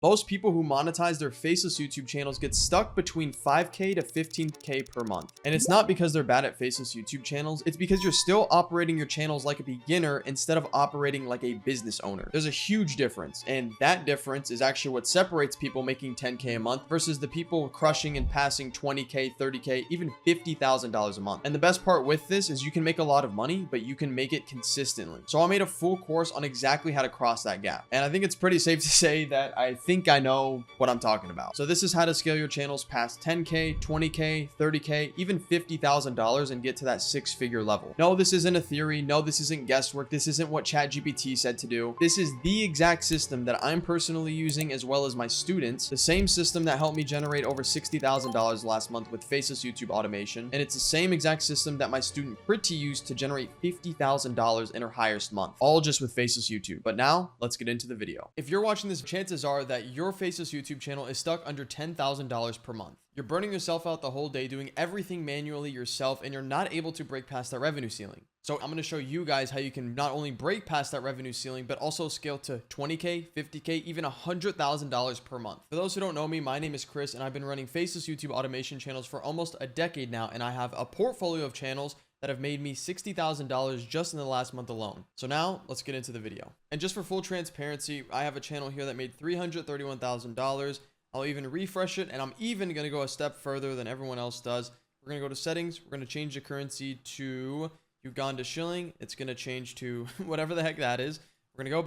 Most people who monetize their faceless YouTube channels get stuck between 5K to 15K per month. And it's not because they're bad at faceless YouTube channels, it's because you're still operating your channels like a beginner instead of operating like a business owner. There's a huge difference, and that difference is actually what separates people making 10K a month versus the people crushing and passing 20K, 30K, even $50,000 a month. And the best part with this is you can make a lot of money, but you can make it consistently. So I made a full course on exactly how to cross that gap. And I think it's pretty safe to say that I think I know what I'm talking about. So this is how to scale your channels past 10K, 20K, 30K, even $50,000 and get to that six-figure level. No, this isn't a theory. No, this isn't guesswork. This isn't what ChatGPT said to do. This is the exact system that I'm personally using, as well as my students. The same system that helped me generate over $60,000 last month with Faceless YouTube automation. And it's the same exact system that my student Priti used to generate $50,000 in her highest month, all just with Faceless YouTube. But now let's get into the video. If you're watching this, chances are that your Faceless YouTube channel is stuck under $10,000 per month. You're burning yourself out the whole day doing everything manually yourself, and you're not able to break past that revenue ceiling. So I'm going to show you guys how you can not only break past that revenue ceiling, but also scale to 20K, 50K, even $100,000 per month. For those who don't know me, my name is Chris, and I've been running Faceless YouTube automation channels for almost a decade now, and I have a portfolio of channels that have made me $60,000 just in the last month alone. So now let's get into the video. And just for full transparency, I have a channel here that made $331,000. I'll even refresh it, and I'm even going to go a step further than everyone else does. We're going to go to settings. We're going to change the currency to Uganda shilling. It's going to change to whatever the heck that is. We're going to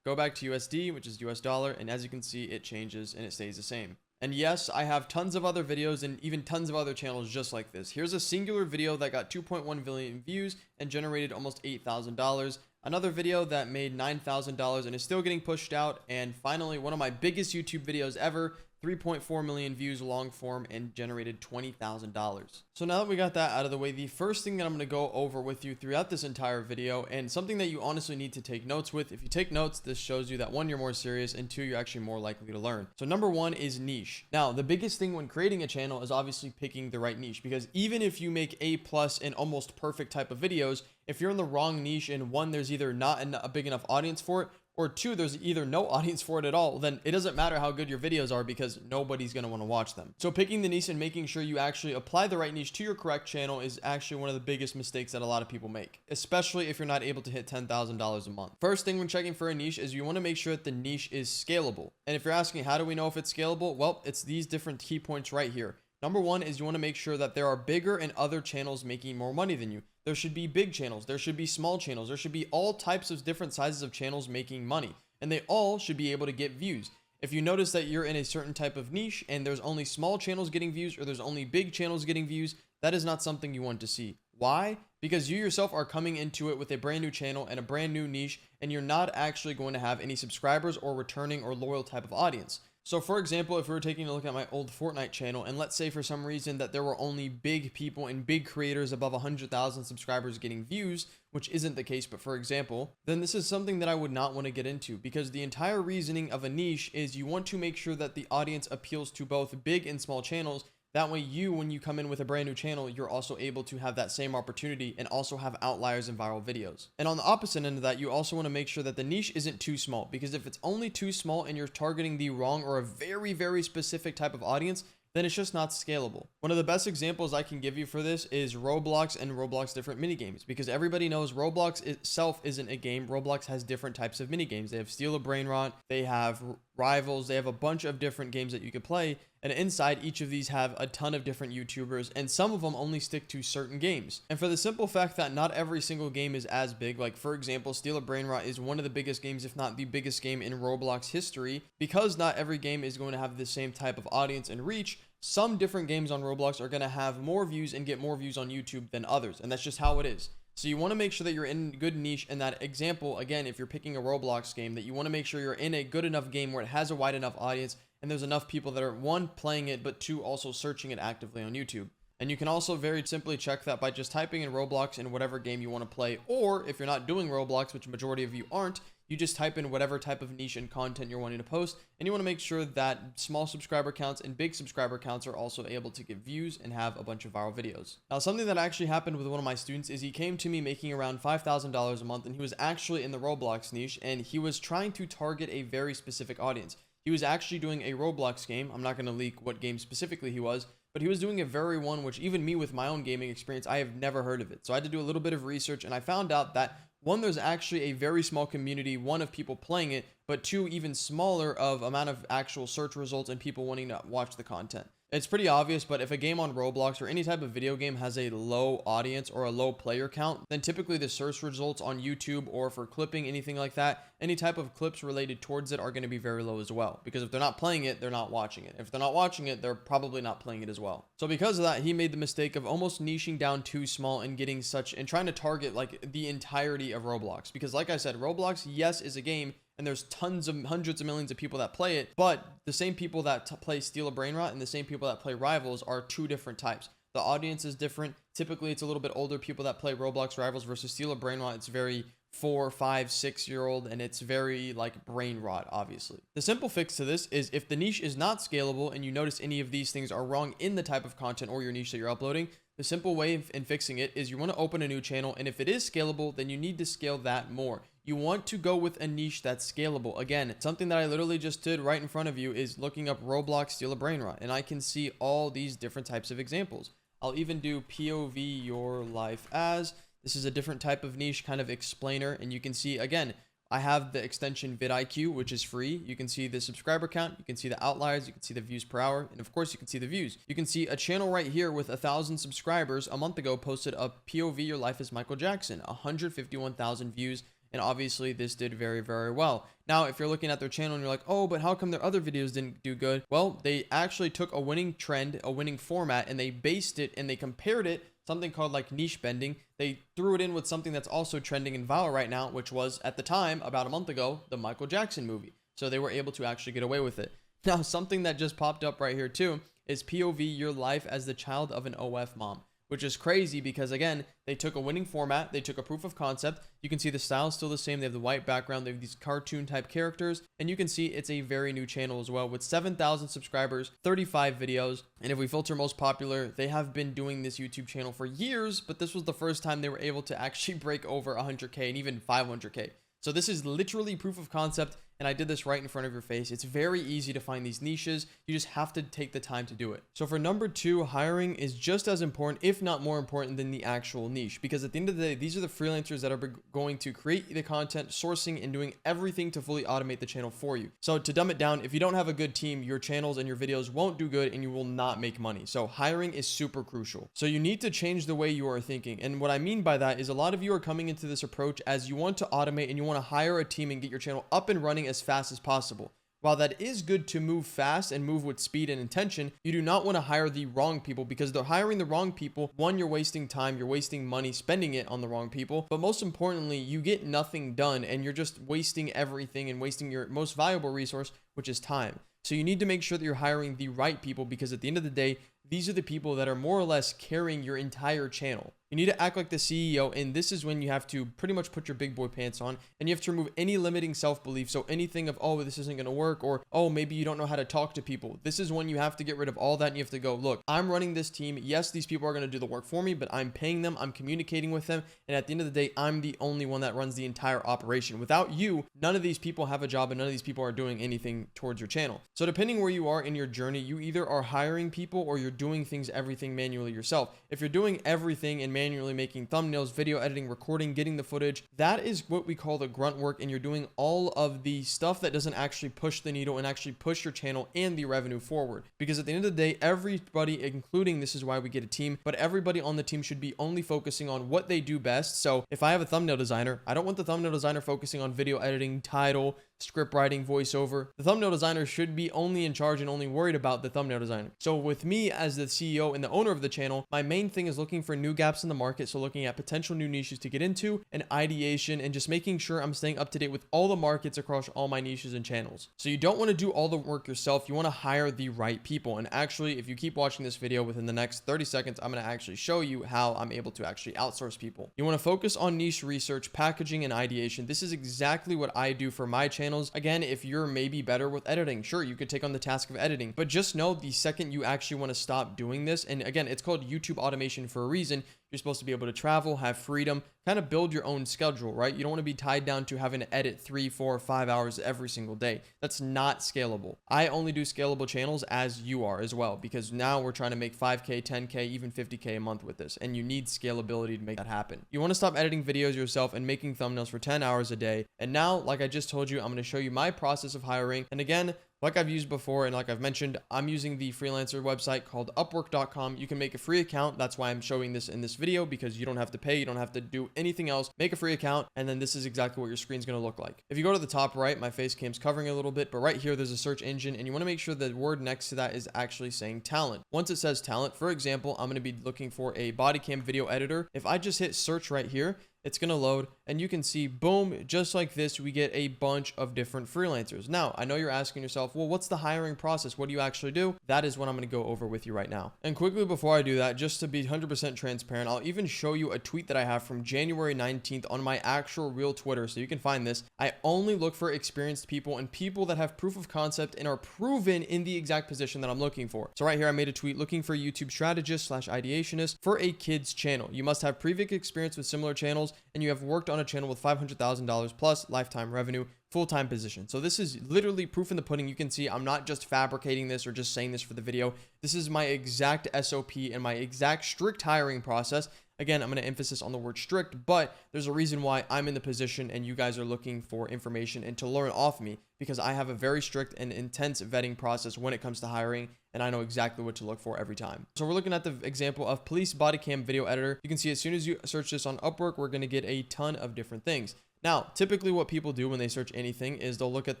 go back to USD, which is US dollar. And as you can see, it changes and it stays the same. And yes, I have tons of other videos and even tons of other channels just like this. Here's a singular video that got 2.1 billion views and generated almost $8,000. Another video that made $9,000 and is still getting pushed out. And finally, one of my biggest YouTube videos ever, 3.4 million views long form and generated $20,000. So now that we got that out of the way, the first thing that I'm going to go over with you throughout this entire video, and something that you honestly need to take notes with. If you take notes, this shows you that one, you're more serious, and two, you're actually more likely to learn. So number one is niche. Now, the biggest thing when creating a channel is obviously picking the right niche, because even if you make A+ and almost perfect type of videos, if you're in the wrong niche and one, there's either not a big enough audience for it, or two, there's either no audience for it at all, then it doesn't matter how good your videos are because nobody's going to want to watch them. So picking the niche and making sure you actually apply the right niche to your correct channel is actually one of the biggest mistakes that a lot of people make, especially if you're not able to hit $10,000 a month. First thing when checking for a niche is you want to make sure that the niche is scalable. And if you're asking, how do we know if it's scalable? Well, it's these different key points right here. Number one is you want to make sure that there are bigger and other channels making more money than you. There should be big channels. There should be small channels. There should be all types of different sizes of channels making money, and they all should be able to get views. If you notice that you're in a certain type of niche and there's only small channels getting views or there's only big channels getting views, that is not something you want to see. Why? Because you yourself are coming into it with a brand new channel and a brand new niche, and you're not actually going to have any subscribers or returning or loyal type of audience. So for example, if we were taking a look at my old Fortnite channel, and let's say for some reason that there were only big people and big creators above 100,000 subscribers getting views, which isn't the case, but for example, then this is something that I would not want to get into, because the entire reasoning of a niche is you want to make sure that the audience appeals to both big and small channels. That way when you come in with a brand new channel, you're also able to have that same opportunity and also have outliers and viral videos. And on the opposite end of that, you also want to make sure that the niche isn't too small, because if it's only too small and you're targeting the wrong or a very, very specific type of audience, then it's just not scalable. One of the best examples I can give you for this is Roblox and Roblox different minigames, because everybody knows Roblox itself isn't a game. Roblox has different types of minigames. They have Steal a Brain Rot, they have Rivals, they have a bunch of different games that you could play, and inside each of these have a ton of different YouTubers, and some of them only stick to certain games. And for the simple fact that not every single game is as big, like for example, Steal a Brain Rot is one of the biggest games, if not the biggest game in Roblox history, because not every game is going to have the same type of audience and reach. Some different games on Roblox are going to have more views and get more views on YouTube than others, and that's just how it is. So you want to make sure that you're in a good niche. In that example, again, if you're picking a Roblox game, that you want to make sure you're in a good enough game where it has a wide enough audience and there's enough people that are, one, playing it, but two, also searching it actively on YouTube. And you can also very simply check that by just typing in Roblox in whatever game you want to play. Or if you're not doing Roblox, which a majority of you aren't, you just type in whatever type of niche and content you're wanting to post. And you want to make sure that small subscriber counts and big subscriber counts are also able to get views and have a bunch of viral videos. Now, something that actually happened with one of my students is he came to me making around $5,000 a month, and he was actually in the Roblox niche, and he was trying to target a very specific audience. he was actually doing a Roblox game. I'm not going to leak what game specifically he was, but he was doing a very one which even me with my own gaming experience, I have never heard of it. So I had to do a little bit of research, and I found out that one, there's actually a very small community, one, of people playing it, but two, even smaller of amount of actual search results and people wanting to watch the content. It's pretty obvious, but if a game on Roblox or any type of video game has a low audience or a low player count, then typically the search results on YouTube or for clipping, anything like that, any type of clips related towards it are going to be very low as well. Because if they're not playing it, they're not watching it. If they're not watching it, they're probably not playing it as well. So because of that, he made the mistake of almost niching down too small and getting such, and trying to target like the entirety of Roblox. Because like I said, Roblox, yes, is a game, and there's tons of hundreds of millions of people that play it, but the same people that play Steal a Brain Rot and the same people that play Rivals are two different types. The audience is different. Typically, it's a little bit older people that play Roblox Rivals versus Steal a Brain Rot. It's very 4, 5, 6-year-old, and it's very like brain rot, obviously. The simple fix to this is if the niche is not scalable and you notice any of these things are wrong in the type of content or your niche that you're uploading, the simple way in fixing it is you want to open a new channel, and if it is scalable, then you need to scale that more. You want to go with a niche that's scalable. Again, something that I literally just did right in front of you is looking up Roblox Steal a Brain Rot, and I can see all these different types of examples. I'll even do POV your life as. This is a different type of niche kind of explainer, and you can see, again, I have the extension vidIQ, which is free. You can see the subscriber count, you can see the outliers, you can see the views per hour, and of course you can see the views. You can see a channel right here with 1,000 subscribers a month ago posted a POV your life as Michael Jackson, 151,000 views, and obviously this did very, very well. Now, if you're looking at their channel and you're like, oh, but how come their other videos didn't do good? Well, they actually took a winning trend, a winning format, and they based it and they compared it, something called like niche bending. They threw it in with something that's also trending and viral right now, which was at the time, about a month ago, the Michael Jackson movie. So they were able to actually get away with it. Now, something that just popped up right here too is POV your life as the child of an OF mom, which is crazy because, again, they took a winning format, they took a proof of concept. You can see the style is still the same. They have the white background, they have these cartoon type characters, and you can see it's a very new channel as well with 7,000 subscribers, 35 videos. And if we filter most popular, they have been doing this YouTube channel for years, but this was the first time they were able to actually break over 100K and even 500K. So this is literally proof of concept, and I did this right in front of your face. It's very easy to find these niches. You just have to take the time to do it. So for number 2, hiring is just as important, if not more important, than the actual niche. Because at the end of the day, these are the freelancers that are going to create the content, sourcing, and doing everything to fully automate the channel for you. So to dumb it down, if you don't have a good team, your channels and your videos won't do good and you will not make money. So hiring is super crucial. So you need to change the way you are thinking. And what I mean by that is a lot of you are coming into this approach as you want to automate and you want to hire a team and get your channel up and running as fast as possible. While that is good to move fast and move with speed and intention, you do not want to hire the wrong people, because they're hiring the wrong people. One, you're wasting time, you're wasting money spending it on the wrong people, but most importantly, you get nothing done and you're just wasting everything and wasting your most valuable resource, which is time. So you need to make sure that you're hiring the right people, because at the end of the day, these are the people that are more or less carrying your entire channel. You need to act like the CEO, and this is when you have to pretty much put your big boy pants on, and you have to remove any limiting self-belief. So anything of, oh, this isn't going to work, or, oh, maybe you don't know how to talk to people. This is when you have to get rid of all that, and you have to go, look, I'm running this team. Yes, these people are going to do the work for me, but I'm paying them, I'm communicating with them, and at the end of the day, I'm the only one that runs the entire operation. Without you, none of these people have a job, and none of these people are doing anything towards your channel. So depending where you are in your journey, you either are hiring people or you're doing everything manually yourself. If you're doing everything and manually making thumbnails, video editing, recording, getting the footage, that is what we call the grunt work, and you're doing all of the stuff that doesn't actually push the needle and actually push your channel and the revenue forward. Because at the end of the day, everybody, including, this is why we get a team, but everybody on the team should be only focusing on what they do best. So if I have a thumbnail designer, I don't want the thumbnail designer focusing on video editing, title, script writing, voiceover. The thumbnail designer should be only in charge and only worried about the thumbnail design. So with me as the CEO and the owner of the channel, my main thing is looking for new gaps in the market. So looking at potential new niches to get into, and ideation, and just making sure I'm staying up to date with all the markets across all my niches and channels. So you don't want to do all the work yourself. You want to hire the right people. And actually, if you keep watching this video, within the next 30 seconds, I'm going to actually show you how I'm able to actually outsource people. You want to focus on niche research, packaging, and ideation. This is exactly what I do for my channels. Again, if you're maybe better with editing, sure, you could take on the task of editing, but just know the second you actually want to stop doing this, and again, it's called YouTube automation for a reason, You're supposed to be able to travel, have freedom, kind of build your own schedule, right? You don't want to be tied down to having to edit 3, 4, 5 hours every single day. That's not scalable. I only do scalable channels as you are as well, because now we're trying to make 5K, 10K, even 50K a month with this. And you need scalability to make that happen. You want to stop editing videos yourself and making thumbnails for 10 hours a day. And now, like I just told you, I'm going to show you my process of hiring. And again, like I've used before, and like I've mentioned, I'm using the freelancer website called upwork.com. You can make a free account. That's why I'm showing this in this video, because you don't have to pay. You don't have to do anything else. Make a free account, and then this is exactly what your screen's going to look like. If you go to the top right, my face cam's covering a little bit, but right here, there's a search engine, and you want to make sure the word next to that is actually saying talent. Once it says talent, for example, I'm going to be looking for a body cam video editor. If I just hit search right here, it's going to load, and you can see, boom, just like this, we get a bunch of different freelancers. Now, I know you're asking yourself, well, what's the hiring process? What do you actually do? That is what I'm going to go over with you right now. And quickly before I do that, just to be 100% transparent, I'll even show you a tweet that I have from January 19th on my actual real Twitter, so you can find this. I only look for experienced people and people that have proof of concept and are proven in the exact position that I'm looking for. So right here, I made a tweet looking for YouTube strategist / ideationist for a kids channel. You must have previous experience with similar channels, and you have worked on a channel with $500,000 plus lifetime revenue, full-time position. So this is literally proof in the pudding. You can see I'm not just fabricating this or just saying this for the video. This is my exact SOP and my exact strict hiring process. Again, I'm going to emphasis on the word strict, but there's a reason why I'm in the position and you guys are looking for information and to learn off me, because I have a very strict and intense vetting process when it comes to hiring, and I know exactly what to look for every time. So we're looking at the example of police body cam video editor. You can see as soon as you search this on Upwork, we're going to get a ton of different things. Now, typically what people do when they search anything is they'll look at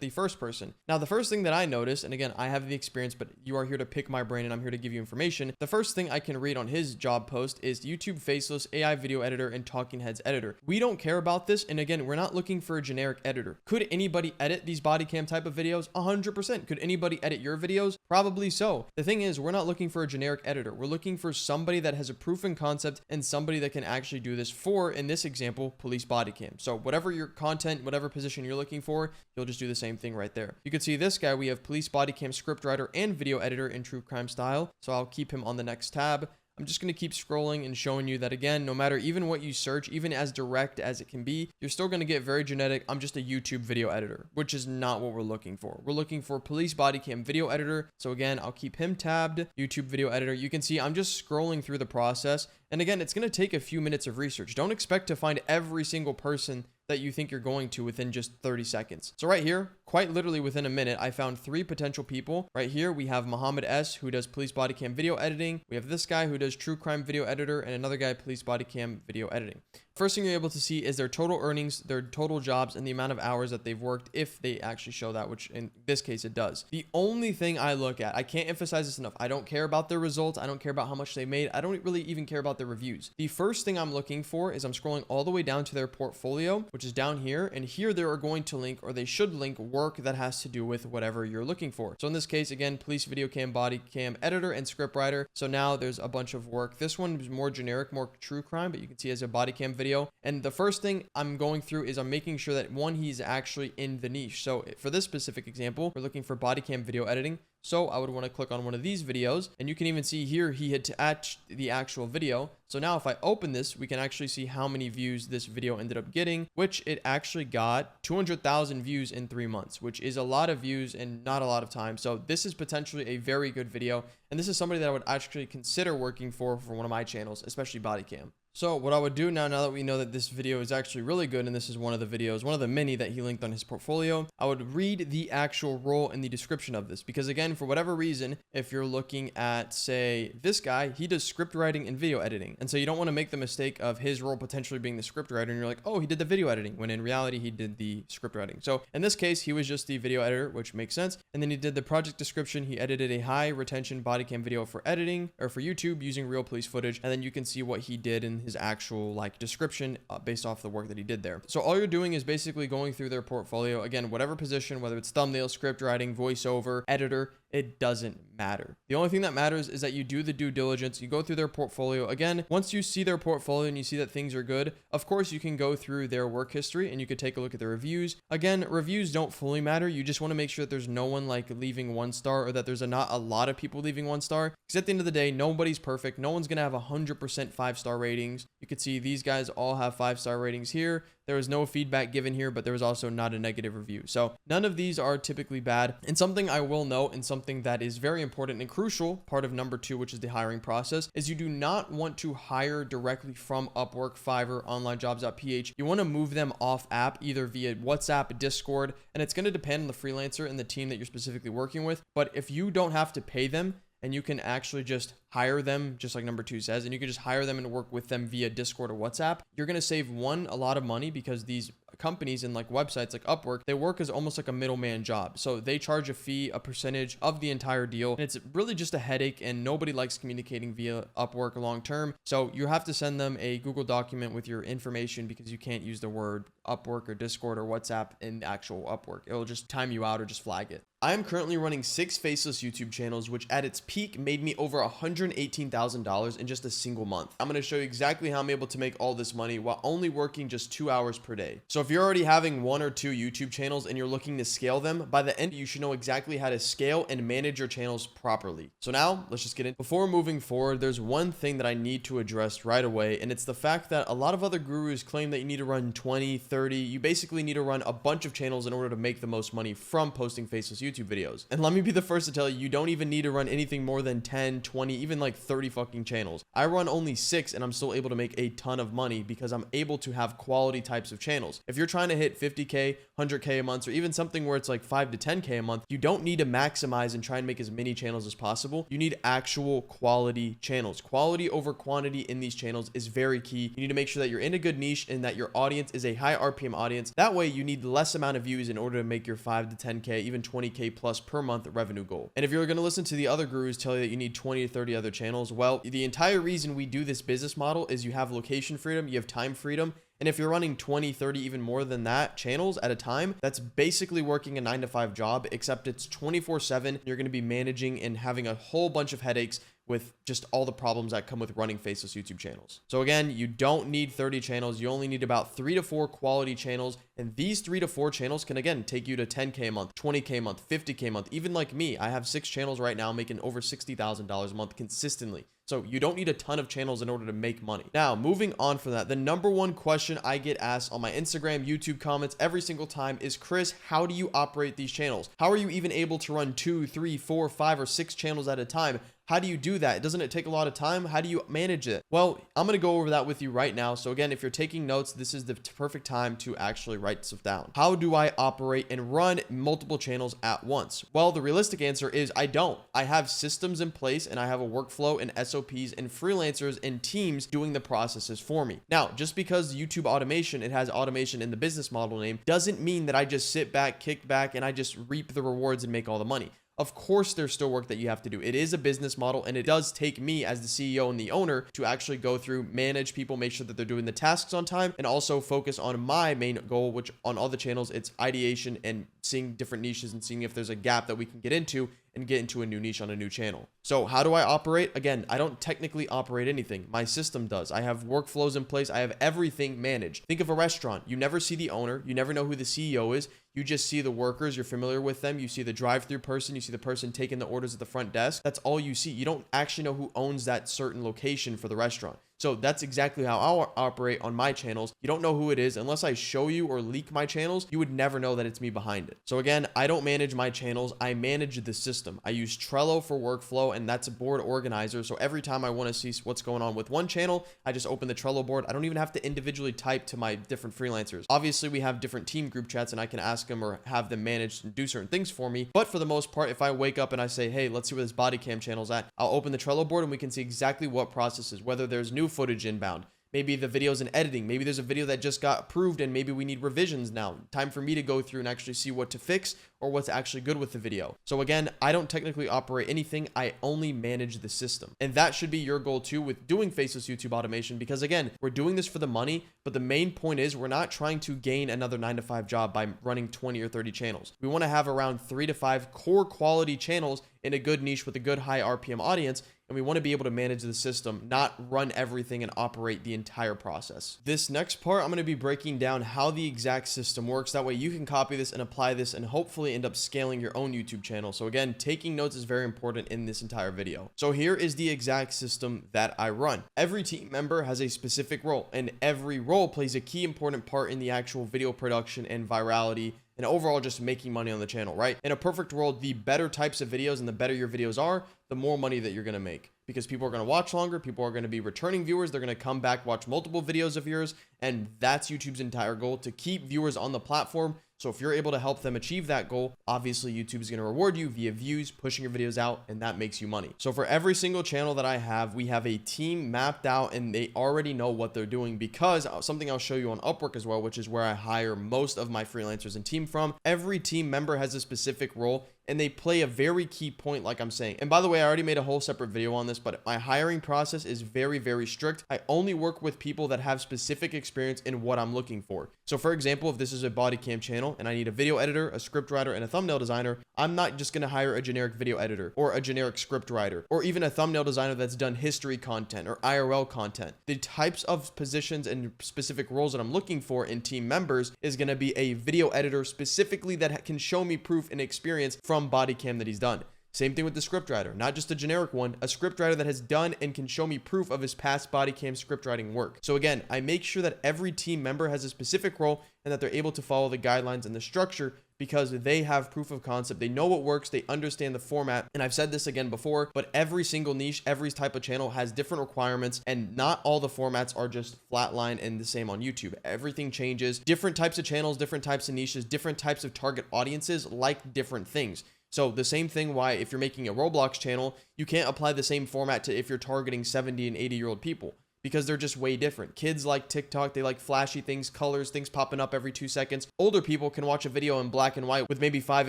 the first person. Now, the first thing that I noticed, and again, I have the experience, but you are here to pick my brain and I'm here to give you information. The first thing I can read on his job post is YouTube Faceless AI video editor and talking heads editor. We don't care about this. And again, we're not looking for a generic editor. Could anybody edit these body cam type of videos? 100%. Could anybody edit your videos? Probably so. The thing is, we're not looking for a generic editor. We're looking for somebody that has a proof in concept and somebody that can actually do this for, in this example, police body cam. So whatever your content, whatever position you're looking for, you'll just do the same thing right there. You can see this guy, we have police body cam script writer and video editor in true crime style. So I'll keep him on the next tab. I'm just going to keep scrolling and showing you that, again, no matter even what you search, even as direct as it can be, you're still going to get very genetic. I'm just a YouTube video editor, which is not what we're looking for. We're looking for police body cam video editor. So again, I'll keep him tabbed, YouTube video editor. You can see I'm just scrolling through the process. And again, it's going to take a few minutes of research. Don't expect to find every single person that you think you're going to within just 30 seconds. So right here, quite literally within a minute, I found 3 potential people. Right here, we have Muhammad S, who does police body cam video editing. We have this guy who does true crime video editor, and another guy, police body cam video editing. First thing you're able to see is their total earnings, their total jobs, and the amount of hours that they've worked, if they actually show that, which in this case it does. The only thing I look at, I can't emphasize this enough, I don't care about their results, I don't care about how much they made, I don't really even care about their reviews. The first thing I'm looking for is I'm scrolling all the way down to their portfolio, which is down here, and here they are going to link, or they should link, work that has to do with whatever you're looking for. So in this case, again, police video cam, body cam editor, and script writer. So now there's a bunch of work. This one is more generic, more true crime, but you can see as a body cam video. And the first thing I'm going through is I'm making sure that, one, he's actually in the niche. So for this specific example, we're looking for body cam video editing. So I would want to click on one of these videos, and you can even see here he had to add the actual video. So now if I open this, we can actually see how many views this video ended up getting, which it actually got 200,000 views in 3 months, which is a lot of views and not a lot of time. So this is potentially a very good video. And this is somebody that I would actually consider working for one of my channels, especially body cam. So what I would do now that we know that this video is actually really good, and this is one of the videos, one of the many that he linked on his portfolio, I would read the actual role in the description of this. Because again, for whatever reason, if you're looking at, say, this guy, he does script writing and video editing. And so you don't want to make the mistake of his role potentially being the script writer, and you're like, oh, he did the video editing, when in reality, he did the script writing. So in this case, he was just the video editor, which makes sense. And then he did the project description. He edited a high retention body cam video for editing, or for YouTube, using real police footage. And then you can see what he did in his actual description based off the work that he did there. So all you're doing is basically going through their portfolio. Again, whatever position, whether it's thumbnail, script writing, voiceover, editor, it doesn't matter. The only thing that matters is that you do the due diligence, you go through their portfolio. Again, once you see their portfolio and you see that things are good, of course you can go through their work history and you could take a look at the reviews. Again, reviews don't fully matter. You just want to make sure that there's no one like leaving 1 star, or that there's not a lot of people leaving 1 star, because at the end of the day, nobody's perfect. No one's gonna have 100% 5-star ratings. You could see these guys all have 5-star ratings here. There was no feedback given here, but there was also not a negative review. So none of these are typically bad. And something I will note, and something that is very important and crucial, part of number 2, which is the hiring process, is you do not want to hire directly from Upwork, Fiverr, onlinejobs.ph. You want to move them off app, either via WhatsApp, Discord, and it's going to depend on the freelancer and the team that you're specifically working with. But if you don't have to pay them, and you can actually just hire them, just like number 2 says, and you can just hire them and work with them via Discord or WhatsApp, you're going to save a lot of money, because these companies and like websites like Upwork, they work as almost like a middleman job. So they charge a fee, a percentage of the entire deal. And it's really just a headache, and nobody likes communicating via Upwork long term. So you have to send them a Google document with your information, because you can't use the word Upwork or Discord or WhatsApp in actual Upwork. It'll just time you out or just flag it. I am currently running 6 Faceless YouTube channels, which at its peak made me over $118,000 in just a single month. I'm going to show you exactly how I'm able to make all this money while only working just 2 hours per day. So if you're already having 1 or 2 YouTube channels and you're looking to scale them, by the end, you should know exactly how to scale and manage your channels properly. So now let's just get in. Before moving forward, there's one thing that I need to address right away, and it's the fact that a lot of other gurus claim that you need to run 20, 30. You basically need to run a bunch of channels in order to make the most money from posting Faceless YouTube videos. And let me be the first to tell you, you don't even need to run anything more than 10, 20, even like 30 fucking channels. I run only 6 and I'm still able to make a ton of money because I'm able to have quality types of channels. If you're trying to hit 50K, 100K a month, or even something where it's like 5 to 10K a month, you don't need to maximize and try and make as many channels as possible. You need actual quality channels. Quality over quantity in these channels is very key. You need to make sure that you're in a good niche and that your audience is a high RPM audience. That way you need less amount of views in order to make your 5 to 10K, even 20K plus per month revenue goal. And if you're going to listen to the other gurus tell you that you need 20 to 30 other channels, well, the entire reason we do this business model is you have location freedom, you have time freedom. And if you're running 20, 30, even more than that channels at a time, that's basically working a 9-to-5 job, except it's 24/7. You're going to be managing and having a whole bunch of headaches with just all the problems that come with running Faceless YouTube channels. So again, you don't need 30 channels. You only need about 3 to 4 quality channels. And these 3 to 4 channels can, again, take you to 10K a month, 20K a month, 50K a month. Even like me, I have 6 channels right now making over $60,000 a month consistently. So you don't need a ton of channels in order to make money. Now, moving on from that, the number one question I get asked on my Instagram, YouTube comments every single time is, Chris, how do you operate these channels? How are you even able to run 2, 3, 4, 5, or 6 channels at a time? How do you do that? Doesn't it take a lot of time? How do you manage it? Well, I'm going to go over that with you right now. So again, if you're taking notes, this is the perfect time to actually write stuff down. How do I operate and run multiple channels at once? Well, the realistic answer is I don't. I have systems in place and I have a workflow and SOPs and freelancers and teams doing the processes for me. Now, just because YouTube automation, it has automation in the business model name, doesn't mean that I just sit back, kick back, and I just reap the rewards and make all the money. Of course, there's still work that you have to do. It is a business model, and it does take me as the CEO and the owner to actually go through, manage people, make sure that they're doing the tasks on time, and also focus on my main goal, which on all the channels, it's ideation and seeing different niches and seeing if there's a gap that we can get into and get into a new niche on a new channel. So how do I operate? Again, I don't technically operate anything. My system does. I have workflows in place. I have everything managed. Think of a restaurant. You never see the owner. You never know who the CEO is. You just see the workers. You're familiar with them. You see the drive-through person. You see the person taking the orders at the front desk. That's all you see. You don't actually know who owns that certain location for the restaurant. So that's exactly how I'll operate on my channels. You don't know who it is. Unless I show you or leak my channels, you would never know that it's me behind it. So again, I don't manage my channels. I manage the system. I use Trello for workflow, and that's a board organizer. So every time I want to see what's going on with one channel, I just open the Trello board. I don't even have to individually type to my different freelancers. Obviously, we have different team group chats, and I can ask them or have them manage and do certain things for me. But for the most part, if I wake up and I say, hey, let's see where this body cam channel's at, I'll open the Trello board and we can see exactly what processes, whether there's new footage inbound, Maybe the video's in editing. Maybe there's a video that just got approved and maybe we need revisions now. Time for me to go through and actually see what to fix or what's actually good with the video. So again, I don't technically operate anything. I only manage the system. And that should be your goal too with doing Faceless YouTube automation, because again, we're doing this for the money, but the main point is we're not trying to gain another 9-to-5 job by running 20 or 30 channels. We want to have around 3 to 5 core quality channels in a good niche with a good high RPM audience. And we want to be able to manage the system, not run everything and operate the entire process. This next part, I'm going to be breaking down how the exact system works. That way you can copy this and apply this and hopefully end up scaling your own YouTube channel. So again, taking notes is very important in this entire video. So here is the exact system that I run. Every team member has a specific role, and every role plays a key important part in the actual video production and virality and overall just making money on the channel, right? In a perfect world, the better types of videos and the better your videos are, the more money that you're going to make, because people are going to watch longer. People are going to be returning viewers. They're going to come back, watch multiple videos of yours. And that's YouTube's entire goal, to keep viewers on the platform. So if you're able to help them achieve that goal, obviously YouTube is going to reward you via views, pushing your videos out, and that makes you money. So for every single channel that I have, we have a team mapped out and they already know what they're doing, because something I'll show you on Upwork as well, which is where I hire most of my freelancers and team from. Every team member has a specific role and they play a very key point, like I'm saying. And by the way, I already made a whole separate video on this, but my hiring process is very, very strict. I only work with people that have specific experience in what I'm looking for. So for example, if this is a body cam channel and I need a video editor, a script writer, and a thumbnail designer, I'm not just going to hire a generic video editor or a generic script writer or even a thumbnail designer that's done history content or IRL content. The types of positions and specific roles that I'm looking for in team members is going to be a video editor specifically that can show me proof and experience from body cam that he's done. Same thing with the script writer, not just a generic one, a script writer that has done and can show me proof of his past body cam script writing work. So again, I make sure that every team member has a specific role and that they're able to follow the guidelines and the structure, because they have proof of concept. They know what works. They understand the format. And I've said this again before, but every single niche, every type of channel has different requirements, and not all the formats are just flatline and the same on YouTube. Everything changes. Different types of channels, different types of niches, different types of target audiences like different things. So the same thing why if you're making a Roblox channel, you can't apply the same format to if you're targeting 70 and 80-year-old people, because they're just way different. Kids like TikTok, they like flashy things, colors, things popping up every 2 seconds. Older people can watch a video in black and white with maybe 5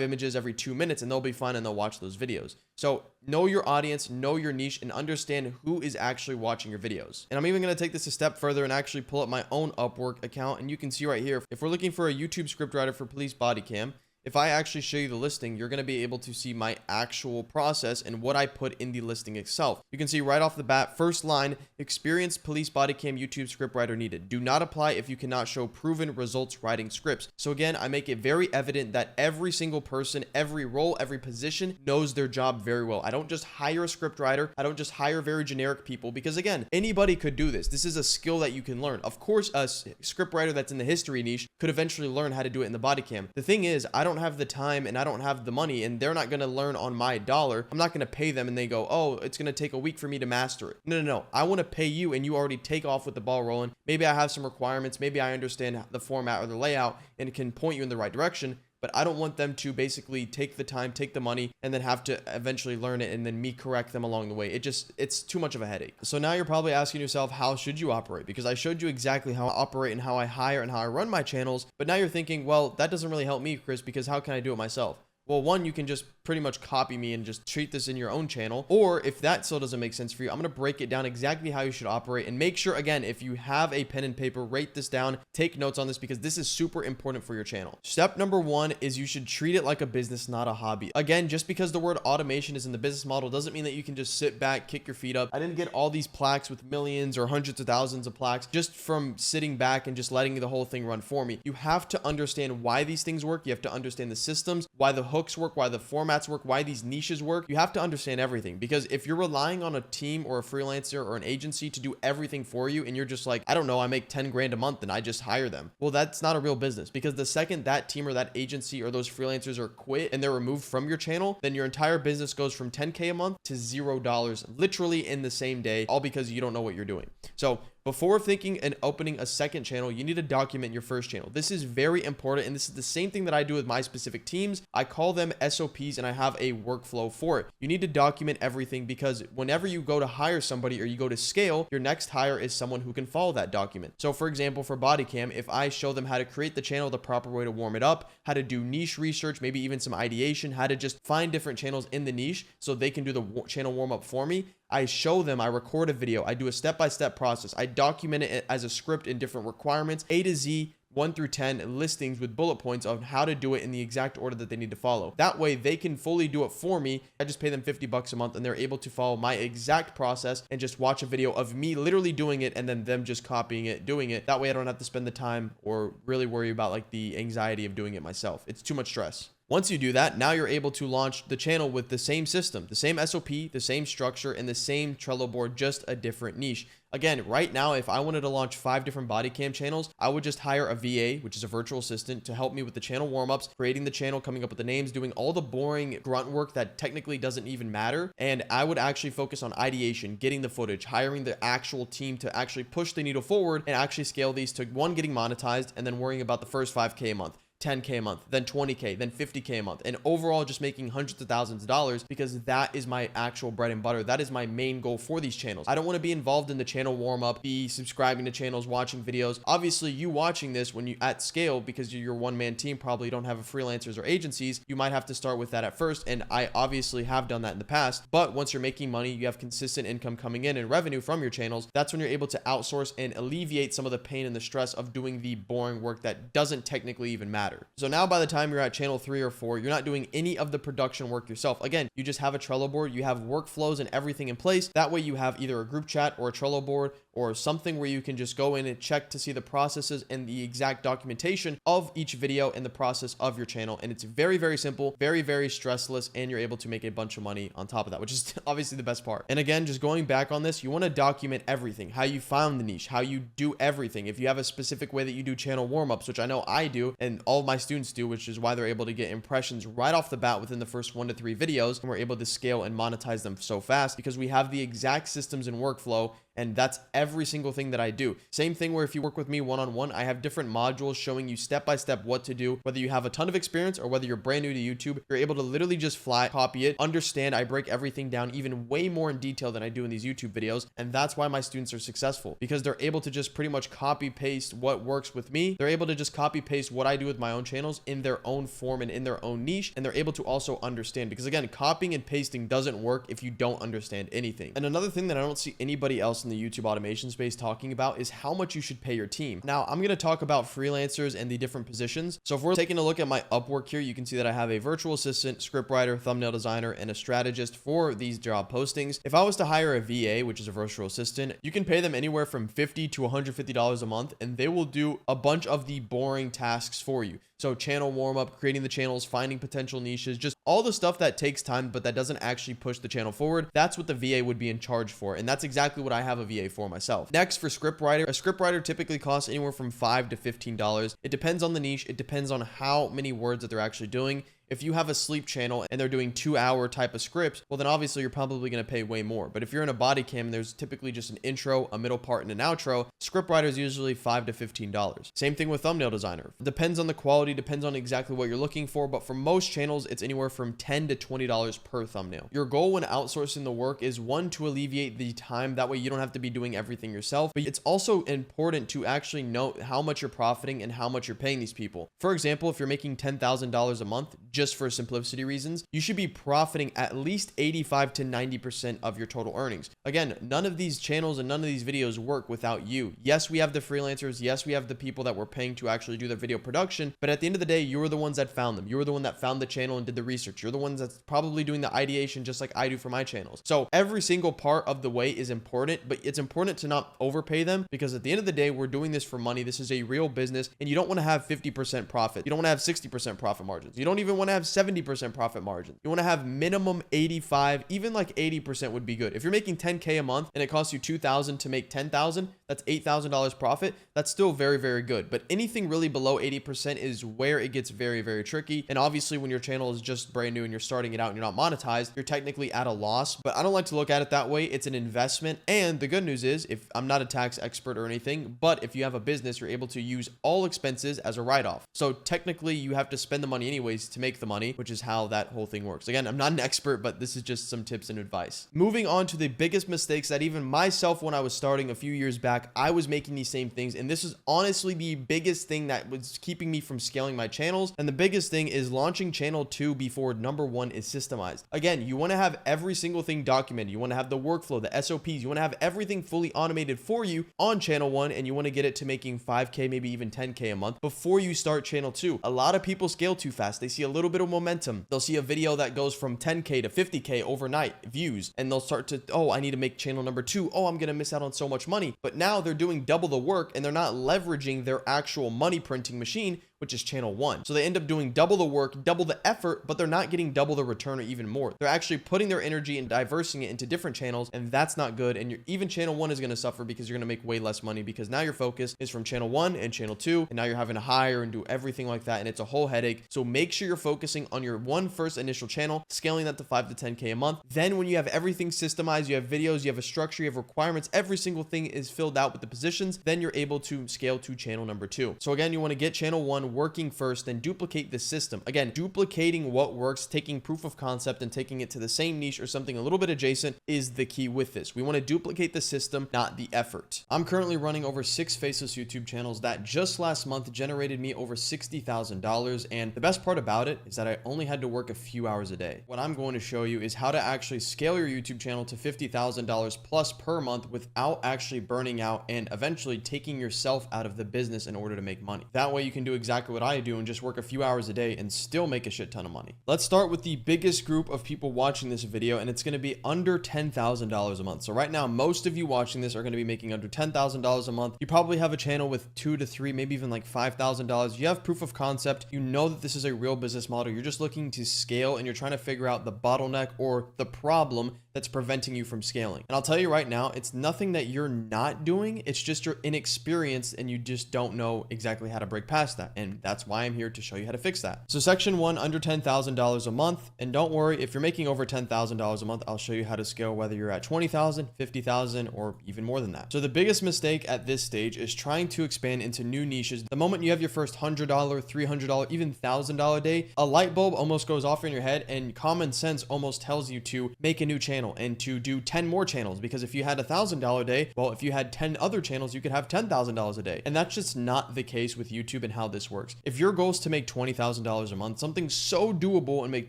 images every 2 minutes and they'll be fine and they'll watch those videos. So know your audience, know your niche, and understand who is actually watching your videos. And I'm even going to take this a step further and actually pull up my own Upwork account. And you can see right here, if we're looking for a YouTube scriptwriter for police body cam, if I actually show you the listing, you're going to be able to see my actual process and what I put in the listing itself. You can see right off the bat, first line, experienced police body cam YouTube scriptwriter needed. Do not apply if you cannot show proven results writing scripts. So again, I make it very evident that every single person, every role, every position knows their job very well. I don't just hire a scriptwriter. I don't just hire very generic people, because again, anybody could do this. This is a skill that you can learn. Of course, a scriptwriter that's in the history niche could eventually learn how to do it in the body cam. The thing is, I don't have the time and I don't have the money, and they're not going to learn on my dollar. I'm not going to pay them and they go, oh, it's going to take a week for me to master it. No. I want to pay you and you already take off with the ball rolling. Maybe I have some requirements. Maybe I understand the format or the layout and can point you in the right direction. But I don't want them to basically take the time, take the money, and then have to eventually learn it and then me correct them along the way. It's too much of a headache. So now you're probably asking yourself, how should you operate? Because I showed you exactly how I operate and how I hire and how I run my channels. But now you're thinking, well, that doesn't really help me, Chris, because how can I do it myself? Well, one, you can just pretty much copy me and just treat this in your own channel. Or if that still doesn't make sense for you, I'm going to break it down exactly how you should operate, and make sure, again, if you have a pen and paper, write this down, take notes on this, because this is super important for your channel. Step number one is you should treat it like a business, not a hobby. Again, just because the word automation is in the business model doesn't mean that you can just sit back, kick your feet up. I didn't get all these plaques with millions or hundreds of thousands of plaques just from sitting back and just letting the whole thing run for me. You have to understand why these things work. You have to understand the systems, why the hooks work, why the formats work, why these niches work. You have to understand everything, because if you're relying on a team or a freelancer or an agency to do everything for you and you're just like, I don't know, I make 10 grand a month and I just hire them. Well, that's not a real business, because the second that team or that agency or those freelancers are quit and they're removed from your channel, then your entire business goes from 10K a month to $0 literally in the same day, all because you don't know what you're doing. So Before thinking and opening a second channel, you need to document your first channel. This is very important, and this is the same thing that I do with my specific teams. I call them SOPs, and I have a workflow for it. You need to document everything, because whenever you go to hire somebody or you go to scale, your next hire is someone who can follow that document. So for example, for body cam, if I show them how to create the channel, the proper way to warm it up, how to do niche research, maybe even some ideation, how to just find different channels in the niche so they can do the channel warm up for me, I show them, I record a video, I do a step-by-step process, I document it as a script in different requirements, A to Z, 1 through 10 listings with bullet points of how to do it in the exact order that they need to follow. That way they can fully do it for me. I just pay them $50 a month and they're able to follow my exact process and just watch a video of me literally doing it and then them just copying it, doing it. That way I don't have to spend the time or really worry about like the anxiety of doing it myself. It's too much stress. Once you do that, now you're able to launch the channel with the same system, the same SOP, the same structure, and the same Trello board, just a different niche. Again, right now, if I wanted to launch 5 different body cam channels, I would just hire a VA, which is a virtual assistant, to help me with the channel warm-ups, creating the channel, coming up with the names, doing all the boring grunt work that technically doesn't even matter. And I would actually focus on ideation, getting the footage, hiring the actual team to actually push the needle forward and actually scale these to, one, getting monetized, and then worrying about the first 5K a month, 10K a month, then 20K, then 50K a month, and overall just making hundreds of thousands of dollars, because that is my actual bread and butter. That is my main goal for these channels. I don't want to be involved in the channel warm up, be subscribing to channels, watching videos. Obviously, you watching this when you at scale, because you're your one-man team, probably don't have freelancers or agencies, you might have to start with that at first, and I obviously have done that in the past. But once you're making money, you have consistent income coming in and revenue from your channels, that's when you're able to outsource and alleviate some of the pain and the stress of doing the boring work that doesn't technically even matter. So now by the time you're at channel 3 or 4, you're not doing any of the production work yourself. Again, you just have a Trello board, you have workflows and everything in place. That way you have either a group chat or a Trello board or something where you can just go in and check to see the processes and the exact documentation of each video and the process of your channel. And it's very, very simple, very, very stressless, and you're able to make a bunch of money on top of that, which is obviously the best part. And again, just going back on this, you want to document everything, how you found the niche, how you do everything. If you have a specific way that you do channel warm-ups, which I know I do, and all of my students do, which is why they're able to get impressions right off the bat within the first 1 to 3 videos, and we're able to scale and monetize them so fast because we have the exact systems and workflow. And that's every single thing that I do. Same thing where if you work with me one-on-one, I have different modules showing you step-by-step what to do. Whether you have a ton of experience or whether you're brand new to YouTube, you're able to literally just fly copy it, understand. I break everything down even way more in detail than I do in these YouTube videos. And that's why my students are successful, because they're able to just pretty much copy paste what works with me. They're able to just copy paste what I do with my own channels in their own form and in their own niche. And they're able to also understand, because again, copying and pasting doesn't work if you don't understand anything. And another thing that I don't see anybody else in the YouTube automation space talking about is how much you should pay your team. Now, I'm going to talk about freelancers and the different positions. So if we're taking a look at my Upwork here, you can see that I have a virtual assistant, scriptwriter, thumbnail designer, and a strategist for these job postings. If I was to hire a VA, which is a virtual assistant, you can pay them anywhere from $50 to $150 a month, and they will do a bunch of the boring tasks for you. So channel warm up, creating the channels, finding potential niches, just all the stuff that takes time, but that doesn't actually push the channel forward. That's what the VA would be in charge for. And that's exactly what I have a VA for myself. Next, for scriptwriter, a scriptwriter typically costs anywhere from $5 to $15. It depends on the niche. It depends on how many words that they're actually doing. If you have a sleep channel and they're doing 2-hour type of scripts, well, then obviously you're probably going to pay way more. But if you're in a body cam, there's typically just an intro, a middle part, and an outro. Scriptwriter is usually $5 to $15. Same thing with thumbnail designer. Depends on the quality, depends on exactly what you're looking for. But for most channels, it's anywhere from $10 to $20 per thumbnail. Your goal when outsourcing the work is, one, to alleviate the time. That way you don't have to be doing everything yourself. But it's also important to actually note how much you're profiting and how much you're paying these people. For example, if you're making $10,000 a month, just for simplicity reasons, you should be profiting at least 85 to 90% of your total earnings. Again, none of these channels and none of these videos work without you. Yes, we have the freelancers. Yes, we have the people that we're paying to actually do the video production. But at the end of the day, you were the ones that found them. You were the one that found the channel and did the research. You're the ones that's probably doing the ideation just like I do for my channels. So every single part of the way is important, but it's important to not overpay them, because at the end of the day, we're doing this for money. This is a real business, and you don't want to have 50% profit. You don't want to have 60% profit margins. You don't even want want to have 70% profit margin. You want to have minimum 85, even like 80% would be good. If you're making 10K a month and it costs you 2,000 to make 10,000, that's $8,000 profit. That's still very, very good. But anything really below 80% is where it gets very, very tricky. And obviously when your channel is just brand new and you're starting it out and you're not monetized, you're technically at a loss. But I don't like to look at it that way. It's an investment. And the good news is, if I'm not a tax expert or anything, but if you have a business, you're able to use all expenses as a write-off. So technically you have to spend the money anyways to make the money, which is how that whole thing works. Again, I'm not an expert, but this is just some tips and advice. Moving on to the biggest mistakes that even myself, when I was starting a few years back, I was making these same things. And this is honestly the biggest thing that was keeping me from scaling my channels. And the biggest thing is launching channel 2 before number 1 is systemized. Again, you want to have every single thing documented. You want to have the workflow, the SOPs. You want to have everything fully automated for you on channel 1, and you want to get it to making 5K, maybe even 10K a month before you start channel 2. A lot of people scale too fast. They see a little bit of momentum. They'll see a video that goes from 10K to 50K overnight views, and they'll start to, oh, I need to make channel number 2. Oh, I'm going to miss out on so much money. But now they're doing double the work and they're not leveraging their actual money printing machine, which is channel 1. So they end up doing double the work, double the effort, but they're not getting double the return or even more. They're actually putting their energy and diversing it into different channels, and that's not good. And even channel 1 is going to suffer because you're going to make way less money, because now your focus is from channel 1 and channel 2, and now you're having to hire and do everything like that, and it's a whole headache. So make sure you're focusing on your first initial channel, scaling that to 5 to 10K a month. Then when you have everything systemized, you have videos, you have a structure, you have requirements, every single thing is filled out with the positions, then you're able to scale to channel number 2. So again, you want to get channel 1 working first, then duplicate the system. Again, duplicating what works, taking proof of concept and taking it to the same niche or something a little bit adjacent is the key with this. We want to duplicate the system, not the effort. I'm currently running over 6 Faceless YouTube channels that just last month generated me over $60,000. And the best part about it is that I only had to work a few hours a day. What I'm going to show you is how to actually scale your YouTube channel to $50,000 plus per month without actually burning out and eventually taking yourself out of the business in order to make money. That way you can do exactly what I do and just work a few hours a day and still make a shit ton of money. Let's start with the biggest group of people watching this video, and it's going to be under $10,000 a month. So right now, most of you watching this are going to be making under $10,000 a month. You probably have a channel with $2,000 to $3,000, maybe even like $5,000. You have proof of concept. You know that this is a real business model. You're just looking to scale, and you're trying to figure out the bottleneck or the problem that's preventing you from scaling. And I'll tell you right now, it's nothing that you're not doing. It's just you're inexperienced and you just don't know exactly how to break past that. And that's why I'm here to show you how to fix that. So section 1, under $10,000 a month. And don't worry, if you're making over $10,000 a month, I'll show you how to scale whether you're at 20,000, 50,000, or even more than that. So the biggest mistake at this stage is trying to expand into new niches. The moment you have your first $100, $300, even $1,000 day, a light bulb almost goes off in your head, and common sense almost tells you to make a new channel and to do 10 more channels, because if you had $1,000 day, well, if you had 10 other channels, you could have $10,000 a day. And that's just not the case with YouTube and how this works. If your goal is to make $20,000 a month, something so doable, and make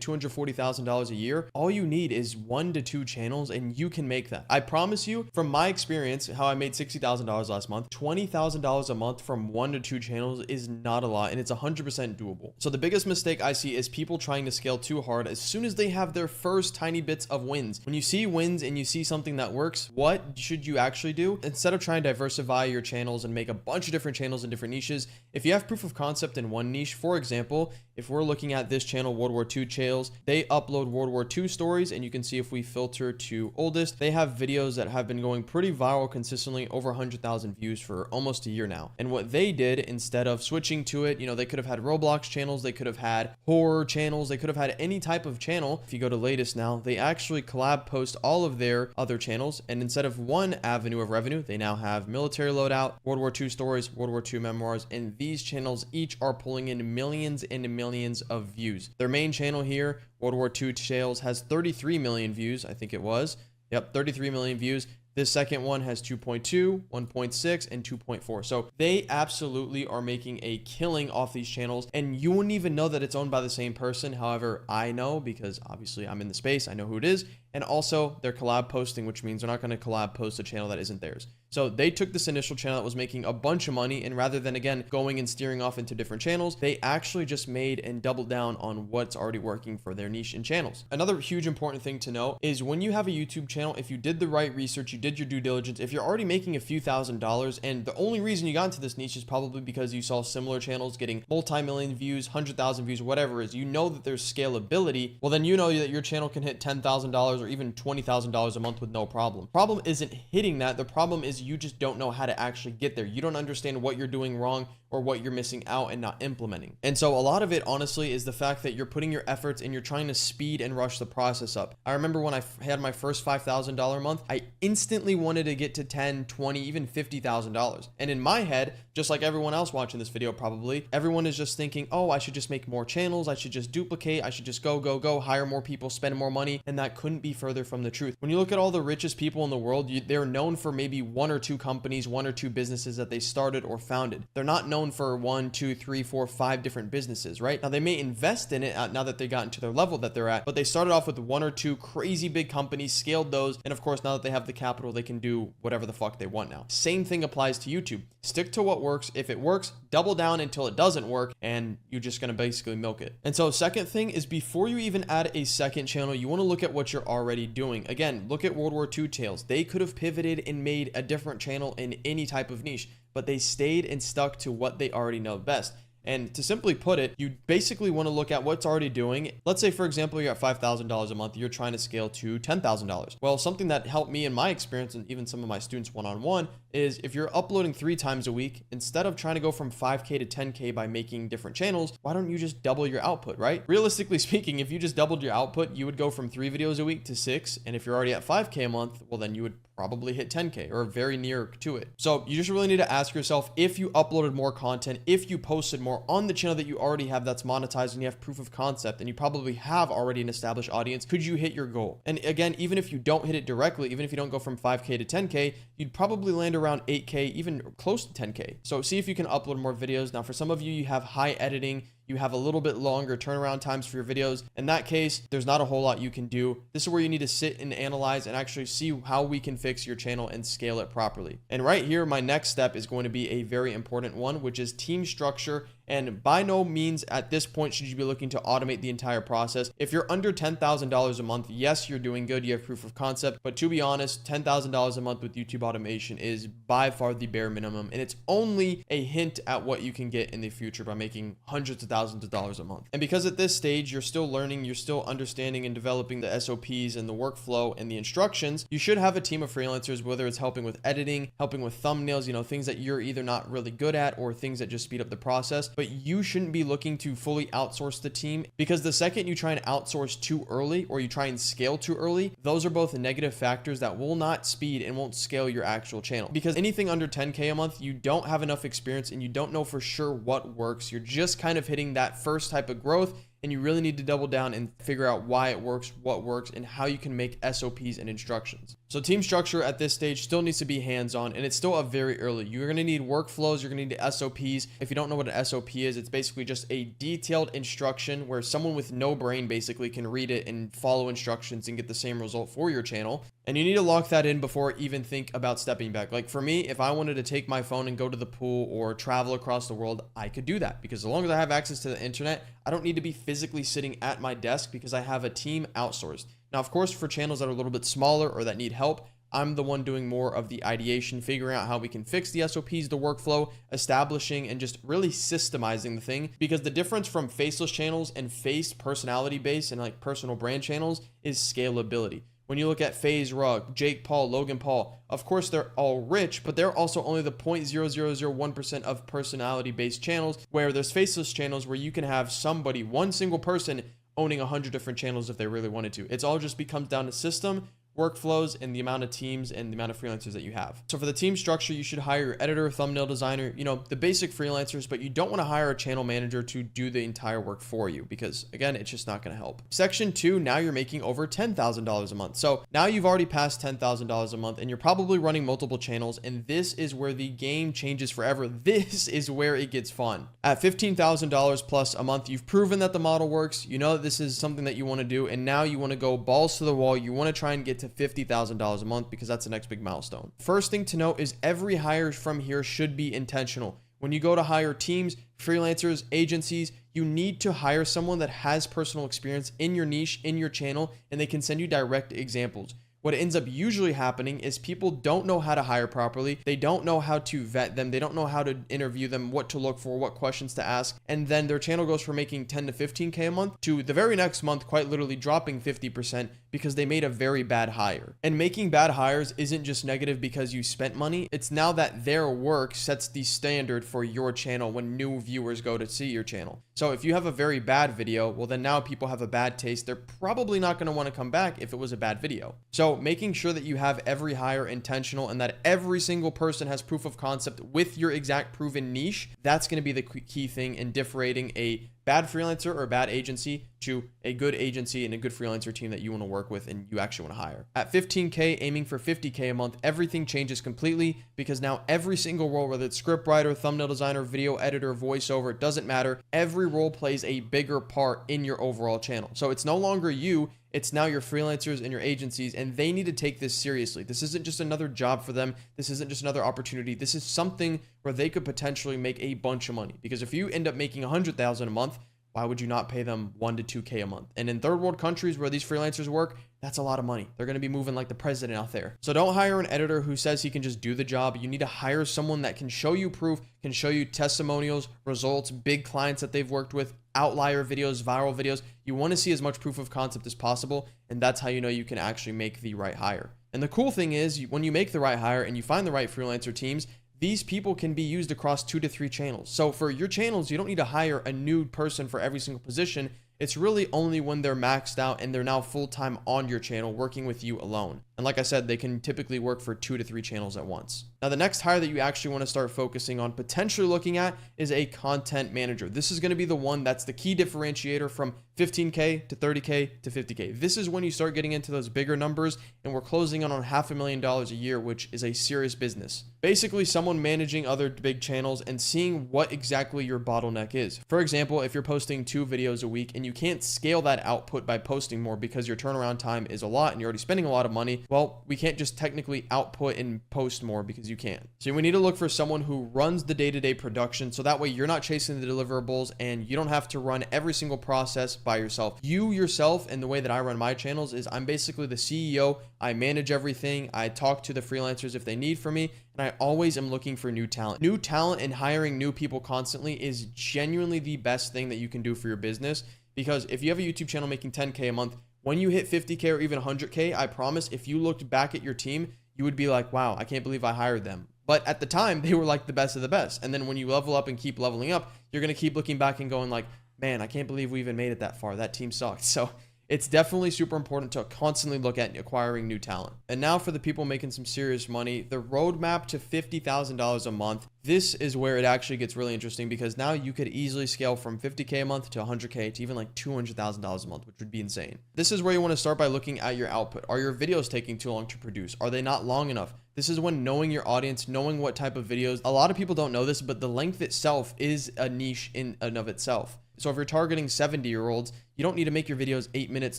$240,000 a year, all you need is 1 to 2 channels and you can make that. I promise you, from my experience, how I made $60,000 last month, $20,000 a month from 1 to 2 channels is not a lot, and it's 100% doable. So the biggest mistake I see is people trying to scale too hard as soon as they have their first tiny bits of wins. When you see wins and you see something that works, what should you actually do? Instead of trying to diversify your channels and make a bunch of different channels in different niches, if you have proof of concept in one niche, for example, if we're looking at this channel, World War II Channels, they upload World War II stories, and you can see if we filter to oldest, they have videos that have been going pretty viral consistently, over 100,000 views for almost a year now. And what they did, instead of switching to it, you know, they could have had Roblox channels, they could have had horror channels, they could have had any type of channel. If you go to latest now, they actually collab post all of their other channels, and instead of one avenue of revenue, they now have military loadout, World War II stories, World War II memoirs, and these channels each are pulling in millions and millions of views. Their main channel here, World War II Channels, has 33 million views, I think it was. Yep, 33 million views. This second one has 2.2, 1.6, and 2.4. So they absolutely are making a killing off these channels, and you wouldn't even know that it's owned by the same person. However, I know, because obviously I'm in the space, I know who it is, And also they're collab posting, which means they're not going to collab post a channel that isn't theirs. So they took this initial channel that was making a bunch of money, and rather than again going and steering off into different channels, they actually just made and doubled down on what's already working for their niche and channels. Another huge important thing to know is when you have a YouTube channel, if you did the right research, you did your due diligence, if you're already making a few $1,000s, and the only reason you got into this niche is probably because you saw similar channels getting multi-million views, 100,000 views, whatever it is, you know that there's scalability, well then you know that your channel can hit $10,000 or even $20,000 a month with no problem. Problem isn't hitting that. The problem is you just don't know how to actually get there. You don't understand what you're doing wrong or what you're missing out and not implementing. And so a lot of it honestly is the fact that you're putting your efforts and you're trying to speed and rush the process up. I remember when I had my first $5,000 month, I instantly wanted to get to 10, 20, even $50,000. And in my head, just like everyone else watching this video probably, everyone is just thinking, oh, I should just make more channels, I should just duplicate, I should just go, hire more people, spend more money. And that couldn't be further from the truth. When you look at all the richest people in the world, they're known for maybe one or two companies, one or two businesses that they started or founded. They're not known for 1, 2, 3, 4, 5 different businesses, right? Now they may invest in it now that they got into their level that they're at, but they started off with one or two crazy big companies, scaled those, and of course now that they have the capital, they can do whatever the fuck they want now. Same thing applies to YouTube. Stick to what works. If it works, double down until it doesn't work, and you're just gonna basically milk it. And so second thing is, before you even add a second channel, you want to look at what you're already doing. Again, look at World War II Tales. They could have pivoted and made a different channel in any type of niche, but they stayed and stuck to what they already know best. And to simply put it, you basically want to look at what's already doing. Let's say, for example, you're at $5,000 a month, you're trying to scale to $10,000. Well, something that helped me in my experience, and even some of my students one-on-one, is if you're uploading 3 times a week, instead of trying to go from 5K to 10K by making different channels, why don't you just double your output, right? Realistically speaking, if you just doubled your output, you would go from 3 videos a week to 6. And if you're already at 5K a month, well, then you would probably hit 10K or very near to it. So you just really need to ask yourself, if you uploaded more content, if you posted more on the channel that you already have that's monetized and you have proof of concept and you probably have already an established audience, could you hit your goal? And again, even if you don't hit it directly, even if you don't go from 5K to 10K, you'd probably land around 8K, even close to 10K. So see if you can upload more videos. Now, for some of you, you have high editing, you have a little bit longer turnaround times for your videos. In that case, there's not a whole lot you can do. This is where you need to sit and analyze and actually see how we can fix your channel and scale it properly. And right here, my next step is going to be a very important one, which is team structure. And by no means at this point should you be looking to automate the entire process. If you're under $10,000 a month, yes, you're doing good, you have proof of concept, but to be honest, $10,000 a month with YouTube automation is by far the bare minimum, and it's only a hint at what you can get in the future by making hundreds of thousands of dollars a month. And because at this stage you're still learning, you're still understanding and developing the SOPs and the workflow and the instructions, you should have a team of freelancers, whether it's helping with editing, helping with thumbnails, things that you're either not really good at or things that just speed up the process. But you shouldn't be looking to fully outsource the team, because the second you try and outsource too early or you try and scale too early, those are both negative factors that will not speed and won't scale your actual channel. Because anything under 10K a month, you don't have enough experience and you don't know for sure what works. You're just kind of hitting that first type of growth, and you really need to double down and figure out why it works, what works, and how you can make SOPs and instructions. So team structure at this stage still needs to be hands-on, and it's still a very early. You're going to need workflows, you're going to need SOPs. If you don't know what an SOP is, it's basically just a detailed instruction where someone with no brain basically can read it and follow instructions and get the same result for your channel. And you need to lock that in before even think about stepping back. Like for me, if I wanted to take my phone and go to the pool or travel across the world, I could do that, because as long as I have access to the internet, I don't need to be physically sitting at my desk because I have a team outsourced. Now, of course, for channels that are a little bit smaller or that need help, I'm the one doing more of the ideation, figuring out how we can fix the SOPs, the workflow, establishing and just really systemizing the thing. Because the difference from faceless channels and faced personality based and like personal brand channels is scalability. When you look at FaZe Rug, Jake Paul, Logan Paul, of course they're all rich, but they're also only the 0.0001% of personality-based channels, where there's faceless channels where you can have somebody, one single person, owning 100 different channels if they really wanted to. It's all just becomes down to system, workflows, and the amount of teams and the amount of freelancers that you have. So for the team structure, you should hire your editor, thumbnail designer, you know, the basic freelancers, but you don't want to hire a channel manager to do the entire work for you because, again, it's just not going to help. Section 2, now you're making over $10,000 a month. So now you've already passed $10,000 a month and you're probably running multiple channels, and this is where the game changes forever. This is where it gets fun. At $15,000 plus a month, you've proven that the model works. You know that this is something that you want to do, and now you want to go balls to the wall. You want to try and get to $50,000 a month because that's the next big milestone. First thing to note is every hire from here should be intentional. When you go to hire teams, freelancers, agencies, you need to hire someone that has personal experience in your niche, in your channel, and they can send you direct examples. What ends up usually happening is people don't know how to hire properly. They don't know how to vet them. They don't know how to interview them, what to look for, what questions to ask. And then their channel goes from making 10 to 15K a month to the very next month, quite literally dropping 50% because they made a very bad hire. And making bad hires isn't just negative because you spent money. It's now that their work sets the standard for your channel when new viewers go to see your channel. So if you have a very bad video, well, then now people have a bad taste. They're probably not going to want to come back if it was a bad video. So making sure that you have every hire intentional and that every single person has proof of concept with your exact proven niche, that's going to be the key thing in differentiating a bad freelancer or a bad agency to a good agency and a good freelancer team that you want to work with and you actually want to hire. At 15K, aiming for 50K a month, everything changes completely because now every single role, whether it's scriptwriter, thumbnail designer, video editor, voiceover, it doesn't matter. Every role plays a bigger part in your overall channel. So it's no longer you, it's now your freelancers and your agencies, and they need to take this seriously. This isn't just another job for them. This isn't just another opportunity. This is something where they could potentially make a bunch of money, because if you end up making $100,000 a month, why would you not pay them 1 to 2K a month? And in third world countries where these freelancers work, that's a lot of money. They're going to be moving like the president out there. So don't hire an editor who says he can just do the job. You need to hire someone that can show you proof, can show you testimonials, results, big clients that they've worked with, outlier videos, viral videos. You want to see as much proof of concept as possible. And that's how you know you can actually make the right hire. And the cool thing is when you make the right hire and you find the right freelancer teams, these people can be used across 2 to 3 channels. So for your channels, you don't need to hire a new person for every single position. It's really only when they're maxed out and they're now full-time on your channel working with you alone. And like I said, they can typically work for 2 to 3 channels at once. Now, the next hire that you actually want to start focusing on, potentially looking at, is a content manager. This is going to be the one that's the key differentiator from 15K to 30K to 50K. This is when you start getting into those bigger numbers, and we're closing in on $500,000 a year, which is a serious business. Basically, someone managing other big channels and seeing what exactly your bottleneck is. For example, if you're posting 2 videos a week and you can't scale that output by posting more because your turnaround time is a lot and you're already spending a lot of money, well, we can't just technically output and post more because you can't. So we need to look for someone who runs the day-to-day production, so that way you're not chasing the deliverables and you don't have to run every single process by yourself. You yourself, and the way that I run my channels is I'm basically the CEO. I manage everything. I talk to the freelancers if they need from me, and I always am looking for new talent. New talent and hiring new people constantly is genuinely the best thing that you can do for your business, because if you have a YouTube channel making 10K a month, when you hit 50K or even 100K, I promise if you looked back at your team, you would be like, wow, I can't believe I hired them. But at the time, they were like the best of the best. And then when you level up and keep leveling up, you're going to keep looking back and going like, man, I can't believe we even made it that far. That team sucked. So it's definitely super important to constantly look at acquiring new talent. And now for the people making some serious money, the roadmap to $50,000 a month. This is where it actually gets really interesting, because now you could easily scale from 50K a month to 100K to even like $200,000 a month, which would be insane. This is where you want to start by looking at your output. Are your videos taking too long to produce? Are they not long enough? This is when knowing your audience, knowing what type of videos. A lot of people don't know this, but the length itself is a niche in and of itself. So if you're targeting 70-year-olds, you don't need to make your videos 8 minutes,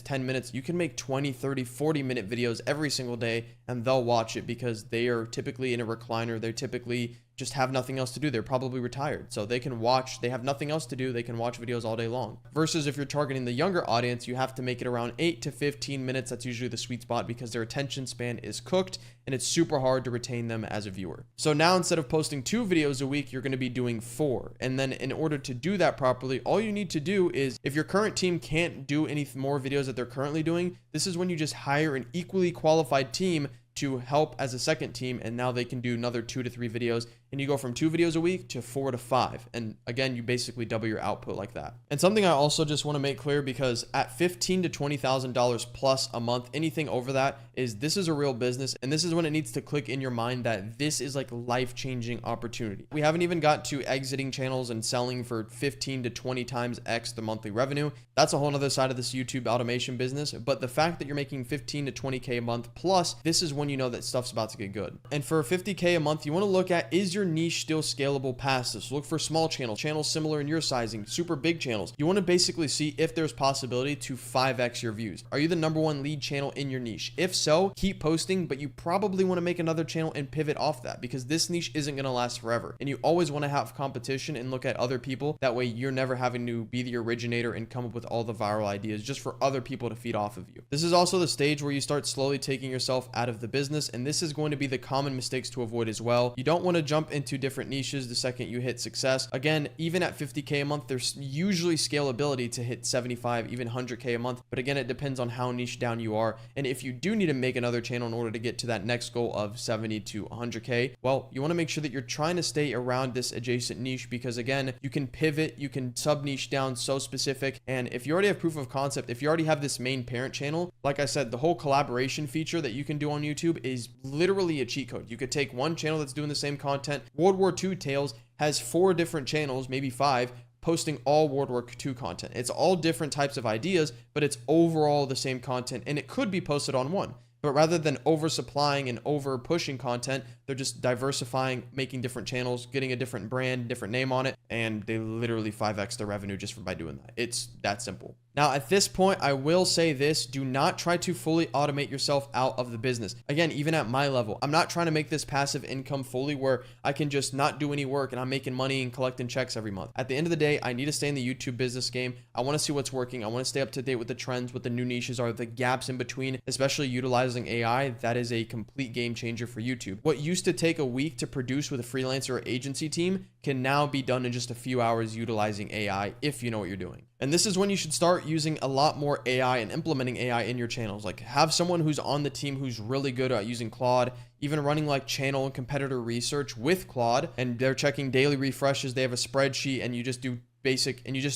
10 minutes. You can make 20, 30, 40-minute videos every single day, and they'll watch it because they are typically in a recliner. They're typically just have nothing else to do. They're probably retired. So they can watch, they have nothing else to do. They can watch videos all day long. Versus if you're targeting the younger audience, you have to make it around 8 to 15 minutes. That's usually the sweet spot because their attention span is cooked and it's super hard to retain them as a viewer. So now instead of posting 2 videos a week, you're going to be doing 4. And then in order to do that properly, all you need to do is, if your current team can't do any more videos that they're currently doing, this is when you just hire an equally qualified team to help as a second team, and now they can do another 2 to 3 videos, and you go from 2 videos a week to 4 to 5. And again, you basically double your output like that. And something I also just want to make clear, because at $15,000 to $20,000 plus a month, anything over that this is a real business. And this is when it needs to click in your mind that this is like life-changing opportunity. We haven't even got to exiting channels and selling for 15 to 20 times X the monthly revenue. That's a whole nother side of this YouTube automation business. But the fact that you're making 15 to 20K a month plus, this is when you know that stuff's about to get good. And for 50K a month, you want to look at, is your niche still scalable past this? Look for small channels similar in your sizing, super big channels. You want to basically see if there's possibility to 5X your views. Are you the #1 lead channel in your niche? If so, keep posting, but you probably want to make another channel and pivot off that, because this niche isn't going to last forever. And you always want to have competition and look at other people. That way you're never having to be the originator and come up with all the viral ideas just for other people to feed off of you. This is also the stage where you start slowly taking yourself out of the business, and this is going to be the common mistakes to avoid as well. You don't want to jump into different niches the second you hit success. Again, even at 50K a month, there's usually scalability to hit 75, even 100K a month. But again, it depends on how niche down you are. And if you do need to make another channel in order to get to that next goal of 70 to 100K, well, you want to make sure that you're trying to stay around this adjacent niche, because again, you can pivot, you can sub niche down so specific. And if you already have proof of concept, if you already have this main parent channel, like I said, the whole collaboration feature that you can do on YouTube is literally a cheat code. You could take one channel that's doing the same content. World War II Tales has 4 different channels, maybe 5, posting all World War II content. It's all different types of ideas, but it's overall the same content, and it could be posted on one. But rather than oversupplying and over pushing content, they're just diversifying, making different channels, getting a different brand, different name on it, and they literally 5X their revenue just by doing that. It's that simple. Now, at this point, I will say this: do not try to fully automate yourself out of the business. Again, even at my level, I'm not trying to make this passive income fully where I can just not do any work and I'm making money and collecting checks every month. At the end of the day, I need to stay in the YouTube business game. I want to see what's working. I want to stay up to date with the trends, what the new niches are, the gaps in between, especially utilizing AI. That is a complete game changer for YouTube. What used to take a week to produce with a freelancer or agency team can now be done in just a few hours utilizing AI, if you know what you're doing. And this is when you should start using a lot more AI and implementing AI in your channels. Like, have someone who's on the team who's really good at using Claude, even running like channel and competitor research with Claude, and they're checking daily refreshes. They have a spreadsheet, and you just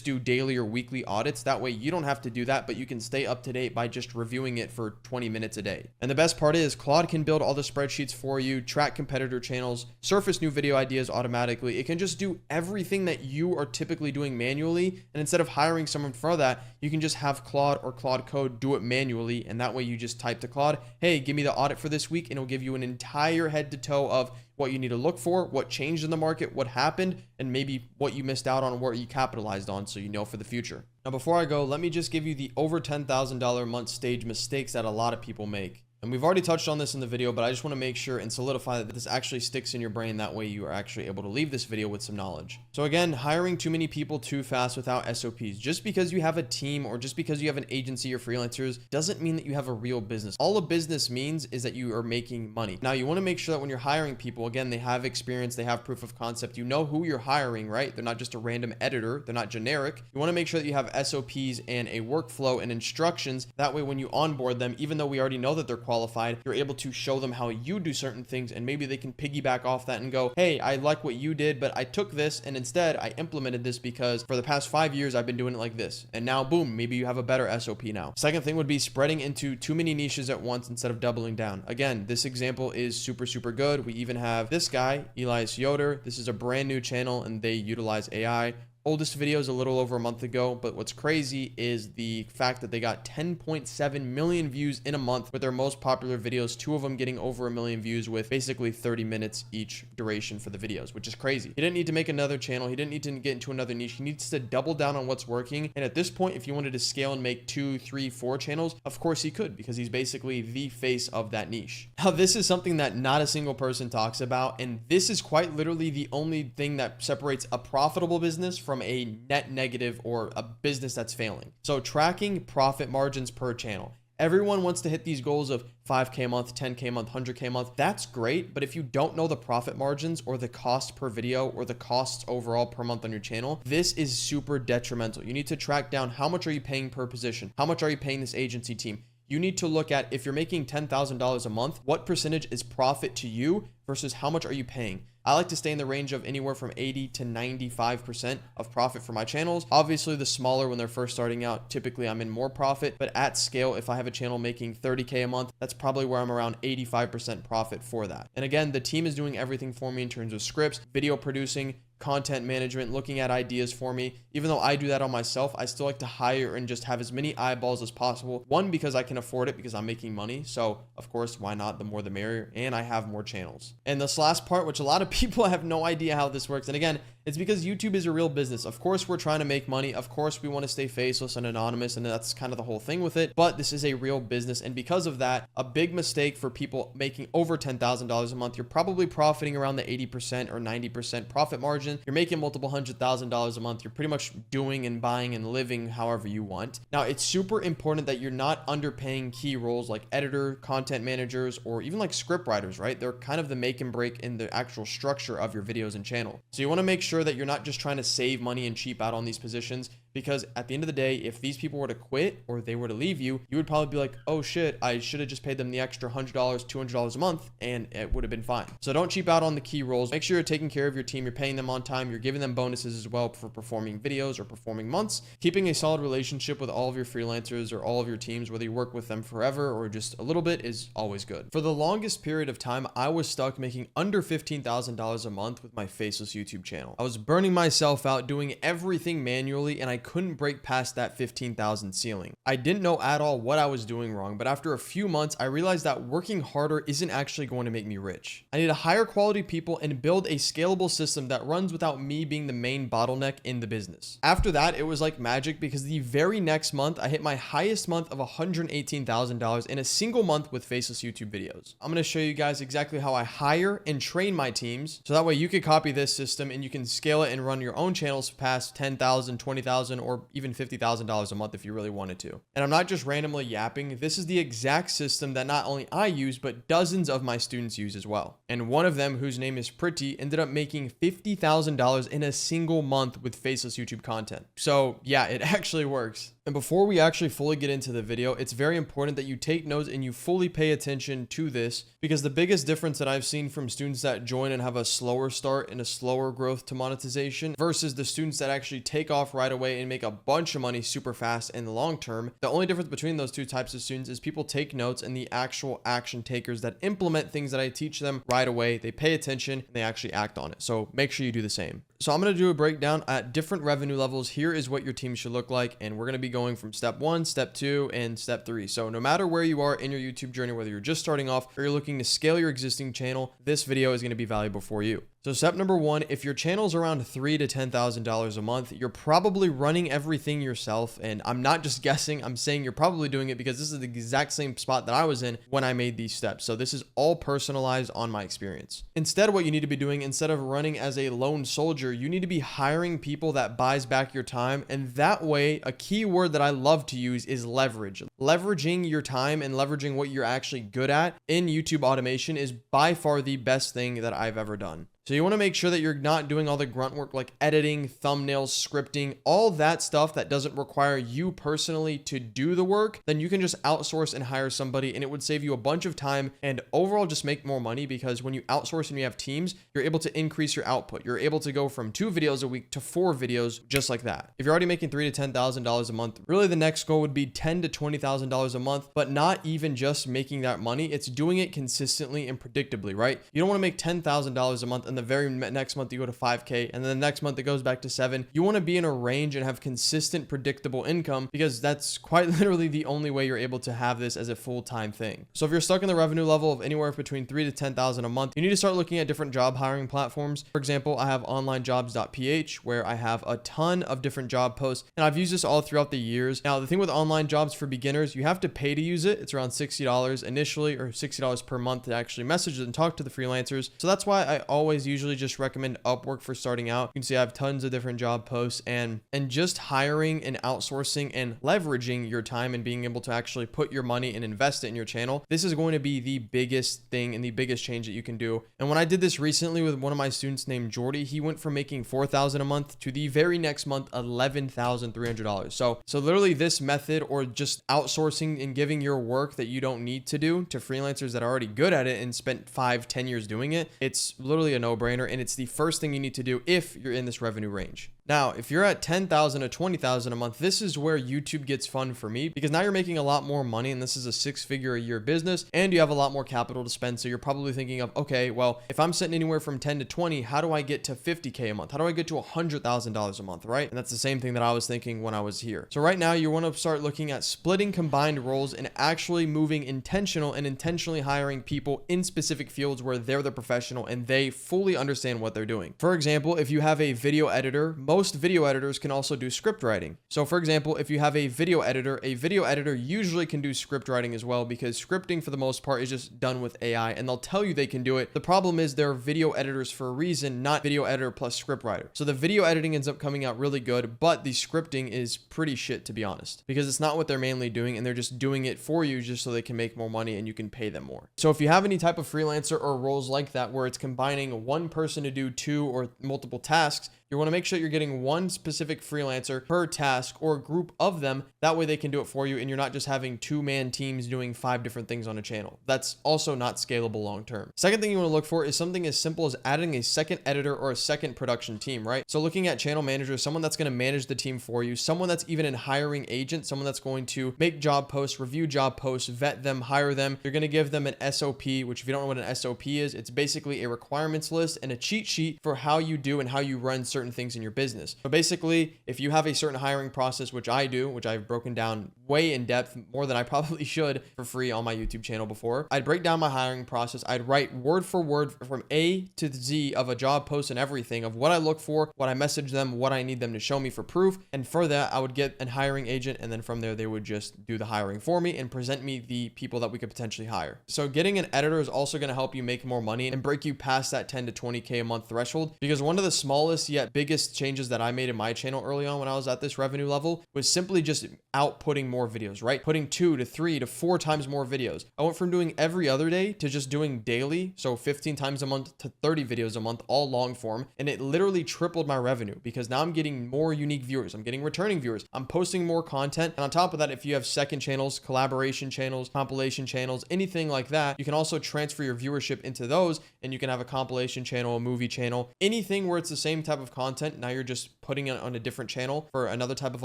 do daily or weekly audits. That way you don't have to do that, but you can stay up to date by just reviewing it for 20 minutes a day. And the best part is Claude can build all the spreadsheets for you, track competitor channels, surface new video ideas automatically. It can just do everything that you are typically doing manually. And instead of hiring someone for that, you can just have Claude or Claude Code do it manually. And that way you just type to Claude, hey, give me the audit for this week, and it'll give you an entire head to toe of what you need to look for, what changed in the market, what happened, and maybe what you missed out on, what you capitalized on, so you know for the future. Now, before I go, let me just give you the over $10,000 a month stage mistakes that a lot of people make. And we've already touched on this in the video, but I just want to make sure and solidify that this actually sticks in your brain. That way you are actually able to leave this video with some knowledge. So again, hiring too many people too fast without SOPs. Just because you have a team or just because you have an agency or freelancers doesn't mean that you have a real business. All a business means is that you are making money. Now, you want to make sure that when you're hiring people, again, they have experience, they have proof of concept. You know who you're hiring, right? They're not just a random editor. They're not generic. You want to make sure that you have SOPs and a workflow and instructions. That way, when you onboard them, even though we already know that they're qualified, you're able to show them how you do certain things, and maybe they can piggyback off that and go, hey, I like what you did, but I took this and instead I implemented this because for the past 5 years I've been doing it like this, and now boom, maybe you have a better SOP now. Second thing would be spreading into too many niches at once instead of doubling down. Again, this example is super good. We even have this guy, Elias Yoder. This is a brand new channel and they utilize AI. Oldest video is a little over a month ago, but what's crazy is the fact that they got 10.7 million views in a month with their most popular videos, 2 of them getting over 1 million views with basically 30 minutes each duration for the videos, which is crazy. He didn't need to make another channel. He didn't need to get into another niche. He needs to double down on what's working. And at this point, if you wanted to scale and make 2, 3, 4 channels, of course he could, because he's basically the face of that niche. Now, this is something that not a single person talks about, and this is quite literally the only thing that separates a profitable business from a net negative or a business that's failing. So tracking profit margins per channel. Everyone wants to hit these goals of 5K a month, 10K a month, 100K a month. That's great. But if you don't know the profit margins or the cost per video or the costs overall per month on your channel, this is super detrimental. You need to track down how much are you paying per position? How much are you paying this agency team? You need to look at, if you're making $10,000 a month, what percentage is profit to you versus how much are you paying? I like to stay in the range of anywhere from 80 to 95% of profit for my channels. Obviously, the smaller when they're first starting out, typically I'm in more profit, but at scale, if I have a channel making 30K a month, that's probably where I'm around 85% profit for that. And again, the team is doing everything for me in terms of scripts, video producing, content management, looking at ideas for me. Even though I do that on myself, I still like to hire and just have as many eyeballs as possible. One, because I can afford it because I'm making money. So of course, why not? The more the merrier. And I have more channels. And this last part, which a lot of people have no idea how this works. And again, it's because YouTube is a real business. Of course, we're trying to make money. Of course, we want to stay faceless and anonymous, and that's kind of the whole thing with it. But this is a real business. And because of that, a big mistake for people making over $10,000 a month, you're probably profiting around the 80% or 90% profit margin. You're making multiple $100,000 a month. You're pretty much doing and buying and living however you want. Now, it's super important that you're not underpaying key roles like editor, content managers, or even like script writers, right? They're kind of the make and break in the actual structure of your videos and channel. So you want to make sure that you're not just trying to save money and cheap out on these positions, because at the end of the day, if these people were to quit or they were to leave you, you would probably be like, oh shit, I should have just paid them the extra $100, $200 a month, and it would have been fine. So don't cheap out on the key roles. Make sure you're taking care of your team. You're paying them on time. You're giving them bonuses as well for performing videos or performing months. Keeping a solid relationship with all of your freelancers or all of your teams, whether you work with them forever or just a little bit, is always good. For the longest period of time, I was stuck making under $15,000 a month with my Faceless YouTube channel. I was burning myself out doing everything manually, and I couldn't break past that 15,000 ceiling. I didn't know at all what I was doing wrong, but after a few months, I realized that working harder isn't actually going to make me rich. I need to hire quality people and build a scalable system that runs without me being the main bottleneck in the business. After that, it was like magic, because the very next month, I hit my highest month of $118,000 in a single month with Faceless YouTube videos. I'm going to show you guys exactly how I hire and train my teams, so that way you can copy this system and you can scale it and run your own channels past $10,000, $20,000, or even $50,000 a month if you really wanted to. And I'm not just randomly yapping. This is the exact system that not only I use, but dozens of my students use as well. And one of them, whose name is Priti, ended up making $50,000 in a single month with Faceless YouTube content. So yeah, it actually works. And before we actually fully get into the video, it's very important that you take notes and you fully pay attention to this, because the biggest difference that I've seen from students that join and have a slower start and a slower growth to monetization versus the students that actually take off right away and make a bunch of money super fast in the long term, the only difference between those two types of students is people take notes, and the actual action takers that implement things that I teach them right away, they pay attention and they actually act on it. So make sure you do the same. So I'm going to do a breakdown at different revenue levels. Here is what your team should look like. And we're going to be going from step 1, step 2, and step 3. So no matter where you are in your YouTube journey, whether you're just starting off or you're looking to scale your existing channel, this video is going to be valuable for you. So step number 1, if your channel's around $3,000 to $10,000 a month, you're probably running everything yourself. And I'm not just guessing, I'm saying you're probably doing it because this is the exact same spot that I was in when I made these steps. So this is all personalized on my experience. Instead, what you need to be doing, instead of running as a lone soldier, you need to be hiring people that buys back your time. And that way, a key word that I love to use is leverage. Leveraging your time and leveraging what you're actually good at in YouTube automation is by far the best thing that I've ever done. So you want to make sure that you're not doing all the grunt work like editing, thumbnails, scripting, all that stuff that doesn't require you personally to do the work. Then you can just outsource and hire somebody, and it would save you a bunch of time and overall just make more money, because when you outsource and you have teams, you're able to increase your output. You're able to go from 2 videos a week to 4 videos just like that. If you're already making $3,000 to $10,000 a month, really the next goal would be $10,000 to $20,000 a month, but not even just making that money. It's doing it consistently and predictably, right? You don't want to make $10,000 a month and the very next month you go to 5K, and then the next month it goes back to 7. You want to be in a range and have consistent, predictable income, because that's quite literally the only way you're able to have this as a full-time thing. So if you're stuck in the revenue level of anywhere between $3,000 to $10,000 a month, you need to start looking at different job hiring platforms. For example, I have onlinejobs.ph, where I have a ton of different job posts, and I've used this all throughout the years. Now, the thing with online jobs for beginners, you have to pay to use it. It's around $60 initially, or $60 per month to actually message and talk to the freelancers. So that's why I always usually just recommend Upwork for starting out. You can see I have tons of different job posts, and just hiring and outsourcing and leveraging your time and being able to actually put your money and invest it in your channel. This is going to be the biggest thing and the biggest change that you can do. And when I did this recently with one of my students named Jordi, he went from making $4,000 a month to the very next month $11,300. So literally this method, or just outsourcing and giving your work that you don't need to do to freelancers that are already good at it and spent 5-10 years doing it, it's literally a no no-brainer, and it's the first thing you need to do if you're in this revenue range. Now, if you're at 10,000 to 20,000 a month, this is where YouTube gets fun for me, because now you're making a lot more money, and this is a 6-figure a year business, and you have a lot more capital to spend. So you're probably thinking of, okay, well, if I'm sitting anywhere from 10 to 20, how do I get to 50K a month? How do I get to $100,000 a month, right? And that's the same thing that I was thinking when I was here. So right now you want to start looking at splitting combined roles and actually moving intentional and intentionally hiring people in specific fields where they're the professional and they fully understand what they're doing. For example, if you have a video editor, most video editors can also do script writing. So for example, if you have a video editor usually can do script writing as well, because scripting for the most part is just done with AI, and they'll tell you they can do it. The problem is they're video editors for a reason, not video editor plus script writer. So the video editing ends up coming out really good, but the scripting is pretty shit, to be honest, because it's not what they're mainly doing, and they're just doing it for you just so they can make more money and you can pay them more. So if you have any type of freelancer or roles like that where it's combining one person to do 2 or multiple tasks, you want to make sure you're getting one specific freelancer per task or a group of them. That way they can do it for you, and you're not just having 2-man teams doing 5 different things on a channel. That's also not scalable long term. Second thing you want to look for is something as simple as adding a second editor or a second production team, right? So looking at channel manager, someone that's going to manage the team for you, someone that's even an hiring agent, someone that's going to make job posts, review job posts, vet them, hire them. You're going to give them an SOP, which if you don't know what an SOP is, it's basically a requirements list and a cheat sheet for how you do and how you run certain things in your business. So basically, if you have a certain hiring process, which I do, which I've broken down way in depth, more than I probably should for free on my YouTube channel before, I'd break down my hiring process. I'd write word for word from A to Z of a job post and everything of what I look for, what I message them, what I need them to show me for proof. And for that, I would get an hiring agent, and then from there, they would just do the hiring for me and present me the people that we could potentially hire. So getting an editor is also going to help you make more money and break you past that 10 to 20K a month threshold, because one of the smallest yet biggest changes that I made in my channel early on when I was at this revenue level was simply just outputting more videos, right? Putting 2 to 3 to 4 times more videos. I went from doing every other day to just doing daily, so 15 times a month to 30 videos a month, all long form, and it literally tripled my revenue, because now I'm getting more unique viewers, I'm getting returning viewers, I'm posting more content, and on top of that, if you have second channels, collaboration channels, compilation channels, anything like that, you can also transfer your viewership into those, and you can have a compilation channel, a movie channel, anything where it's the same type of content. Now you're just putting it on a different channel for another type of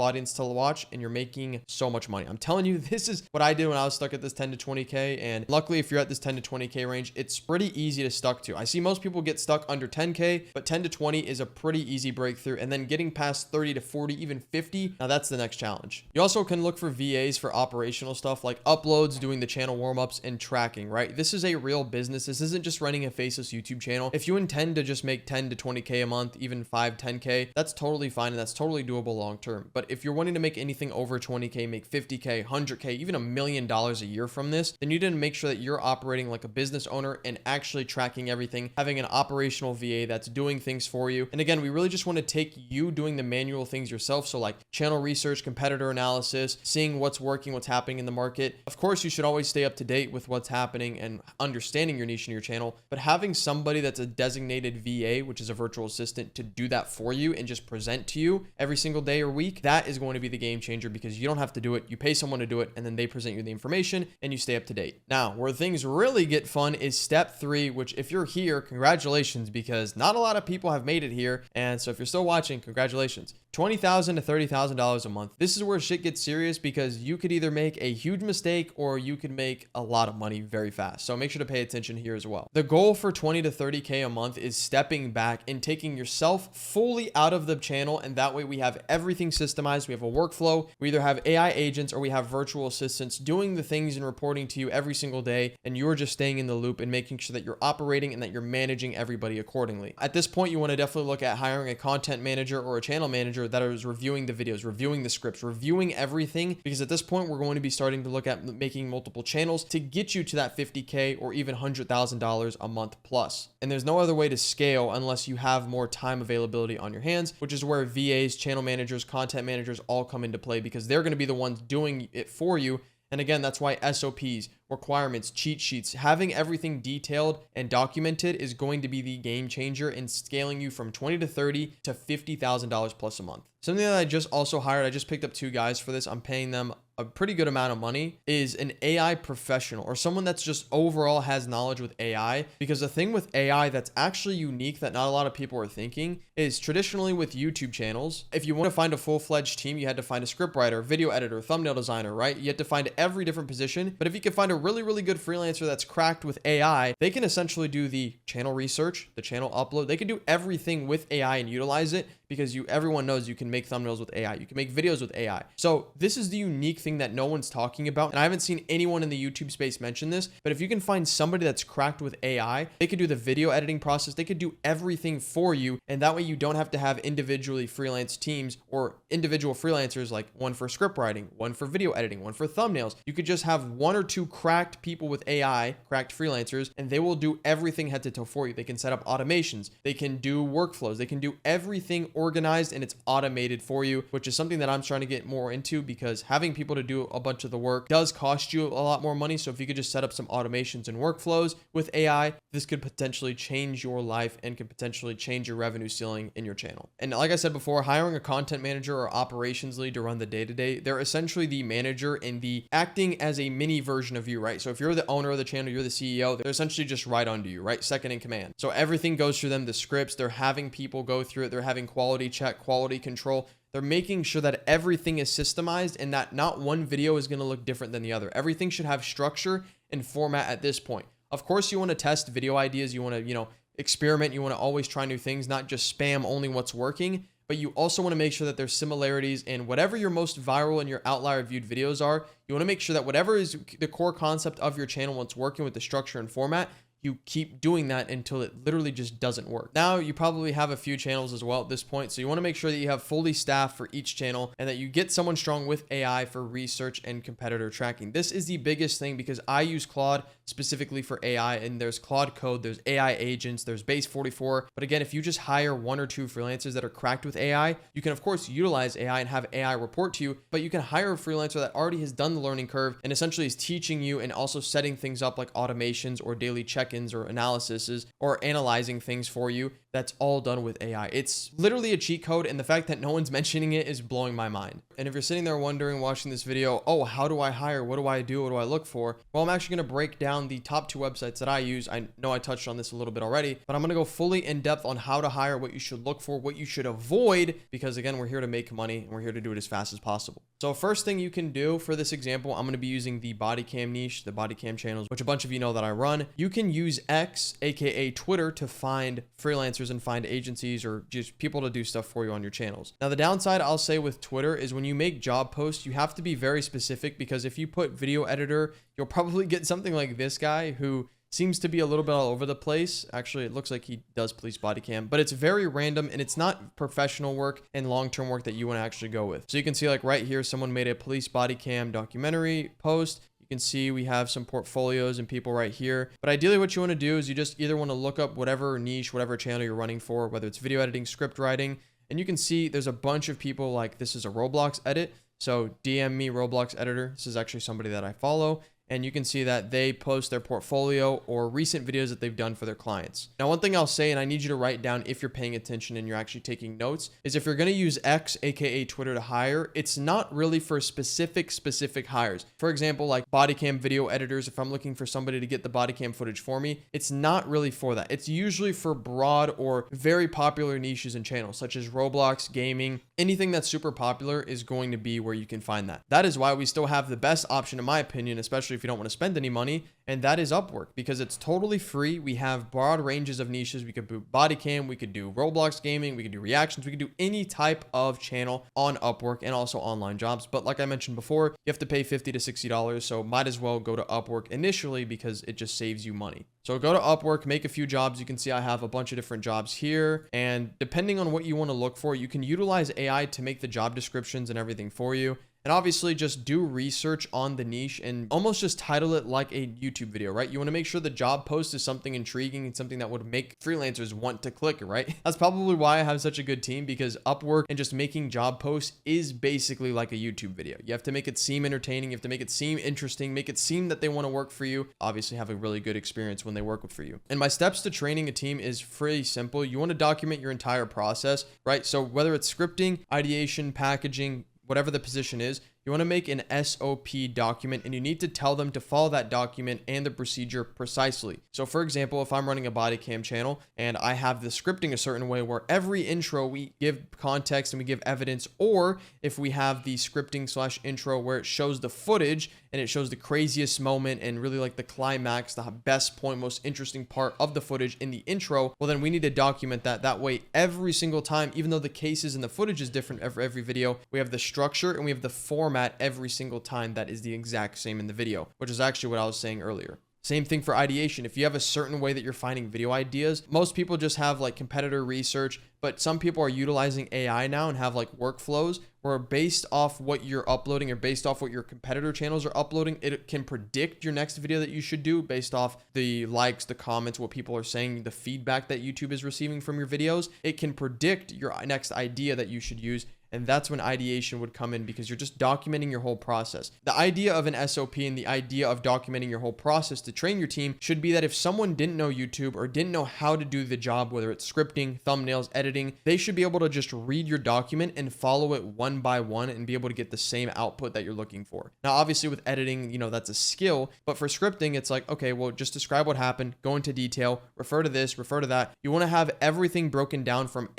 audience to watch, and you're making so much money. I'm telling you, this is what I did when I was stuck at this 10 to 20K. And luckily, if you're at this 10 to 20K range, it's pretty easy to stuck to. I see most people get stuck under 10K, but 10 to 20 is a pretty easy breakthrough. And then getting past 30 to 40, even 50, now that's the next challenge. You also can look for VAs for operational stuff like uploads, doing the channel warm-ups, and tracking, right? This is a real business. This isn't just running a Faceless YouTube channel. If you intend to just make 10 to 20K a month, even 5, 10K, that's totally fine, and that's totally doable long term. But if you're wanting to make anything over 20K, make 50K, 100K, even $1 million a year from this, then you need to make sure that you're operating like a business owner and actually tracking everything, having an operational VA that's doing things for you. And again, we really just want to take you doing the manual things yourself. So like channel research, competitor analysis, seeing what's working, what's happening in the market. Of course, you should always stay up to date with what's happening and understanding your niche in your channel, but having somebody that's a designated VA, which is a virtual assistant, to do that for you and just present to you every single day or week, that is going to be the game changer, because you don't have to do it. You pay someone to do it, and then they present you the information and you stay up to date. Now, where things really get fun is step 3, which if you're here, congratulations, because not a lot of people have made it here. And so if you're still watching, congratulations. $20,000 to $30,000 a month. This is where shit gets serious, because you could either make a huge mistake or you could make a lot of money very fast. So make sure to pay attention here as well. The goal for 20 to 30K a month is stepping back and taking yourself fully out of the channel. And that way we have everything systemized. We have a workflow. We either have AI agents or we have virtual assistants doing the things and reporting to you every single day. And you're just staying in the loop and making sure that you're operating and that you're managing everybody accordingly. At this point, you want to definitely look at hiring a content manager or a channel manager that is reviewing the videos, reviewing the scripts, reviewing everything, because at this point we're going to be starting to look at making multiple channels to get you to that 50K or even $100,000 a month plus. And there's no other way to scale unless you have more time availability on your hands, which is where VAs, channel managers, content managers all come into play, because they're going to be the ones doing it for you. And again, that's why SOPs, requirements, cheat sheets, having everything detailed and documented is going to be the game changer in scaling you from 20 to 30 to $50,000 plus a month. Something that I just also hired, I just picked up 2 guys for this. I'm paying them a pretty good amount of money is an AI professional or someone that's just overall has knowledge with AI. Because the thing with AI that's actually unique that not a lot of people are thinking is traditionally with YouTube channels, if you want to find a full-fledged team, you had to find a scriptwriter, video editor, thumbnail designer, right? You had to find every different position. But if you can find a really, really good freelancer that's cracked with AI, they can essentially do the channel research, the channel upload. They can do everything with AI and utilize it because everyone knows you can make thumbnails with AI. You can make videos with AI. So this is the unique thing that no one's talking about. And I haven't seen anyone in the YouTube space mention this, but if you can find somebody that's cracked with AI, they could do the video editing process. They could do everything for you. And that way you don't have to have individually freelance teams or individual freelancers, like one for script writing, one for video editing, one for thumbnails. You could just have one or two cracked people with AI, cracked freelancers, and they will do everything head to toe for you. They can set up automations. They can do workflows. They can do everything organized and it's automated for you, which is something that I'm trying to get more into because having people to do a bunch of the work does cost you a lot more money. So if you could just set up some automations and workflows with AI, this could potentially change your life and could potentially change your revenue ceiling in your channel. And like I said before, hiring a content manager or operations lead to run the day-to-day, they're essentially the manager and the acting as a mini version of you, right? So if you're the owner of the channel, you're the CEO, they're essentially just right under you, right? Second in command. So everything goes through them, the scripts, they're having people go through it, they're having quality check, quality control. They're making sure that everything is systemized and that not one video is going to look different than the other. Everything should have structure and format at this point. Of course, you want to test video ideas. You want to, experiment. You want to always try new things, not just spam only what's working, but you also want to make sure that there's similarities in whatever your most viral and your outlier viewed videos are. You want to make sure that whatever is the core concept of your channel, what's working with the structure and format, you keep doing that until it literally just doesn't work. Now, you probably have a few channels as well at this point. So you want to make sure that you have fully staffed for each channel and that you get someone strong with AI for research and competitor tracking. This is the biggest thing because I use Claude specifically for AI, and there's Claude Code, there's AI agents, there's Base 44. But again, if you just hire one or two freelancers that are cracked with AI, you can of course utilize AI and have AI report to you, but you can hire a freelancer that already has done the learning curve and essentially is teaching you and also setting things up like automations or daily check-ins or analyses or analyzing things for you. That's all done with AI. It's literally a cheat code, and the fact that no one's mentioning it is blowing my mind. And if you're sitting there wondering, watching this video, oh, how do I hire? What do I do? What do I look for? Well, I'm actually going to break down the top 2 websites that I use. I know I touched on this a little bit already, but I'm going to go fully in depth on how to hire, what you should look for, what you should avoid, because again, we're here to make money and we're here to do it as fast as possible. So first thing you can do for this example, I'm going to be using the body cam niche, the body cam channels, which a bunch of you know that I run. You can use X, aka Twitter, to find freelancers and find agencies or just people to do stuff for you on your channels. Now, the downside I'll say with Twitter is when you make job posts, you have to be very specific, because if you put video editor, you'll probably get something like this guy who seems to be a little bit all over the place. Actually, it looks like he does police body cam, but it's very random and it's not professional work and long-term work that you want to actually go with. So you can see like right here, someone made a police body cam documentary post. You can see we have some portfolios and people right here. But ideally what you want to do is you just either want to look up whatever niche, whatever channel you're running for, whether it's video editing, script writing, and you can see there's a bunch of people like this is a Roblox edit. So DM me Roblox editor. This is actually somebody that I follow. And you can see that they post their portfolio or recent videos that they've done for their clients. Now, one thing I'll say, and I need you to write down if you're paying attention and you're actually taking notes, is if you're going to use X, aka Twitter, to hire, it's not really for specific hires. For example, like body cam video editors, if I'm looking for somebody to get the body cam footage for me, it's not really for that. It's usually for broad or very popular niches and channels, such as Roblox, gaming. Anything that's super popular is going to be where you can find that. That is why we still have the best option, in my opinion, especially if you don't want to spend any money, and that is Upwork, because it's totally free. We have broad ranges of niches. We could do body cam, we could do Roblox gaming, we could do reactions, we could do any type of channel on Upwork and also online jobs. But like I mentioned before, you have to pay $50 to $60, so might as well go to Upwork initially because it just saves you money. So go to Upwork, make a few jobs. You can see I have a bunch of different jobs here, and depending on what you want to look for, you can utilize AI to make the job descriptions and everything for you. And obviously just do research on the niche and almost just title it like a YouTube video, right? You want to make sure the job post is something intriguing and something that would make freelancers want to click, right? That's probably why I have such a good team, because Upwork and just making job posts is basically like a YouTube video. You have to make it seem entertaining. You have to make it seem interesting, make it seem that they want to work for you. Obviously have a really good experience when they work for you. And my steps to training a team is pretty simple. You want to document your entire process, right? So whether it's scripting, ideation, packaging, whatever the position is, you want to make an SOP document, and you need to tell them to follow that document and the procedure precisely. So for example, if I'm running a body cam channel and I have the scripting a certain way where every intro we give context and we give evidence, or if we have the scripting slash intro where it shows the footage and it shows the craziest moment and really like the climax, the best point, most interesting part of the footage in the intro, well then we need to document that. That way every single time, even though the cases and the footage is different every video, we have the structure and we have the format every single time that is the exact same in the video, which is actually what I was saying earlier. Same thing for ideation. If you have a certain way that you're finding video ideas, most people just have like competitor research, but some people are utilizing AI now and have like workflows where based off what you're uploading or based off what your competitor channels are uploading, it can predict your next video that you should do based off the likes, the comments, what people are saying, the feedback that YouTube is receiving from your videos. It can predict your next idea that you should use. And that's when ideation would come in, because you're just documenting your whole process. The idea of an SOP and the idea of documenting your whole process to train your team should be that if someone didn't know YouTube or didn't know how to do the job, whether it's scripting, thumbnails, editing, they should be able to just read your document and follow it one by one and be able to get the same output that you're looking for. Now, obviously with editing, you know, that's a skill, but for scripting, it's like, okay, well, just describe what happened, go into detail, refer to this, refer to that. You want to have everything broken down from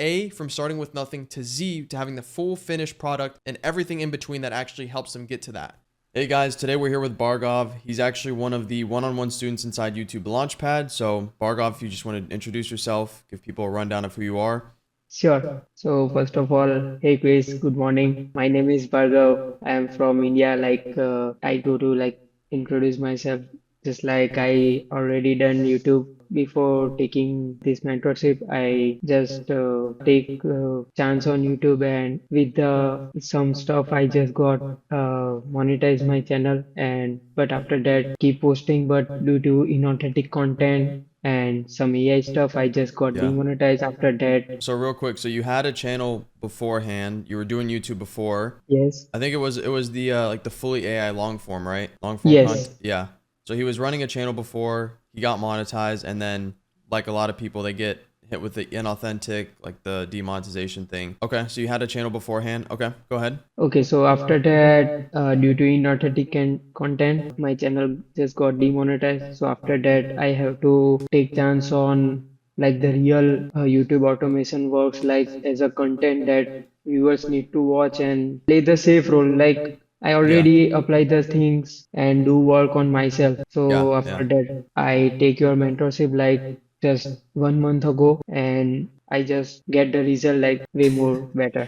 starting with nothing to Z, to having the full finished product and everything in between that actually helps them get to that. Hey guys, today we're here with Bhargav. He's actually one of the one-on-one students inside YouTube Launchpad. So Bhargav, if you just want to introduce yourself, give people a rundown of who you are. Sure. So first of all, hey Chris, good morning. My name is Bhargav. I am from India. I go to introduce myself. Just like I already done YouTube before taking this mentorship, I just take chance on YouTube, and with the some stuff I just got monetize my channel, and but after that keep posting, but due to inauthentic content and some AI stuff, I just got Yeah. demonetized after that. So real quick, so you had a channel beforehand. You were doing YouTube before. Yes. I think it was the like the fully AI long form, right? Long form Yes. content. Yeah. So he was running a channel before, he got monetized, and then like a lot of people, they get hit with the inauthentic, like the demonetization thing. Okay, so you had a channel beforehand. Okay, go ahead. Okay, so after that, due to inauthentic content, my channel just got demonetized. So after that, I have to take chance on like the real YouTube automation works, like as a content that viewers need to watch and play the safe role. Like I Yeah. already apply the things and do work on myself. Yeah. So Yeah. after that, I take your mentorship like just 1 month ago, and I just get the result like way more better.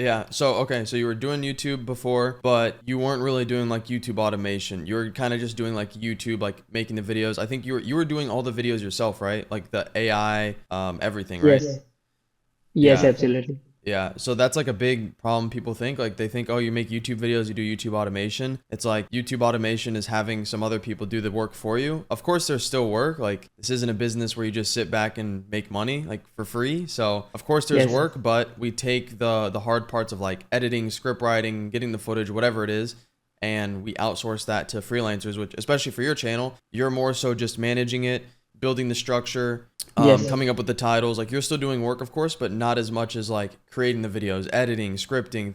Yeah. So, okay. So you were doing YouTube before, but you weren't really doing like YouTube automation. You were kind of just doing like YouTube, like making the videos. I think you were doing all the videos yourself, right? Like the AI, everything, right? Yes. Yes, Yeah. absolutely. Yeah, so that's like a big problem people think. Like they think, oh, you make YouTube videos, you do YouTube automation. It's like YouTube automation is having some other people do the work for you. Of course, there's still work. Like this isn't a business where you just sit back and make money like for free. So of course there's Yes. work, but we take the hard parts of like editing, script writing, getting the footage, whatever it is, and we outsource that to freelancers, which especially for your channel, you're more so just managing it, building the structure, Yes. coming up with the titles. Like you're still doing work, of course, but not as much as like creating the videos, editing, scripting,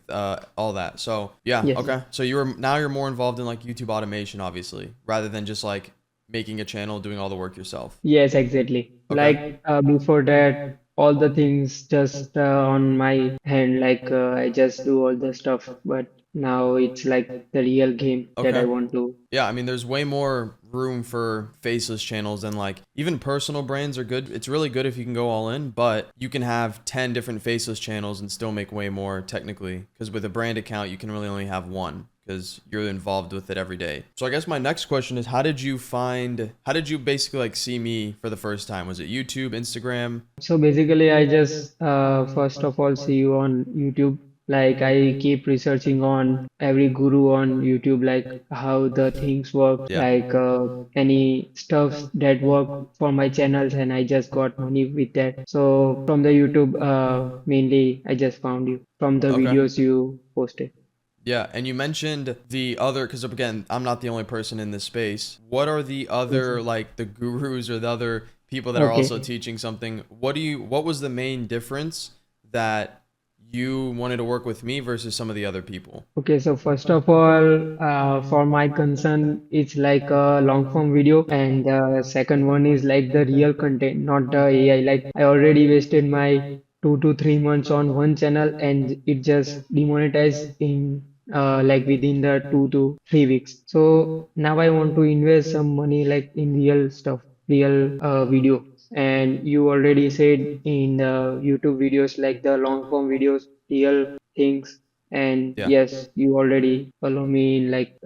all that. So yeah, Yes. okay. So you're more involved in like YouTube automation, obviously, rather than just like making a channel, doing all the work yourself. Yes, exactly. Okay. Like before that, all the things just on my hand, I just do all the stuff, but now it's like the real game that I Okay. want to. Yeah, I mean, there's way more room for faceless channels than like even personal brands are good. It's really good if you can go all in, but you can have 10 different faceless channels and still make way more technically. Because with a brand account, you can really only have one because you're involved with it every day. So I guess my next question is, how did you basically like see me for the first time? Was it YouTube, Instagram? So basically, I just first of all see you on YouTube. Like I keep researching on every guru on YouTube, like how the things work, Yeah. like any stuff that work for my channels, and I just got money with that. So from the YouTube, mainly I just found you from the Okay. videos you posted. Yeah, and you mentioned the other, because again, I'm not the only person in this space. What are the Yes. other, like the gurus or the other people that are also Okay. teaching something? What was the main difference that you wanted to work with me versus some of the other people? Okay, so first of all, for my concern, it's like a long form video, and second one is like the real content, not the AI. Like I already wasted my 2 to 3 months on one channel, and it just demonetized in like within the 2 to 3 weeks. So now I want to invest some money like in real stuff, real video. And you already said in the YouTube videos, like the long form videos, real things. And Yeah. yes, you already follow me in like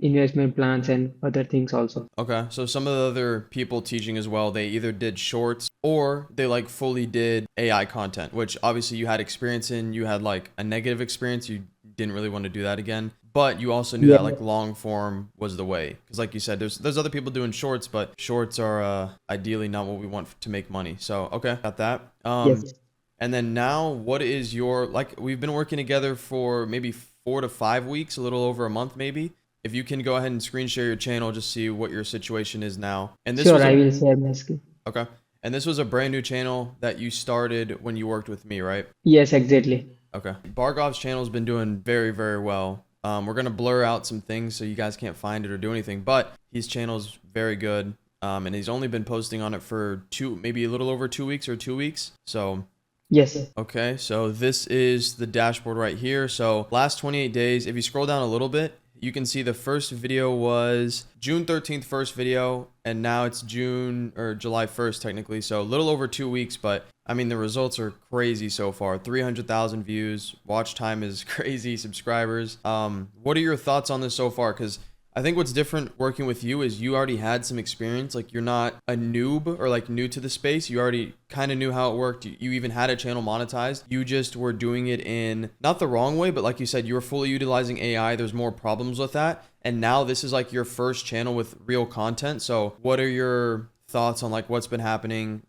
investment plans and other things also. Okay, so some of the other people teaching as well, they either did shorts or they like fully did AI content, which obviously you had experience in. You had like a negative experience. You didn't really want to do that again. But you also knew Yeah. that like long form was the way. Because like you said, there's other people doing shorts, but shorts are ideally not what we want to make money. So okay, got that. Yes. And then now, what is your, like, we've been working together for maybe 4 to 5 weeks, a little over a month, maybe. If you can go ahead and screen share your channel, just see what your situation is now. And this Sure, was I a, will share my screen. okay. And this was a brand new channel that you started when you worked with me, right? Yes, exactly. Okay. Bargov's channel has been doing very, very well. We're going to blur out some things so you guys can't find it or do anything, but his channel's very good. And he's only been posting on it for maybe a little over 2 weeks or 2 weeks. So Yes. okay, so this is the dashboard right here. So last 28 days, if you scroll down a little bit, you can see the first video was June 13th, first video, and now it's June or July 1st technically. So a little over 2 weeks, but I mean, the results are crazy so far. 300,000 views, watch time is crazy, subscribers. What are your thoughts on this so far? Because I think what's different working with you is you already had some experience. Like you're not a noob or like new to the space. You already kind of knew how it worked. You even had a channel monetized. You just were doing it in not the wrong way, but like you said, you were fully utilizing AI. There's more problems with that. And now this is like your first channel with real content. So what are your thoughts on like what's been happening?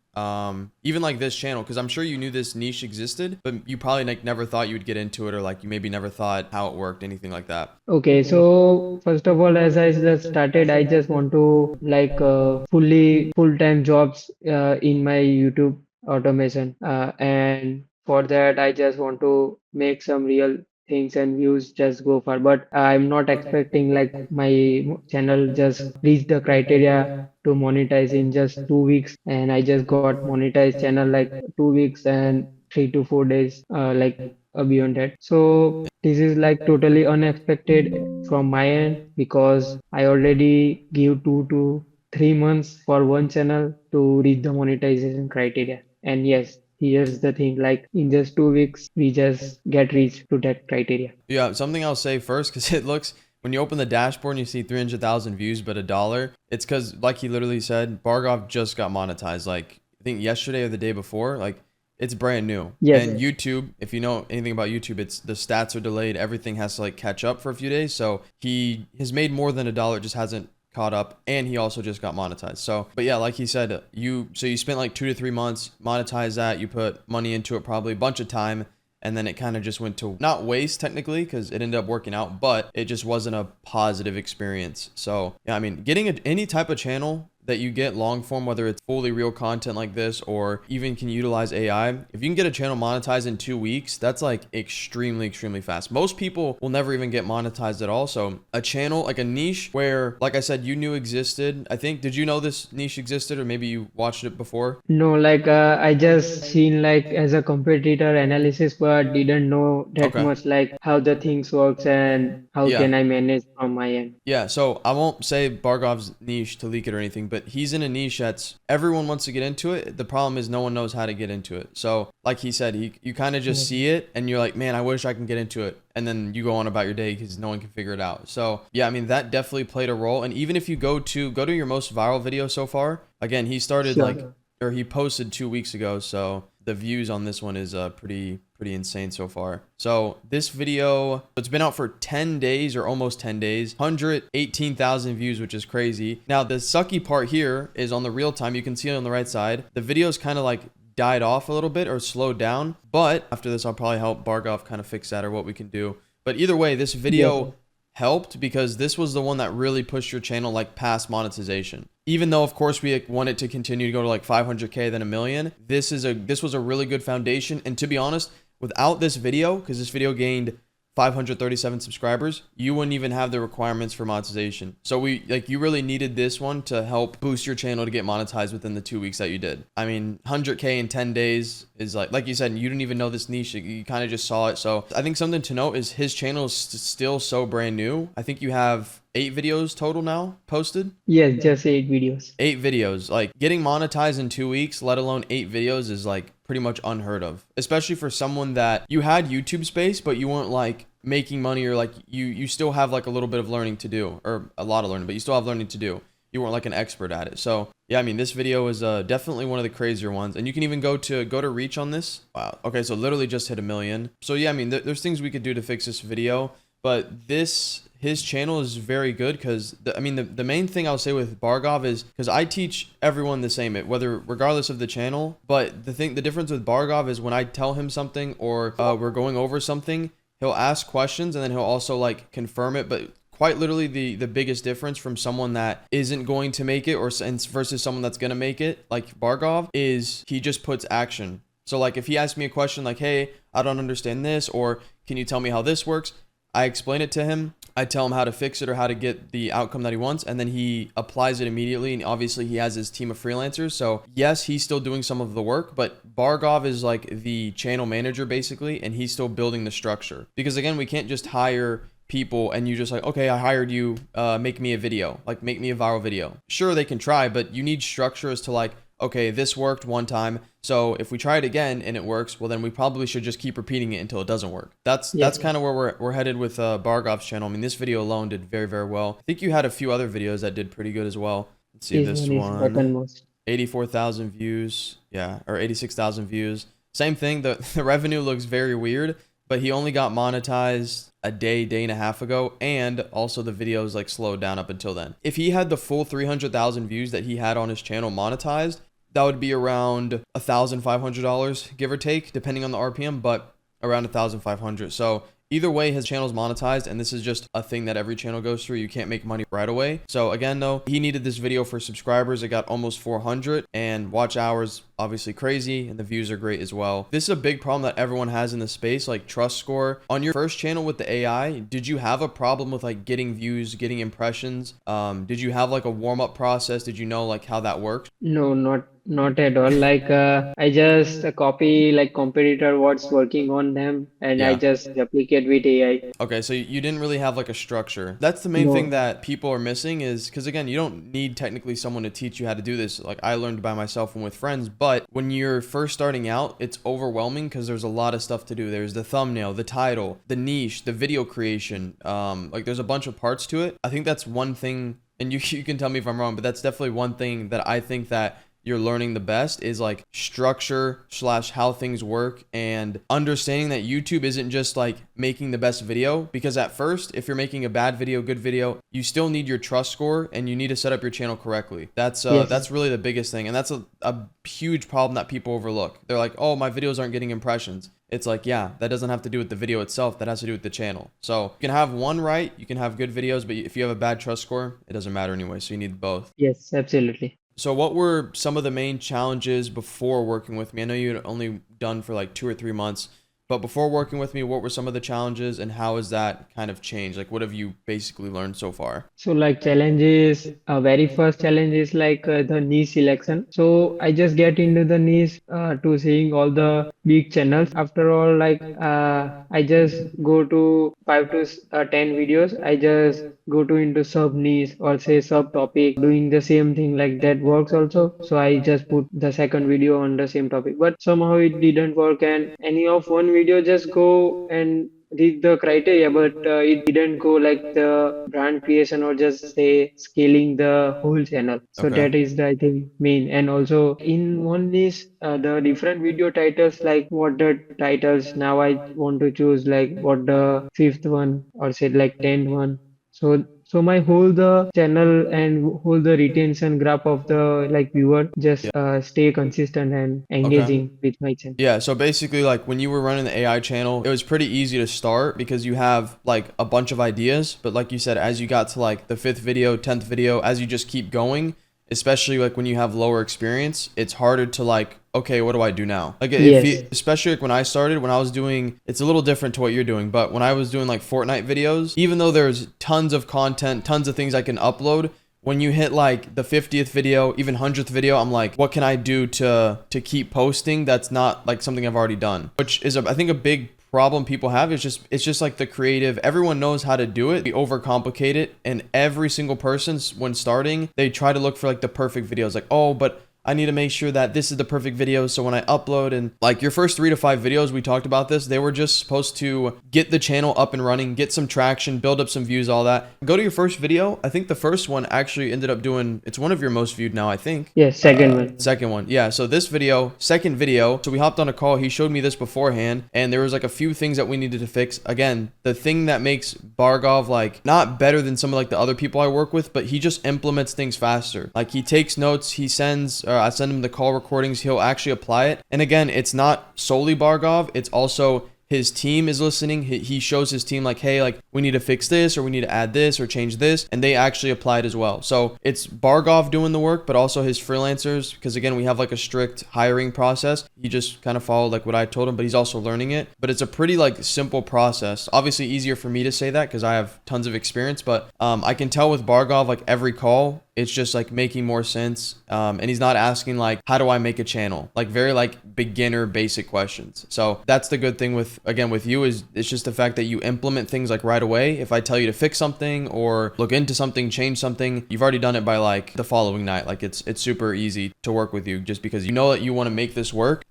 Even like this channel, because I'm sure you knew this niche existed, but you probably like never thought you would get into it, or like you maybe never thought how it worked, anything like that. Okay, so first of all, as I just started, I just want to like full-time jobs in my YouTube automation. And for that, I just want to make some real things and views just go far. But I'm not expecting like my channel just reach the criteria to monetize in just 2 weeks. And I just got monetized channel like 2 weeks and 3 to 4 days, like beyond that. So this is like totally unexpected from my end because I already give 2 to 3 months for one channel to reach the monetization criteria. And yes, here's the thing, like in just 2 weeks, we just get reached to that criteria. Yeah, something I'll say first, because it looks, when you open the dashboard and you see 300,000 views but $1, it's because, like he literally said, Bargov just got monetized, like, I think yesterday or the day before. Like, it's brand new. Yes. And YouTube, if you know anything about YouTube, it's the stats are delayed. Everything has to like catch up for a few days. So he has made more than $1, it just hasn't caught up, and he also just got monetized. So, but yeah, like he said, you spent like 2 to 3 months, monetize that, you put money into it, probably a bunch of time, and then it kind of just went to not waste technically because it ended up working out, but it just wasn't a positive experience. So yeah, I mean, getting any type of channel that you get long form, whether it's fully real content like this or even can utilize AI, if you can get a channel monetized in 2 weeks, that's like extremely fast. Most people will never even get monetized at all. So a channel, like a niche where, like I said, you knew existed. I think, did you know this niche existed, or maybe you watched it before? No, like I just seen like as a competitor analysis, but didn't know that Okay. much like how the things works and how Yeah. can I manage from my end. Yeah, so I won't say Bargov's niche to leak it or anything, but he's in a niche that's everyone wants to get into it. The problem is no one knows how to get into it. So like he said, you kind of just see it and you're like, man, I wish I can get into it. And then you go on about your day because no one can figure it out. So yeah, I mean, that definitely played a role. And even if you go to your most viral video so far, again, he started Sure. he posted 2 weeks ago. So the views on this one is pretty insane so far. So this video, it's been out for 10 days or almost 10 days, 118,000 views, which is crazy. Now the sucky part here is on the real time. You can see it on the right side. The video's kind of like died off a little bit or slowed down. But after this, I'll probably help Bargov kind of fix that or what we can do. But either way, this video helped because this was the one that really pushed your channel like past monetization. Even though of course we want it to continue to go to like 500K then 1 million, this was a really good foundation. And to be honest, without this video, because this video gained 537 subscribers, you wouldn't even have the requirements for monetization. So you really needed this one to help boost your channel to get monetized within the 2 weeks that you did. I mean, 100K in 10 days is like you said, you didn't even know this niche. You kind of just saw it. So I think something to note is his channel is still so brand new. I think you have 8 videos total now posted. Yes, just 8 videos. 8 videos. Like getting monetized in 2 weeks, let alone 8 videos, is like pretty much unheard of, especially for someone that you had YouTube space, but you weren't like making money, or like you still have like a little bit of learning to do, or a lot of learning, but you still have learning to do. You weren't like an expert at it. So yeah, I mean, this video is definitely one of the crazier ones, and you can even go to reach on this. Wow. Okay. So literally just hit 1 million. So yeah, I mean, there's things we could do to fix this video, but his channel is very good because the main thing I'll say with Bargov is, because I teach everyone the same, regardless of the channel, but the difference with Bargov is when I tell him something, or we're going over something, he'll ask questions and then he'll also like confirm it. But quite literally the biggest difference from someone that isn't going to make it versus someone that's going to make it, like Bargov, is he just puts action. So like if he asks me a question like, hey, I don't understand this, or can you tell me how this works? I explain it to him. I tell him how to fix it or how to get the outcome that he wants, and then he applies it immediately. And obviously he has his team of freelancers. So yes, he's still doing some of the work, but Bargov is like the channel manager basically, and he's still building the structure. Because again, we can't just hire people and you just like, okay, I hired you, make me a video, like make me a viral video. Sure, they can try, but you need structure as to like, okay, this worked one time, so if we try it again and it works, well then we probably should just keep repeating it until it doesn't work. That's kind of where we're headed with Bargov's channel. I mean, this video alone did very, very well. I think you had a few other videos that did pretty good as well. Let's see this one. 84,000 views, yeah, or 86,000 views. Same thing. The revenue looks very weird, but he only got monetized a day and a half ago, and also the videos like slowed down up until then. If he had the full 300,000 views that he had on his channel monetized, that would be around $1,500, give or take, depending on the RPM, but around 1,500. So either way, his channel's monetized, and this is just a thing that every channel goes through. You can't make money right away. So again, though, he needed this video for subscribers. It got almost 400, and watch hours obviously crazy, and the views are great as well. This is a big problem that everyone has in the space, like trust score. On your first channel with the AI, did you have a problem with like getting views, getting impressions? Did you have like a warm-up process? Did you know like how that works? No, not at all. Like I just copy like competitor what's working on them, and I just replicate with AI. Okay, so you didn't really have like a structure. That's the main thing that people are missing, is because again, you don't need technically someone to teach you how to do this. Like I learned by myself and with friends, but when you're first starting out, it's overwhelming because there's a lot of stuff to do. There's the thumbnail, the title, the niche, the video creation. Like there's a bunch of parts to it. I think that's one thing, and you can tell me if I'm wrong, but that's definitely one thing that I think that you're learning the best is like structure / how things work, and understanding that YouTube isn't just like making the best video, because at first, if you're making a bad video, good video, you still need your trust score and you need to set up your channel correctly. That's really the biggest thing. And that's a huge problem that people overlook. They're like, oh, my videos aren't getting impressions. It's like, yeah, that doesn't have to do with the video itself. That has to do with the channel. So you can have one right, you can have good videos, but if you have a bad trust score, it doesn't matter anyway. So you need both. Yes, absolutely. So what were some of the main challenges before working with me? I know you had only done for like 2 or 3 months, but before working with me, what were some of the challenges, and how has that kind of changed? Like, what have you basically learned so far? So like challenges, very first challenge is like the niche selection. So I just get into the niche to seeing all the big channels. After all, like I just go to 5 to 10 videos. I just go to into sub niche or say sub topic, doing the same thing, like that works also. So I just put the second video on the same topic, but somehow it didn't work, and any of one video just go and reach the criteria, but it didn't go like the brand creation or just say scaling the whole channel. So that is the, I think, main. And also in one niche, the different video titles, like what the titles now I want to choose, like what the 5th one or say like 10th one. So my whole the channel and whole the retention graph of the like viewer just stay consistent and engaging with my channel. Yeah, so basically like when you were running the AI channel, it was pretty easy to start because you have like a bunch of ideas, but like you said, as you got to like the 5th video, 10th video, as you just keep going, especially like when you have lower experience, it's harder to like okay, what do I do now? Like if you, Yes. especially like when I started, when I was doing, it's a little different to what you're doing, but when I was doing like Fortnite videos, even though there's tons of content, tons of things I can upload, when you hit like the 50th video, even 100th video, I'm like, what can I do to keep posting that's not like something I've already done? Which is I think a big problem people have is just it's just like the creative, everyone knows how to do it, we overcomplicate it, and every single person when starting, they try to look for like the perfect videos, like, oh, but I need to make sure that this is the perfect video. So when I upload, and like your first 3 to 5 videos, we talked about this, they were just supposed to get the channel up and running, get some traction, build up some views, all that. Go to your first video. I think the first one actually ended up doing, it's one of your most viewed now, I think. Yes, second one. Second one. Yeah. So this video, second video. So we hopped on a call. He showed me this beforehand, and there was like a few things that we needed to fix. Again, the thing that makes Bargov like not better than some of like the other people I work with, but he just implements things faster. Like he takes notes, he sends, I send him the call recordings, he'll actually apply it. And again, it's not solely Bargov, it's also his team is listening. He shows his team like, hey, like we need to fix this, or we need to add this or change this, and they actually apply it as well. So it's Bargov doing the work, but also his freelancers, because again, we have like a strict hiring process. He just kind of followed like what I told him, but he's also learning it. But it's a pretty like simple process. Obviously easier for me to say that because I have tons of experience, but I can tell with Bargov, like every call, it's just like making more sense. And he's not asking like, how do I make a channel? Like very like beginner basic questions. So that's the good thing with, again, with you, is it's just the fact that you implement things like right away. If I tell you to fix something or look into something, change something, you've already done it by like the following night. Like it's super easy to work with you just because you know that you want to make this work.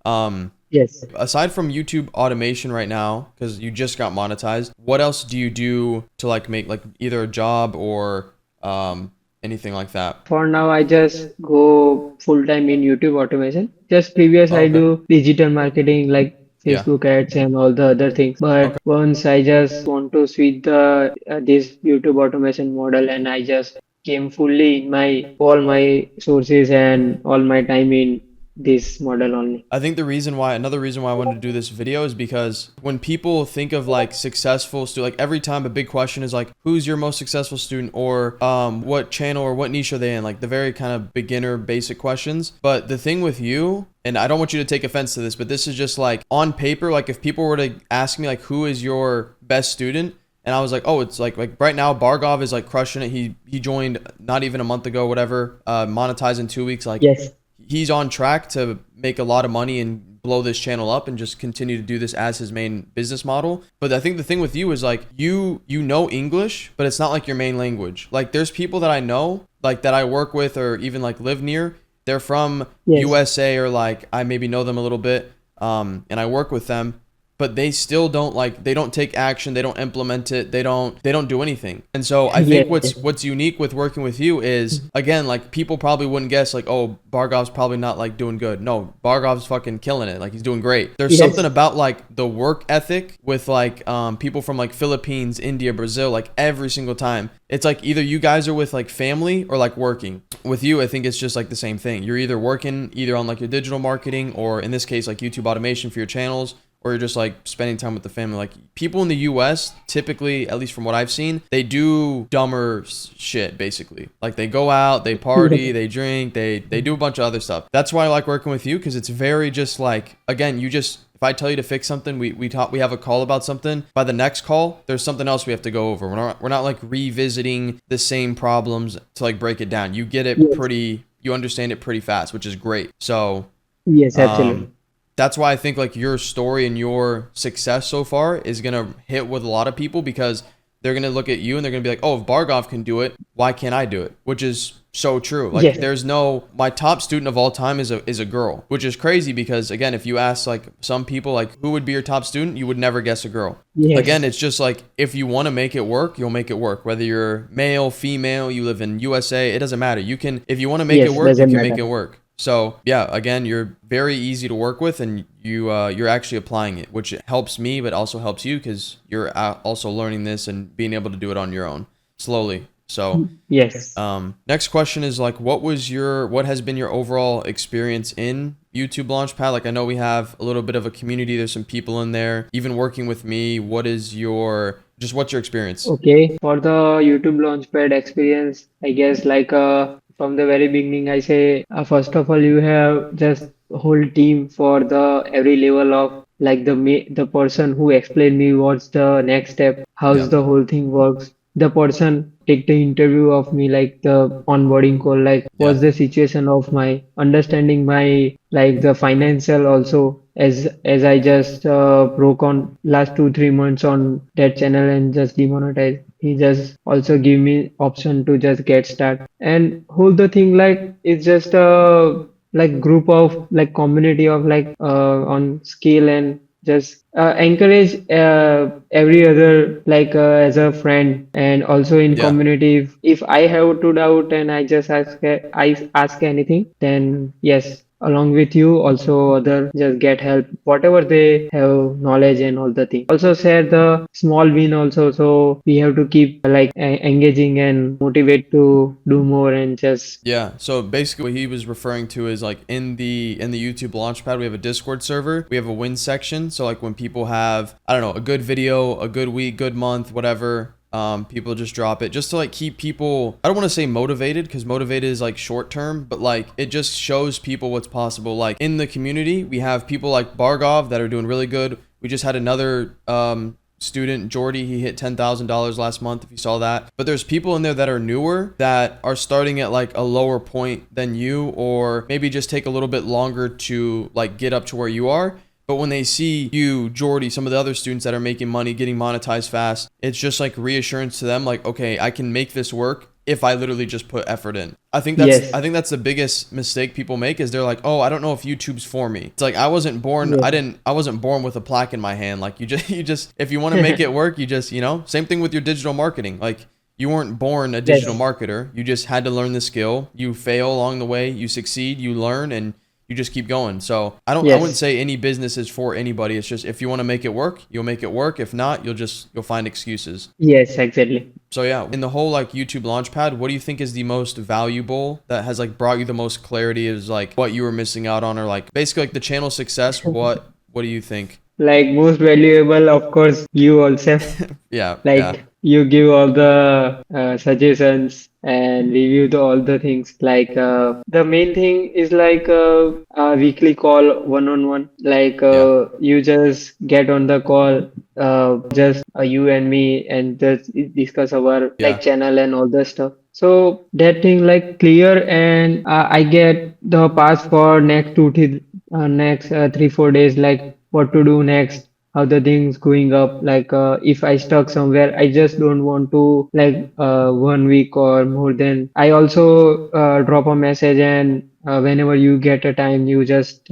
Yes. Aside from YouTube automation right now, because you just got monetized, what else do you do to like make like either a job or anything like that? For now, I just go full time in YouTube automation. Just previous, Oh, I okay. do digital marketing like Yeah. Facebook ads and all the other things. Okay. But once I just want to switch the this YouTube automation model, and I just came fully in my all my sources and all my time in this model only. I think another reason why I wanted to do this video is because when people think of like successful student, like every time a big question is like, who's your most successful student, or what channel or what niche are they in? Like the very kind of beginner basic questions. But the thing with you, and I don't want you to take offense to this, but this is just like on paper, like if people were to ask me like, who is your best student? And I was like, oh, it's like right now Bargov is like crushing it. He joined not even a month ago, whatever, monetized in 2 weeks. Like Yes. he's on track to make a lot of money and blow this channel up and just continue to do this as his main business model. But I think the thing with you is like you know English, but it's not like your main language. Like there's people that I know, like that I work with or even like live near, they're from Yes. USA, or like I maybe know them a little bit, and I work with them, but they still don't like, they don't take action, they don't implement it, they don't do anything. And so I think Yes. what's unique with working with you is, again, like people probably wouldn't guess like, oh, Bargov's probably not like doing good. No, Bargov's fucking killing it. Like he's doing great. There's Yes. something about like the work ethic with like people from like Philippines, India, Brazil, like every single time it's like either you guys are with like family or like working. With you, I think it's just like the same thing. You're either working either on like your digital marketing, or in this case like YouTube automation for your channels, or you're just like spending time with the family. Like people in the US, typically, at least from what I've seen, they do dumber shit basically. Like they go out, they party, they drink, they do a bunch of other stuff. That's why I like working with you, because it's very just like, again, you just, if I tell you to fix something, we have a call about something. By the next call, there's something else we have to go over. We're not like revisiting the same problems to like break it down. You get it Yes. you understand it pretty fast, which is great. So Yes, absolutely. that's why I think like your story and your success so far is going to hit with a lot of people, because they're going to look at you and they're going to be like, oh, if Bargov can do it, why can't I do it? Which is so true. Like Yes. there's no, my top student of all time is a girl, which is crazy because again, if you ask like some people like who would be your top student, you would never guess a girl. Again, Yes. it's just like, if you want to make it work, you'll make it work. Whether you're male, female, you live in USA, it doesn't matter. You can, if you want to make it Yes, work, you doesn't can make matter. it work. So yeah, again, you're very easy to work with, and you're actually applying it, which helps me, but also helps you because you're also learning this and being able to do it on your own slowly. So Yes. next question is like, what has been your overall experience in YouTube Launchpad? Like I know we have a little bit of a community. There's some people in there, even working with me. What's your experience? Okay, for the YouTube Launchpad experience, I guess like from the very beginning, I say, first of all, you have just whole team for the every level of like the person who explained me what's the next step, how's Yep. the whole thing works. The person take the interview of me, like the onboarding call, like Yeah. what's the situation of my understanding my like the financial also as I just broke on last 2 3 months on that channel and just demonetized. He just also give me option to just get start and whole the thing like it's just a like group of like community of like on skill and just encourage every other like as a friend and also in Yeah. community if I have to doubt and I ask anything then yes along with you also other just get help whatever they have knowledge and all the thing also share the small win also so we have to keep like engaging and motivate to do more and just Yeah, so basically what he was referring to is like in the YouTube Launchpad, we have a Discord server. We have a win section. So like when people have, I don't know, a good video, a good week, good month, whatever, people just drop it just to like keep people, I don't want to say motivated because motivated is like short term, but like it just shows people what's possible. Like in the community, we have people like Bargov that are doing really good. We just had another student, Jordi, he hit $10,000 last month, if you saw that. But there's people in there that are newer that are starting at like a lower point than you, or maybe just take a little bit longer to like get up to where you are. But when they see you, Jordi, some of the other students that are making money, getting monetized fast, it's just like reassurance to them, like, okay, I can make this work if I literally just put effort in. yes I think that's the biggest mistake people make is they're like, "Oh, I don't know if YouTube's for me." It's like yes I wasn't born with a plaque in my hand. Like you just if you want to make it work, you just, same thing with your digital marketing. Like you weren't born a digital yes marketer. You just had to learn the skill. You fail along the way, you succeed, you learn, and you just keep going. So I wouldn't yes say any business is for anybody. It's just if you want to make it work, you'll make it work. If not, you'll find excuses. yes exactly. So yeah, in the whole like YouTube Launchpad, what do you think is the most valuable that has like brought you the most clarity is like what you were missing out on or like basically like the channel success, what do you think? Like most valuable, of course, you also. Yeah, yeah. Like you give all the suggestions and review all the things. Like the main thing is like a weekly call one-on-one. Like Yeah. you just get on the call, just you and me, and just discuss our like Yeah. channel and all the stuff. So that thing like clear, and I get the pass for next next 3 4 days, like what to do next how the things going up like if I stuck somewhere I just don't want to like 1 week or more than I also drop a message and whenever you get a time you just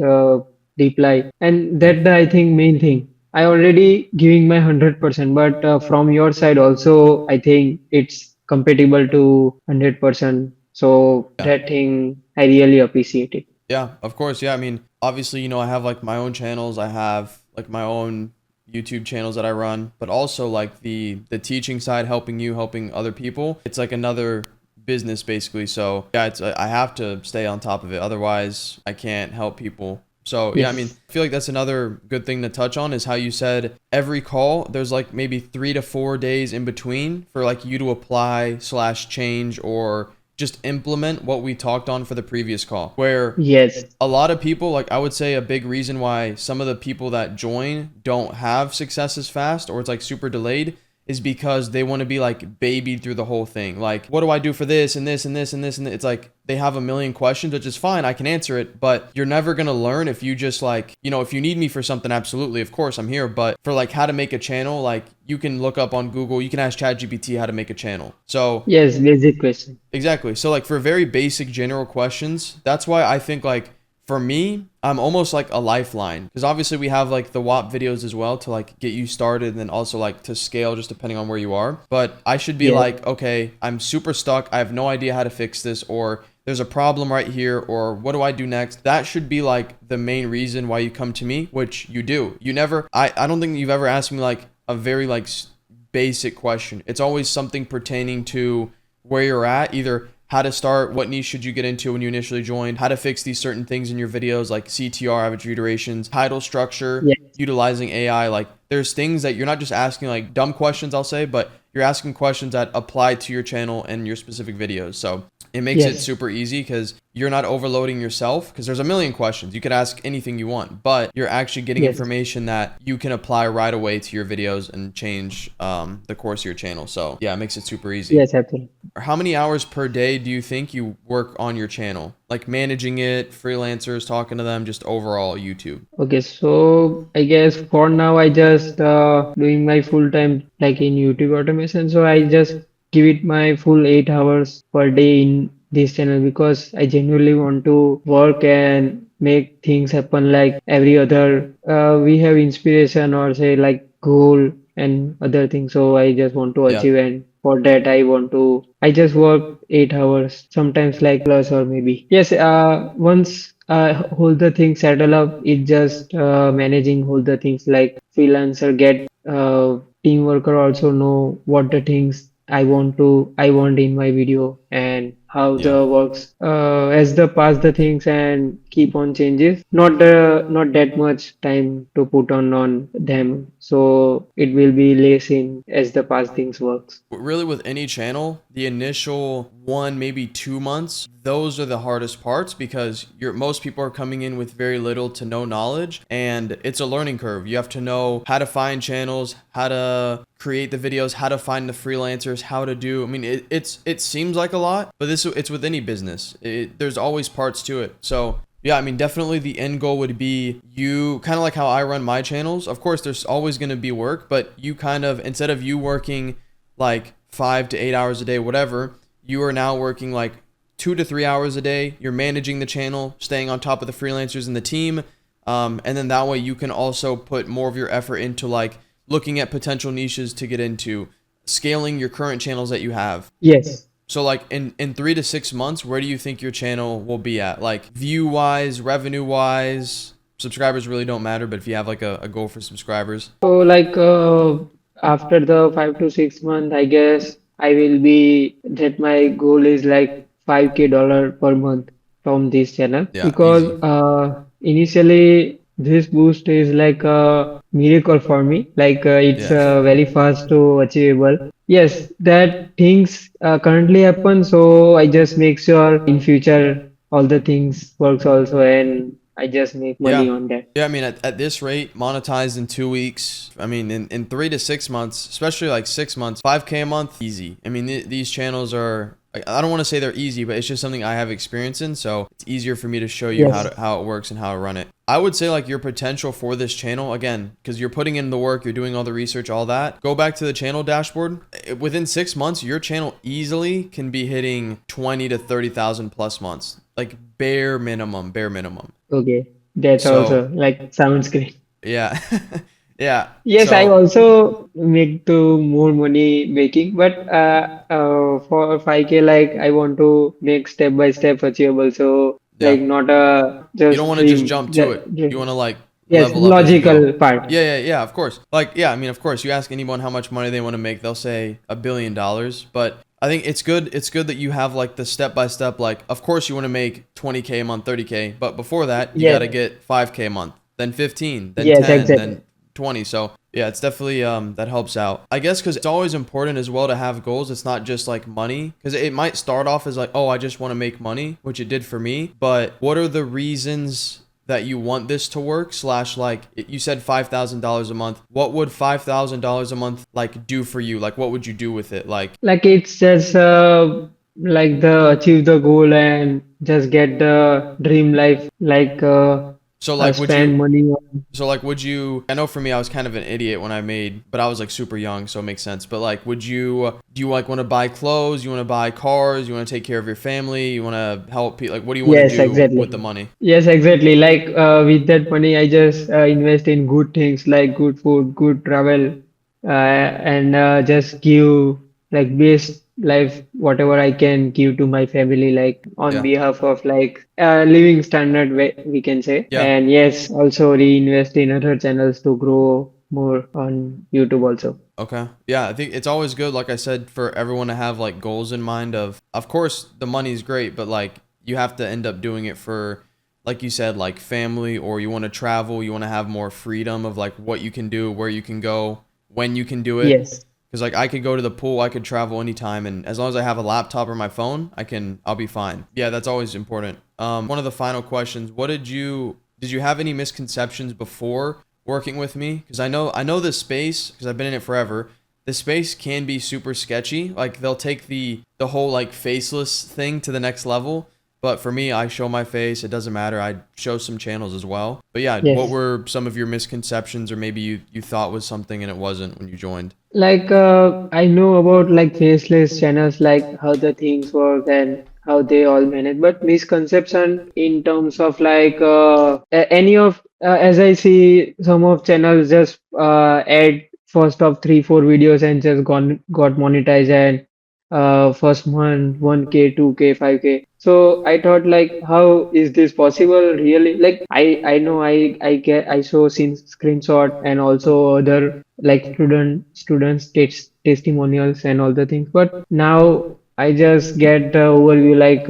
reply and Yeah. that the I think main thing I already giving my 100% but from your side also I think it's compatible to 100% so Yeah. that thing I really appreciate it. Yeah, of course. Yeah, I mean, obviously, I have like my own channels. I have like my own YouTube channels that I run, but also like the teaching side, helping you, helping other people. It's like another business basically. So, yeah, it's I have to stay on top of it. Otherwise, I can't help people. So, yeah, I mean, Yes. I feel like that's another good thing to touch on is how you said every call, there's like maybe 3 to 4 days in between for like you to apply slash change or just implement what we talked on for the previous call. Where Yes. a lot of people, like I would say a big reason why some of the people that join don't have success as fast or it's like super delayed is because they want to be like babied through the whole thing. Like, what do I do for this and this and this and this? And it's like they have a million questions, which is fine. I can answer it, but you're never going to learn if you just like, if you need me for something, absolutely. Of course, I'm here. But for like how to make a channel, like you can look up on Google, you can ask ChatGPT how to make a channel. So Yes, basic question. exactly. So like for very basic general questions, that's why I think like for me, I'm almost like a lifeline because obviously we have like the WAP videos as well to like get you started and then also like to scale just depending on where you are. But I should be Yes. like, okay, I'm super stuck. I have no idea how to fix this or there's a problem right here or what do I do next? That should be like the main reason why you come to me, which you do. You never, I don't think you've ever asked me like a very like basic question. It's always something pertaining to where you're at, either how to start, what niche should you get into when you initially joined, how to fix these certain things in your videos like CTR, average view durations, title structure, Yes. utilizing AI. Like there's things that you're not just asking like dumb questions, I'll say, but you're asking questions that apply to your channel and your specific videos. So it makes it Yes. super easy because you're not overloading yourself, because there's a million questions. You could ask anything you want, but you're actually getting Yes. information that you can apply right away to your videos and change the course of your channel. So yeah, it makes it super easy. Yes, absolutely. How many hours per day do you think you work on your channel? Like managing it, freelancers, talking to them, just overall YouTube. Okay, so I guess for now I just doing my full time like in YouTube automation. So I just give it my full 8 hours per day in this channel because I genuinely want to work and make things happen like every other. We have inspiration or say like goal and other things. So I just want to Yeah. achieve, and for that I just work 8 hours, sometimes like plus or maybe. Yes, once whole the things settle up, it just managing whole the things like freelancer get team worker also know what the things I want in my video and how Yeah. the works as the pass the things and keep on changes. Not that much time to put on them, so it will be less in as the past things works. Really, with any channel, the initial 1 maybe 2 months, those are the hardest parts because most people are coming in with very little to no knowledge, and it's a learning curve. You have to know how to find channels, how to create the videos, how to find the freelancers, how to do. I mean, it seems like a lot, but it's with any business. There's always parts to it. So yeah, I mean, definitely the end goal would be you kind of like how I run my channels. Of course, there's always going to be work, but you kind of, instead of you working like 5 to 8 hours a day, whatever, you are now working like 2 to 3 hours a day. You're managing the channel, staying on top of the freelancers and the team. And then that way you can also put more of your effort into like looking at potential niches to get into, scaling your current channels that you have. Yes. So like in 3 to 6 months, where do you think your channel will be at? Like view wise, revenue wise, subscribers really don't matter, but if you have like a goal for subscribers. So like after the 5 to 6 months, I guess I will be that my goal is like 5K dollar per month from this channel Yeah, because easy. initially this boost is like a miracle for me. Like it's Yeah. very fast to achievable. Yes, that things currently happen. So I just make sure in future all the things works also, and I just make money Yeah. on that. Yeah, I mean, at this rate, monetized in 2 weeks. I mean, in 3 to 6 months, especially like 6 months, 5K a month, easy. I mean, these channels are, I don't want to say they're easy, but it's just something I have experience in. So it's easier for me to show you Yes. how it works and how to run it. I would say like your potential for this channel, again, because you're putting in the work, you're doing all the research, all that. Go back to the channel dashboard. Within 6 months, your channel easily can be hitting 20 to 30,000 plus months. Like bare minimum, bare minimum. Okay, that's So also like sounds great. yeah. Yeah. Yes, I So also make to more money making, but for 5K, like I want to make step by step achievable. So yeah, like not a you don't just want to just dream. jump to it. You want to like Yes, level up as you go. logical part. Yeah, of course. Like, yeah, I mean, of course, you ask anyone how much money they want to make, they'll say $1 billion. But I think it's good. It's good that you have like the step by step. Like, of course, you want to make 20K a month, 30K. But before that, you got to Yes, get 5K a month, then 15, then yes, 10, exactly. then 20. So yeah, it's definitely that helps out. I guess because it's always important as well to have goals. It's not just like money, because it might start off as like, oh, I just want to make money, which it did for me. But what are the reasons that you want this to work? Slash, like you said $5,000 a month. What would $5,000 a month like do for you? Like what would you do with it? Like, Like it's just like the achieve the goal and just get the dream life. Like so like would you spend money on. so like would you, I know for me I was kind of an idiot when I made, but I was like super young, so it makes sense. But like would you do you like want to buy clothes, you want to buy cars, you want to take care of your family, you want to help people, like what do you want to Yes, do with exactly. the money? Yes, exactly. Like with that money, I just invest in good things like good food, good travel, and just give like best life, whatever I can give to my family, like on Yeah. behalf of like living standard, we can say. Yeah. And yes, also reinvest in other channels to grow more on YouTube also. Okay. Yeah, I think it's always good, like I said, for everyone to have like goals in mind of course, the money's great, but like you have to end up doing it for, like you said, like family, or you want to travel, you want to have more freedom of like what you can do, where you can go, when you can do it. Yes. Because like I could go to the pool, I could travel anytime, and as long as I have a laptop or my phone, I'll be fine. Yeah, that's always important. One of the final questions, did you have any misconceptions before working with me? Because I know this space, because I've been in it forever. The space can be super sketchy. Like they'll take the whole like faceless thing to the next level. But for me, I show my face. It doesn't matter. I show some channels as well. But yeah, what Yes. were some of your misconceptions, or maybe you thought was something and it wasn't when you joined? Like I know about like faceless channels, like how the things work and how they all manage, but misconception in terms of like any of as I see some of channels just add first of 3 4 videos and just got monetized and first month 1K 2K 5K. So I thought like how is this possible really? Like I know I saw screenshot and also other like students testimonials and all the things, but now I just get the overview like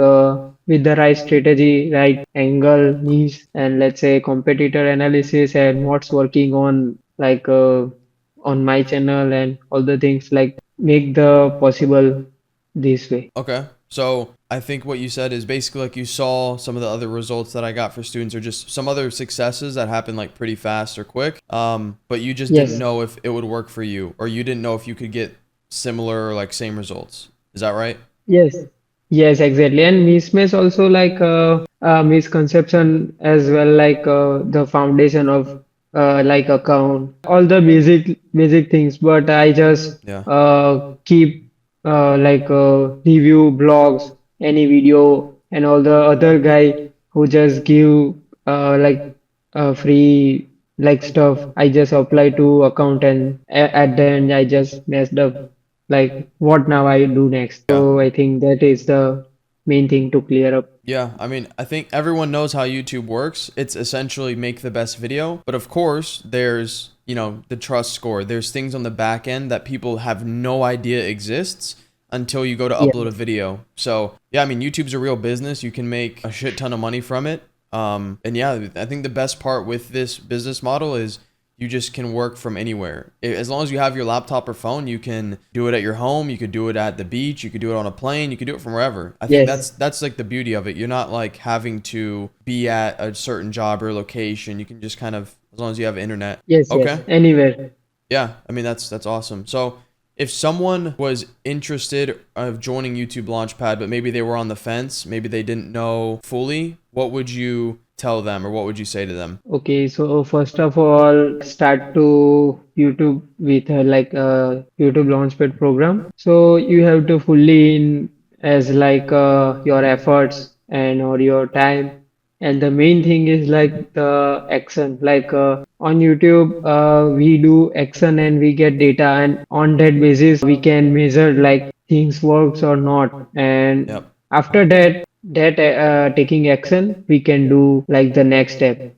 with the right strategy, right angle, niche, and let's say competitor analysis and what's working on my channel and all the things like make the possible this way. Okay. So I think what you said is basically like you saw some of the other results that I got for students, or just some other successes that happen like pretty fast or quick. But you just didn't Yes. know if it would work for you, or you didn't know if you could get similar or like same results. Is that right? Yes, yes, exactly. And mismatch also like misconception as well, like the foundation of like account, all the basic things. But I just Yeah. keep review blogs, any video, and all the other guy who just give like free like stuff. I just apply to account and at the end I just messed up like what now I do next. Yeah. So I think that is the main thing to clear up. Yeah, I mean, I think everyone knows how YouTube works. It's essentially make the best video. But of course, there's, the trust score. There's things on the back end that people have no idea exists until you go to Yeah. upload a video. So, yeah, I mean, YouTube's a real business. You can make a shit ton of money from it. And yeah, I think the best part with this business model is you just can work from anywhere. As long as you have your laptop or phone, you can do it at your home. You could do it at the beach. You could do it on a plane. You could do it from wherever. I think Yes. that's like the beauty of it. You're not like having to be at a certain job or location. You can just kind of, as long as you have internet. Yes. Yes. Okay. Anywhere. Yeah, I mean that's awesome. So if someone was interested of joining YouTube Launchpad, but maybe they were on the fence, maybe they didn't know fully, what would you tell them, or what would you say to them? Okay, so first of all, start to YouTube with YouTube Launchpad program. So you have to fully in as like your efforts and or your time. And the main thing is like the action. Like on YouTube, we do action and we get data, and on that basis, we can measure like things works or not. And Yep. after that taking action, we can do like the next step.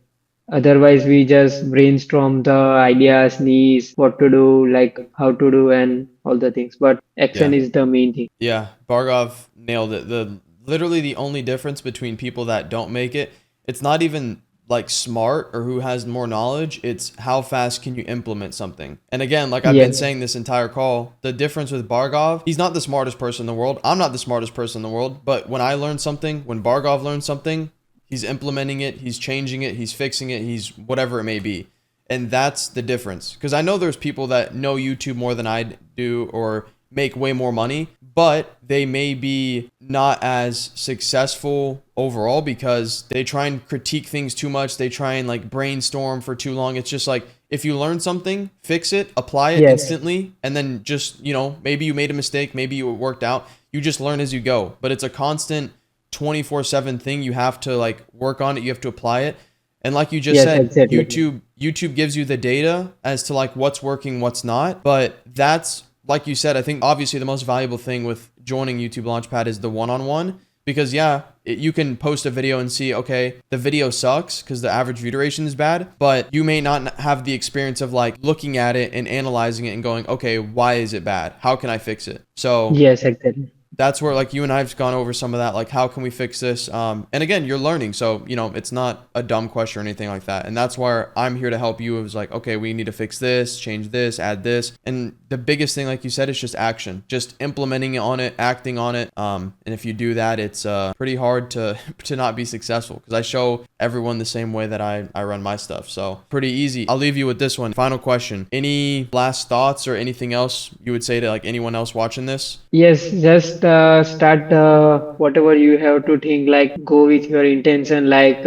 Otherwise, we just brainstorm the ideas, needs, what to do, like how to do, and all the things. But action Yeah. is the main thing. Yeah, Bargov nailed it. The literally the only difference between people that don't make it, it's not even like smart or who has more knowledge, it's how fast can you implement something. And again, like I've been Yes, saying this entire call, the difference with Bargov, he's not the smartest person in the world. I'm not the smartest person in the world, but when I learn something, when Bargov learns something, he's implementing it, he's changing it, he's fixing it, he's whatever it may be. And that's the difference. Because I know there's people that know YouTube more than I do or make way more money, but they may be not as successful overall because they try and critique things too much. They try and like brainstorm for too long. It's just like if you learn something, fix it, apply it yes, instantly, and then just, maybe you made a mistake, maybe it worked out. You just learn as you go. But it's a constant 24/7 thing. You have to like work on it, you have to apply it. And like you just yes, said, exactly. YouTube gives you the data as to like what's working, what's not. But that's like you said, I think obviously the most valuable thing with joining YouTube Launchpad is the one-on-one, because yeah, you can post a video and see, okay, the video sucks because the average view duration is bad, but you may not have the experience of like looking at it and analyzing it and going, okay, why is it bad? How can I fix it? So Yes, exactly. that's where like you and I've gone over some of that, like how can we fix this? And again, you're learning, so you know it's not a dumb question or anything like that. And that's why I'm here to help you. It was like, okay, we need to fix this, change this, add this, and the biggest thing, like you said, is just action, just implementing on it, acting on it. And if you do that, it's pretty hard to to not be successful, because I show everyone the same way that I run my stuff. So pretty easy. I'll leave you with this one. Final question. Any last thoughts or anything else you would say to like anyone else watching this? Yes, just start whatever you have to think, like go with your intention. Like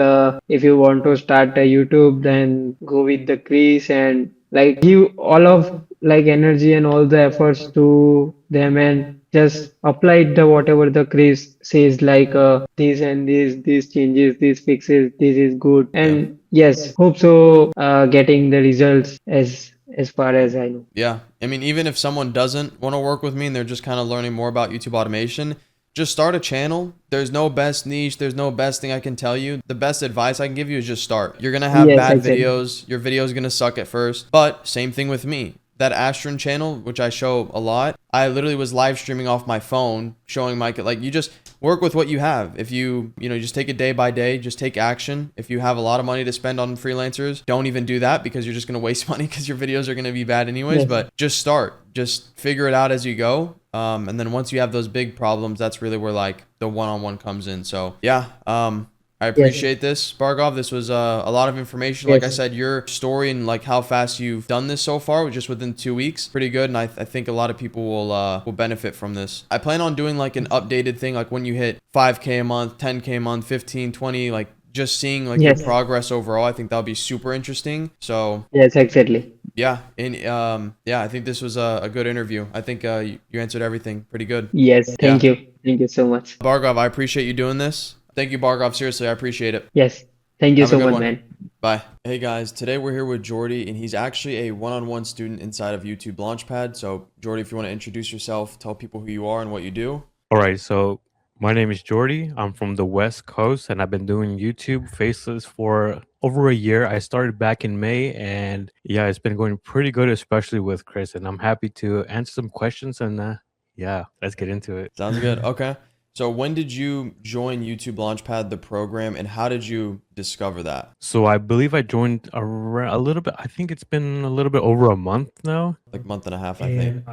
if you want to start a YouTube, then go with the crease and like give all of like energy and all the efforts to them and just apply the whatever the crease says, like this and this, these changes, these fixes, this is good. Yeah. And yes, hope so getting the results as far as I know. Yeah. I mean, even if someone doesn't want to work with me and they're just kind of learning more about YouTube automation, just start a channel. There's no best niche. There's no best thing I can tell you. The best advice I can give you is just start. You're going to have Yes, bad exactly. videos. Your video is going to suck at first, but same thing with me. That Adrian channel, which I show a lot, I literally was live streaming off my phone, showing my, like, you just work with what you have. If you know, just take it day by day, just take action. If you have a lot of money to spend on freelancers, don't even do that, because you're just going to waste money, because your videos are going to be bad anyways. Yes. But just start, just figure it out as you go. And then once you have those big problems, that's really where like the one-on-one comes in. So yeah, I Yes. appreciate this, Bargov. This was a lot of information. Like I Yes. said, your story and like how fast you've done this so far, just within 2 weeks, pretty good. And I think a lot of people will benefit from this. I plan on doing like an updated thing, like when you hit 5K a month, 10K a month, 15, 20, like just seeing like your Yes. progress overall. I think that'll be super interesting. So Yes, exactly. yeah, and yeah, I think this was a good interview. I think you answered everything pretty good. Yes, Yeah, thank you. Thank you so much. Bargov, I appreciate you doing this. Thank you, Bargov. Seriously, I appreciate it. Yes, thank you Have a so good much, one. man. Bye. Hey guys, today we're here with Jordi, and he's actually a one-on-one student inside of YouTube Launchpad. So Jordi, if you want to introduce yourself, tell people who you are and what you do. All right, so my name is Jordi. I'm from the West Coast, and I've been doing YouTube Faceless for over a year. I started back in May, and yeah, it's been going pretty good, especially with Chris. And I'm happy to answer some questions. And yeah, let's get into it. Sounds good. Okay. So when did you join YouTube Launchpad, the program, and how did you discover that? So I believe I joined a little bit. I think it's been a little bit over a month now. Like month and a half, I think.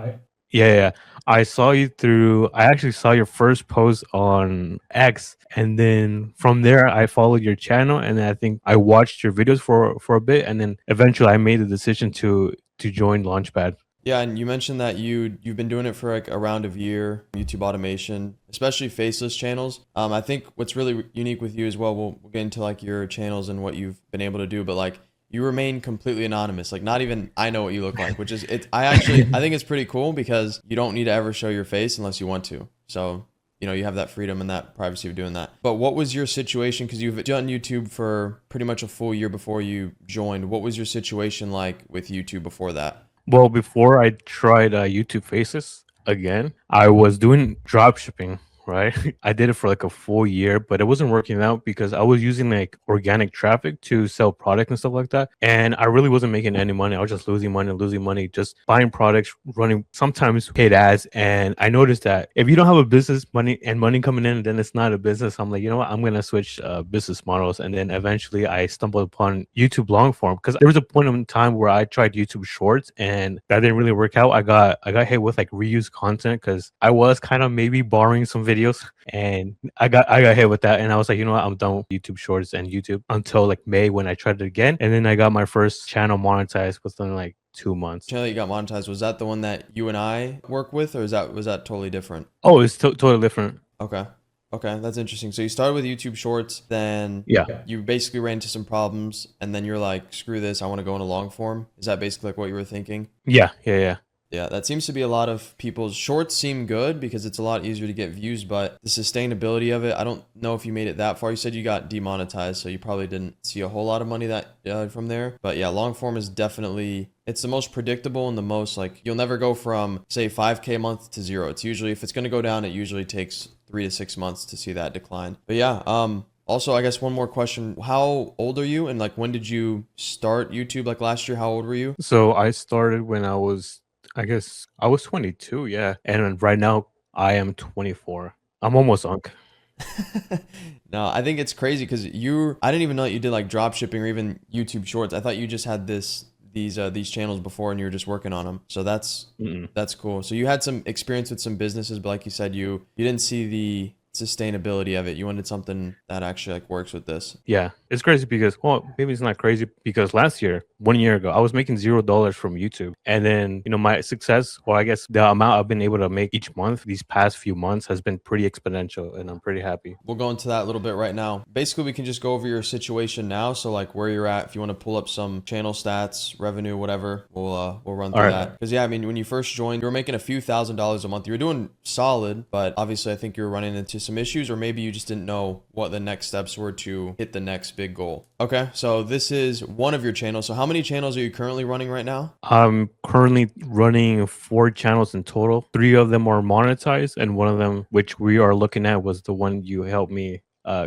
Yeah. I saw you through. I actually saw your first post on X, and then from there, I followed your channel, and then I think I watched your videos for a bit, and then eventually, I made the decision to join Launchpad. Yeah, and you mentioned that you've been doing it for like around a year, YouTube automation, especially faceless channels. I think what's really unique with you as well, we'll get into like your channels and what you've been able to do, but like you remain completely anonymous. Like not even I know what you look like, which is I think it's pretty cool, because you don't need to ever show your face unless you want to. So you know, you have that freedom and that privacy of doing that. But what was your situation? Because you've done YouTube for pretty much a full year before you joined. What was your situation like with YouTube before that? Well, before I tried YouTube Faces again, I was doing drop shipping, right? I did it for like a full year, but it wasn't working out because I was using like organic traffic to sell product and stuff like that. And I really wasn't making any money. I was just losing money, just buying products, running sometimes paid ads. And I noticed that if you don't have a business money coming in, then it's not a business. I'm like, you know what? I'm going to switch business models. And then eventually I stumbled upon YouTube long form, because there was a point in time where I tried YouTube shorts and that didn't really work out. I got hit with like reused content because I was kind of maybe borrowing some videos, and I got hit with that. And I was like, you know what? I'm done with YouTube shorts and YouTube until like May, when I tried it again. And then I got my first channel monetized within like 2 months. Channel you got monetized, was that the one that you and I work with, or was that totally different? Oh, it's totally different. Okay, that's interesting. So you started with YouTube Shorts, then Yeah. you basically ran into some problems, and then you're like, screw this, I want to go into long form. Is that basically like what you were thinking? Yeah. Yeah, that seems to be a lot of people's. Shorts seem good because it's a lot easier to get views, but the sustainability of it, I don't know if you made it that far. You said you got demonetized, so you probably didn't see a whole lot of money that from there. But yeah, long form is definitely, it's the most predictable and the most like, you'll never go from say 5K a month to zero. It's usually, if it's going to go down, it usually takes 3 to 6 months to see that decline. But yeah, also, I guess one more question. How old are you? And like, when did you start YouTube? Like last year, how old were you? So I started when I was 22. Yeah. And right now, I am 24. I'm almost Unc. No, I think it's crazy because I didn't even know that you did like drop shipping or even YouTube Shorts. I thought you just had these channels before and you were just working on them. So Mm-mm. that's cool. So you had some experience with some businesses, but like you said, you didn't see the sustainability of it. You wanted something that actually like works with this. Yeah, it's crazy because, well, maybe it's not crazy because last year, 1 year ago, I was making $0 from YouTube. And then, my success, or I guess the amount I've been able to make each month these past few months has been pretty exponential. And I'm pretty happy. We'll go into that a little bit right now. Basically, we can just go over your situation now. So like where you're at, if you want to pull up some channel stats, revenue, whatever, we'll run through All right. that. Because yeah, I mean, when you first joined, you were making a few $1,000s a month. You were doing solid, but obviously I think you were running into some issues, or maybe you just didn't know what the next steps were to hit the next big goal. Okay, so this is one of your channels. So how many channels are you currently running right now? I'm currently running 4 channels in total. 3 of them are monetized, and one of them, which we are looking at, was the one you helped me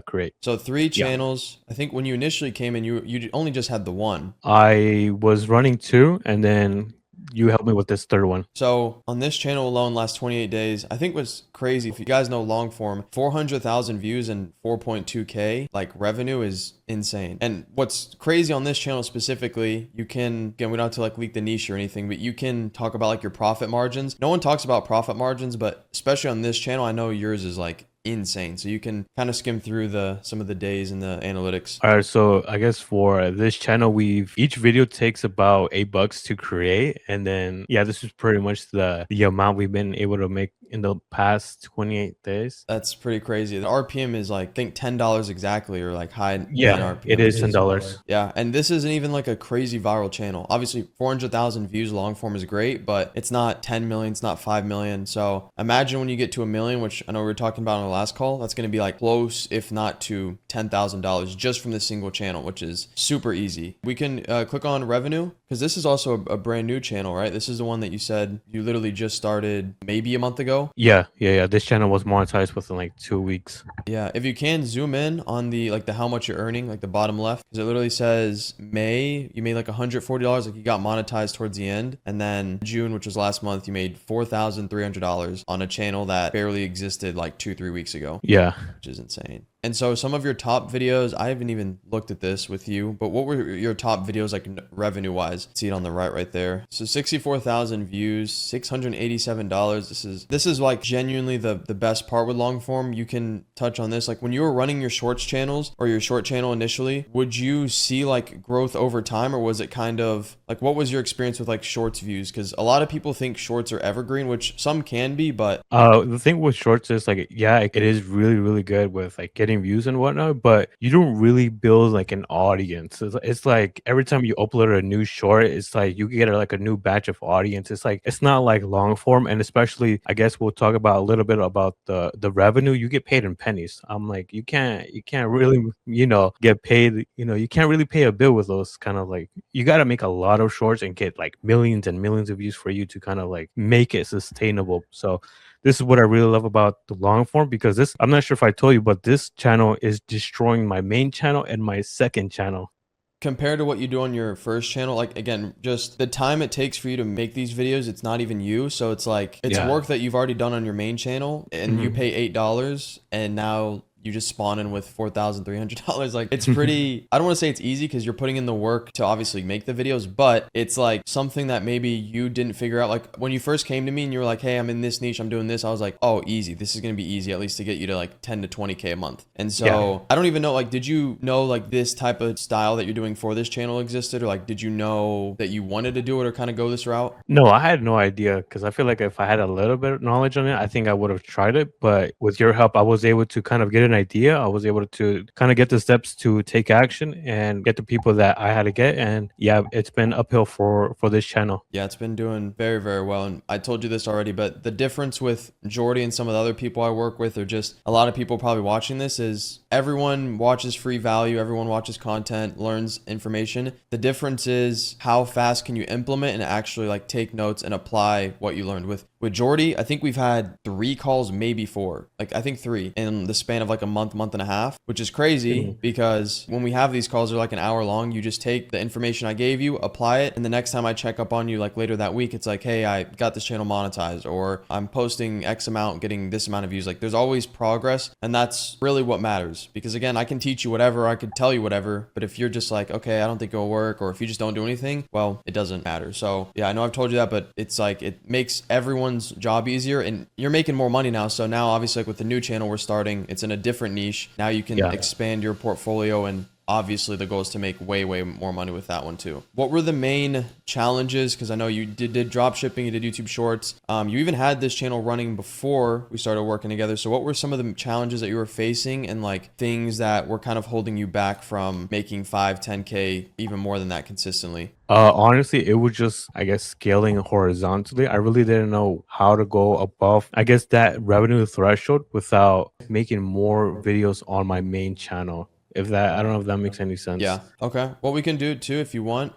create. So 3 Yeah. channels. I think when you initially came in, you only just had the one. I was running 2, and then you helped me with this third one. So on this channel alone, last 28 days, I think was crazy. If you guys know long form, 400,000 views and 4.2K like revenue is insane. And what's crazy on this channel specifically, you can, again, we don't have to like leak the niche or anything, but you can talk about like your profit margins. No one talks about profit margins, but especially on this channel, I know yours is like insane. So you can kind of skim through some of the days in the analytics. All right, so I guess for this channel, each video takes about $8 to create, and then this is pretty much the amount we've been able to make in the past 28 days. That's pretty crazy. The RPM is like, I think $10 exactly, or like high in Yeah, RPM. it is $10. Yeah, and this isn't even like a crazy viral channel. Obviously, 400,000 views long form is great, but it's not 10 million, it's not 5 million. So imagine when you get to a million, which I know we were talking about on the last call, that's going to be like close, if not to $10,000 just from this single channel, which is super easy. We can click on revenue, because this is also a brand new channel, right? This is the one that you said you literally just started maybe a month ago. Yeah. This channel was monetized within like 2 weeks. Yeah, if you can zoom in on the how much you're earning, like the bottom left, because it literally says May you made like $140, like you got monetized towards the end, and then June, which was last month, you made $4,300 on a channel that barely existed like 2-3 weeks ago. Yeah. Which is insane. And so some of your top videos, I haven't even looked at this with you, but what were your top videos like revenue wise? See it on the right there. So 64,000 views, $687. This is like genuinely the best part with long form. You can touch on this. Like when you were running your shorts channels or your short channel initially, would you see like growth over time, or was it kind of like, what was your experience with like shorts views? Because a lot of people think shorts are evergreen, which some can be, but the thing with shorts is like, it is really, really good with like getting views and whatnot, but you don't really build like an audience. It's like every time you upload a new short, it's like you get like a new batch of audience. It's not like long form, and especially I guess we'll talk about a little bit about the revenue. You get paid in pennies. I'm like, you can't really get paid. You can't really pay a bill with those kind of like, you got to make a lot of shorts and get like millions and millions of views for you to kind of like make it sustainable. So this is what I really love about the long form, because I'm not sure if I told you, but this channel is destroying my main channel and my second channel. Compared to what you do on your first channel, like again, just the time it takes for you to make these videos, it's not even you. So it's like, it's work that you've already done on your main channel, and you pay $8, and now you just spawn in with $4,300. Like, it's pretty, I don't want to say it's easy because you're putting in the work to obviously make the videos, but it's like something that maybe you didn't figure out. Like when you first came to me and you were like, hey, I'm in this niche, I'm doing this, I was like, oh, easy. This is going to be easy, at least to get you to like 10 to 20K a month. And so I don't even know, like, did you know like this type of style that you're doing for this channel existed? Or like, did you know that you wanted to do it or kind of go this route? No, I had no idea, because I feel like if I had a little bit of knowledge on it, I think I would have tried it. But with your help, I was able to kind of get an idea. I was able to kind of get the steps to take action and get the people that I had to get. And it's been uphill for this channel. Yeah, it's been doing very, very well. And I told you this already, but the difference with Jordi and some of the other people I work with, or just a lot of people probably watching this, is everyone watches free value. Everyone watches content, learns information. The difference is how fast can you implement and actually like take notes and apply what you learned. With With Jordi, I think we've had 3 calls, maybe 4. Like I think 3 in the span of like a month and a half, which is crazy because when we have these calls, they're like an hour long. You just take the information I gave you, apply it, and the next time I check up on you, like later that week, it's like, hey, I got this channel monetized, or I'm posting X amount, getting this amount of views. Like there's always progress, and that's really what matters. Because again, I can teach you whatever, I could tell you whatever, but if you're just like, okay, I don't think it'll work, or if you just don't do anything, well, it doesn't matter. So yeah, I know I've told you that, but it's like it makes everyone's job easier, and you're making more money now. So now obviously like with the new channel we're starting, it's in a different niche. Now you can expand your portfolio, and obviously the goal is to make way more money with that one too. What were the main challenges? Because I know you did drop shipping, you did YouTube shorts, you even had this channel running before we started working together. So what were some of the challenges that you were facing, and like things that were kind of holding you back from making 5-10K, even more than that consistently? Honestly, it was just, I guess, scaling horizontally. I really didn't know how to go above, I guess, that revenue threshold without making more videos on my main channel. If that, I don't know if that makes any sense. Yeah. Okay. What we can do too, if you want,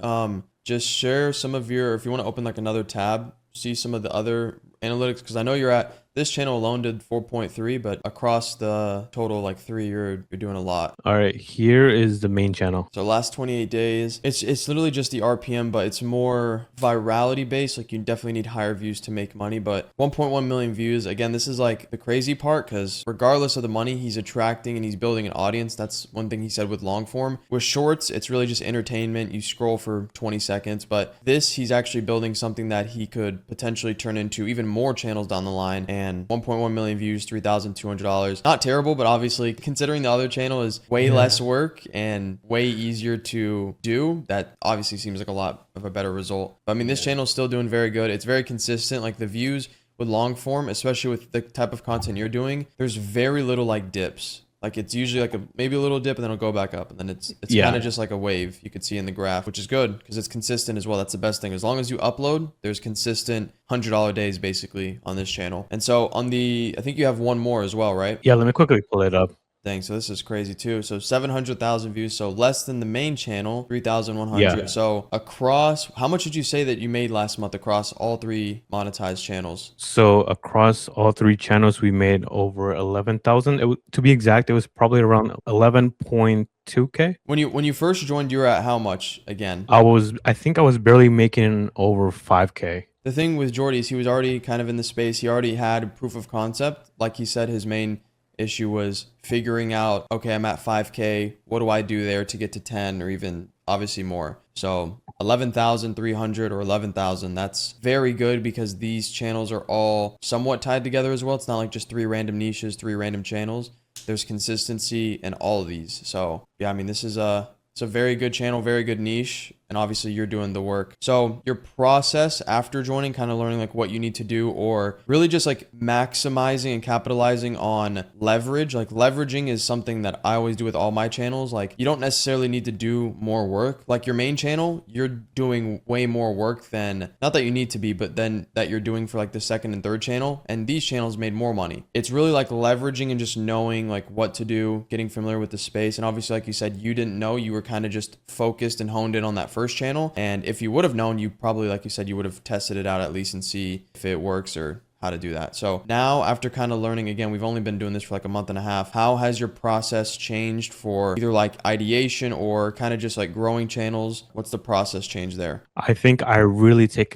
just share some of your, if you want to open like another tab, see some of the other analytics, because I know you're at, this channel alone did 4.3, but across the total like 3, you're doing a lot. All right, here is the main channel. So last 28 days, it's literally just the RPM, but it's more virality based. Like you definitely need higher views to make money, but 1.1 million views. Again, this is like the crazy part, because regardless of the money, he's attracting and he's building an audience. That's one thing he said with long form. With shorts, it's really just entertainment. You scroll for 20 seconds, but this, he's actually building something that he could potentially turn into even more channels down the line. And 1.1 million views, $3,200. Not terrible, but obviously considering the other channel is way less work and way easier to do, that obviously seems like a lot of a better result. But I mean, this channel is still doing very good. It's very consistent. Like the views with long form, especially with the type of content you're doing, there's very little like dips. Like it's usually like maybe a little dip, and then it'll go back up, and then it's kind of just like a wave you could see in the graph, which is good because it's consistent as well. That's the best thing. As long as you upload, there's consistent $100 days basically on this channel. And so on the, I think you have one more as well, right? Yeah, let me quickly pull it up. Dang, so this is crazy too. So 700,000 views, so less than the main channel, 3,100. Yeah. So across, how much did you say that you made last month across all 3 monetized channels? So across all 3 channels, we made over 11,000. To be exact, it was probably around 11.2K. When you first joined, you were at how much again? I think I was barely making over 5K. The thing with Jordi is he was already kind of in the space. He already had proof of concept. Like he said, his main issue was figuring out, okay, I'm at 5K. What do I do there to get to 10 or even obviously more? So 11,300 or 11,000, that's very good because these channels are all somewhat tied together as well. It's not like just 3 random niches, 3 random channels. There's consistency in all of these. So yeah, I mean, it's a very good channel, very good niche. And obviously you're doing the work. So your process after joining, kind of learning like what you need to do, or really just like maximizing and capitalizing on leverage. Like leveraging is something that I always do with all my channels. Like you don't necessarily need to do more work. Like your main channel, you're doing way more work than, not that you need to be, but then that you're doing for like the second and third channel. And these channels made more money. It's really like leveraging and just knowing like what to do, getting familiar with the space. And obviously, like you said, you didn't know, you were kind of just focused and honed in on that first channel. And if you would have known, you probably, like you said, you would have tested it out at least and see if it works or how to do that. So now after kind of learning, again, we've only been doing this for like a month and a half. How has your process changed for either like ideation or kind of just like growing channels? What's the process change there? I think I take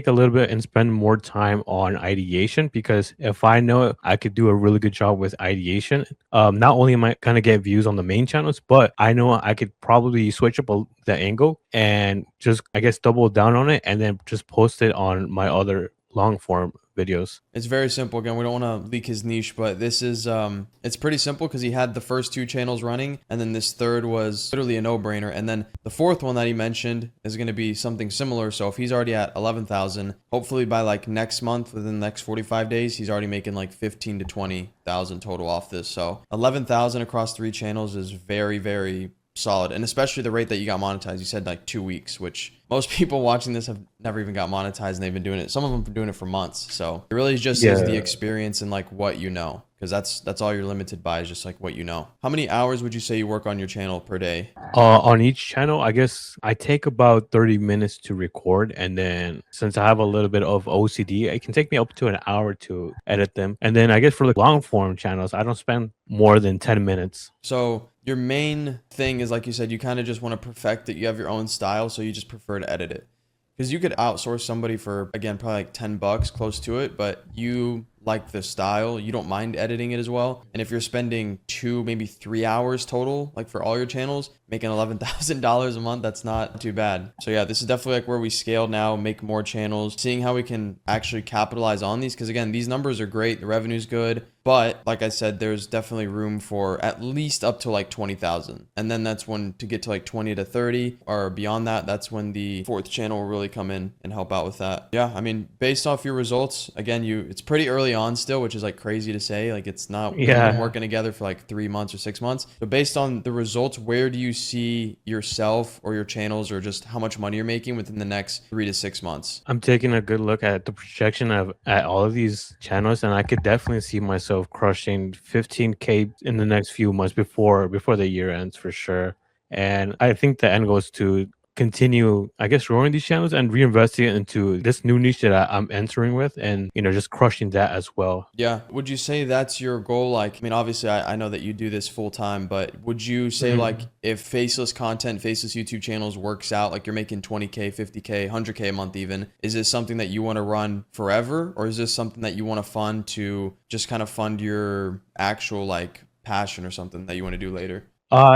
a little bit and spend more time on ideation, because if I know I could do a really good job with ideation, not only am I going to get views on the main channels, but I know I could probably switch up the angle and just, I guess, double down on it and then just post it on my other long form videos. It's very simple. Again, we don't want to leak his niche, but this is it's pretty simple because he had the first 2 channels running, and then this third was literally a no-brainer, and then the fourth one that he mentioned is going to be something similar. So if he's already at 11,000, hopefully by like next month, within the next 45 days, he's already making like 15 to 20,000 total off this. So 11,000 across 3 channels is very solid. And especially the rate that you got monetized. You said like 2 weeks, which most people watching this have never even got monetized, and they've been doing it. Some of them have been doing it for months. So it really just is the experience and like what you know, because that's all you're limited by, is just like what you know. How many hours would you say you work on your channel per day? On each channel, I guess I take about 30 minutes to record, and then since I have a little bit of OCD, it can take me up to an hour to edit them. And then I guess for the long form channels, I don't spend more than 10 minutes. So your main thing is, like you said, you kind of just want to perfect it. You have your own style, so you just prefer to edit it. Because you could outsource somebody for, again, probably like $10, close to it, but you like the style, you don't mind editing it as well. And if you're spending 2, maybe 3 hours total, like for all your channels, making $11,000 a month, that's not too bad. So yeah, this is definitely like where we scale now, make more channels, seeing how we can actually capitalize on these. Because again, these numbers are great, the revenue's good, but like I said, there's definitely room for at least up to like 20,000. And then that's when, to get to like 20 to 30 or beyond that, that's when the fourth channel will really come in and help out with that. Yeah, I mean, based off your results, again, it's pretty early on still, which is like crazy to say. Like it's not, we've been working together for like 3 months or 6 months. But based on the results, where do you see yourself or your channels, or just how much money you're making within the next 3 to 6 months? I'm taking a good look at the projection at all of these channels, and I could definitely see myself crushing 15K in the next few months before the year ends for sure. And I think the end goal is to continue, I guess, growing these channels and reinvesting it into this new niche that I'm entering with, and just crushing that as well. Yeah. Would you say that's your goal? Like, I mean, obviously I know that you do this full time, but would you say like if Faceless content, Faceless YouTube channels works out, like you're making 20K, 50K, 100K a month even, is this something that you want to run forever? Or is this something that you want to fund to just kind of fund your actual like passion or something that you want to do later?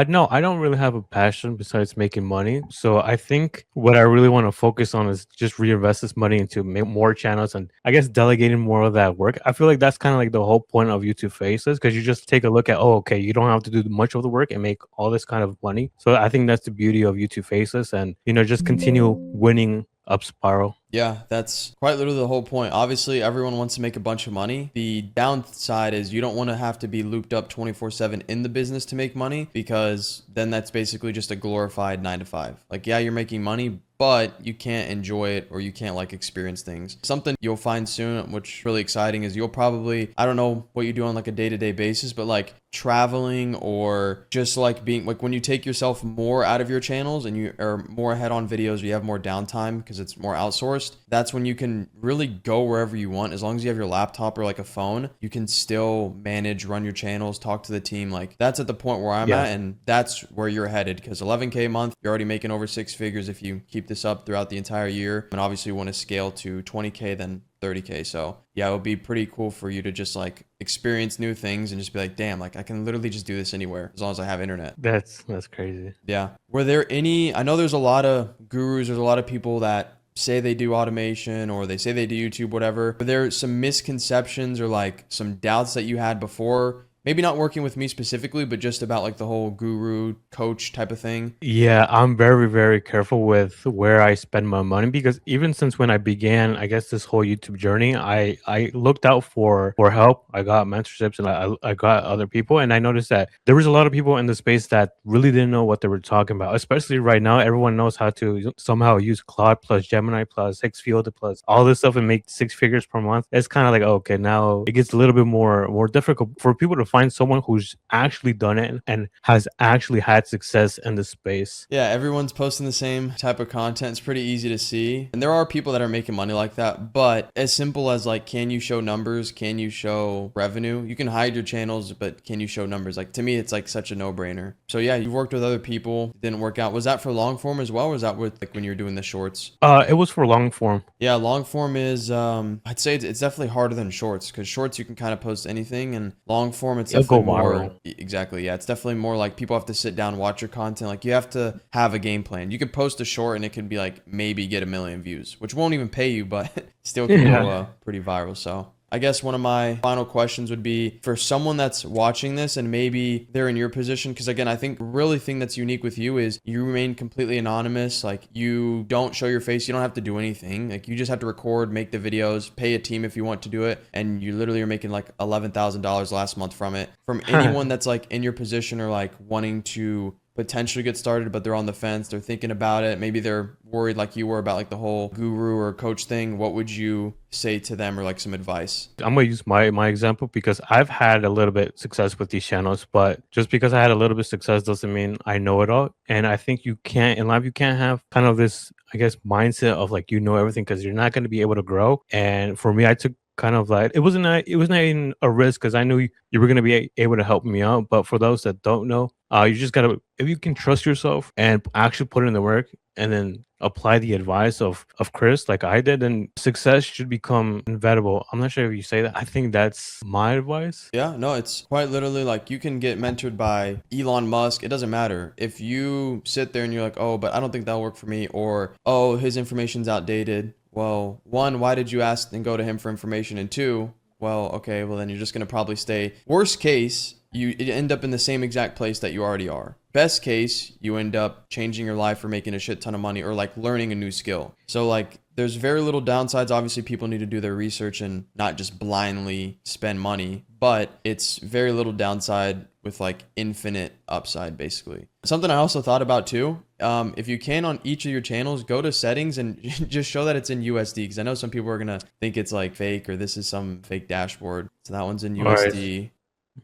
No, I don't really have a passion besides making money. So I think what I really want to focus on is just reinvest this money into more channels, and I guess delegating more of that work. I feel like that's kind of like the whole point of YouTube Faces, because you just take a look at, oh, okay, you don't have to do much of the work and make all this kind of money. So I think that's the beauty of YouTube Faces, and just continue winning up spiral. Yeah, that's quite literally the whole point. Obviously, everyone wants to make a bunch of money. The downside is you don't want to have to be looped up 24/7 in the business to make money, because then that's basically just a glorified 9 to 5. Like, yeah, you're making money, but you can't enjoy it, or you can't like experience things. Something you'll find soon, which is really exciting, is you'll probably, I don't know what you do on like a day-to-day basis, but like traveling, or just like being like, when you take yourself more out of your channels and you are more ahead on videos, or you have more downtime because it's more outsourced, that's when you can really go wherever you want. As long as you have your laptop or like a phone, you can still manage, run your channels, talk to the team. Like, that's at the point where I'm at, and that's where you're headed, because 11K a month, you're already making over 6 figures if you keep this up throughout the entire year, and obviously want to scale to 20K, then 30K. So yeah, it would be pretty cool for you to just like experience new things and just be like, damn, like I can literally just do this anywhere as long as I have internet. That's crazy. Yeah. Were there any, I know there's a lot of gurus, there's a lot of people that say they do automation, or they say they do YouTube, whatever. Were there some misconceptions or like some doubts that you had before? Maybe not working with me specifically, but just about like the whole guru coach type of thing. Yeah, I'm very, very careful with where I spend my money, because even since when I began, I guess, this whole YouTube journey, I looked out for help. I got mentorships, and I got other people, and I noticed that there was a lot of people in the space that really didn't know what they were talking about. Especially right now, everyone knows how to somehow use Claude plus Gemini plus Xfield plus all this stuff and make 6 figures per month. It's kind of like, okay, now it gets a little bit more difficult for people to find someone who's actually done it and has actually had success in the space. Yeah, everyone's posting the same type of content. It's pretty easy to see. And there are people that are making money like that, but as simple as like, can you show numbers? Can you show revenue? You can hide your channels, but can you show numbers? Like, to me, it's like such a no-brainer. So yeah, you've worked with other people. It didn't work out. Was that for long form as well? Or was that with like when you were doing the shorts? It was for long form. Yeah, long form is, I'd say it's definitely harder than shorts, because shorts you can kind of post anything, and long form it's definitely more. Exactly. Yeah, it's definitely more like people have to sit down, watch your content. Like, you have to have a game plan. You could post a short and it could be like maybe get 1 million views, which won't even pay you, but still can go pretty viral. So I guess one of my final questions would be for someone that's watching this and maybe they're in your position, because again, I think really thing that's unique with you is you remain completely anonymous. Like, you don't show your face. You don't have to do anything. Like, you just have to record, make the videos, pay a team if you want to do it. And you literally are making like $11,000 last month from it. From anyone that's like in your position or like wanting to potentially get started, but they're on the fence, they're thinking about it, maybe they're worried like you were about like the whole guru or coach thing, what would you say to them, or like some advice? I'm gonna use my example because I've had a little bit success with these channels, but just because I had a little bit success doesn't mean I know it all. And I think you can't in life, you can't have kind of this, I guess, mindset of like you know everything, because you're not going to be able to grow. And for me, I took kind of like it wasn't even a risk, because I knew you were going to be able to help me out. But for those that don't know, you just gotta, if you can trust yourself and actually put in the work, and then apply the advice of Chris like I did, then success should become inevitable. I'm not sure if you say that. I think that's my advice. Yeah, no, it's quite literally like you can get mentored by Elon Musk. It doesn't matter. If you sit there and you're like, oh, but I don't think that'll work for me, or oh, his information's outdated. Well, one, why did you ask and go to him for information? And two, well, okay, well, then you're just going to probably stay. Worst case, you end up in the same exact place that you already are. Best case, you end up changing your life or making a shit ton of money, or like learning a new skill. So like there's very little downsides. Obviously, people need to do their research and not just blindly spend money, but it's very little downside with like infinite upside, basically. Something I also thought about too, if you can on each of your channels, go to settings and just show that it's in USD, because I know some people are going to think it's like fake, or this is some fake dashboard. So that one's in USD. Right.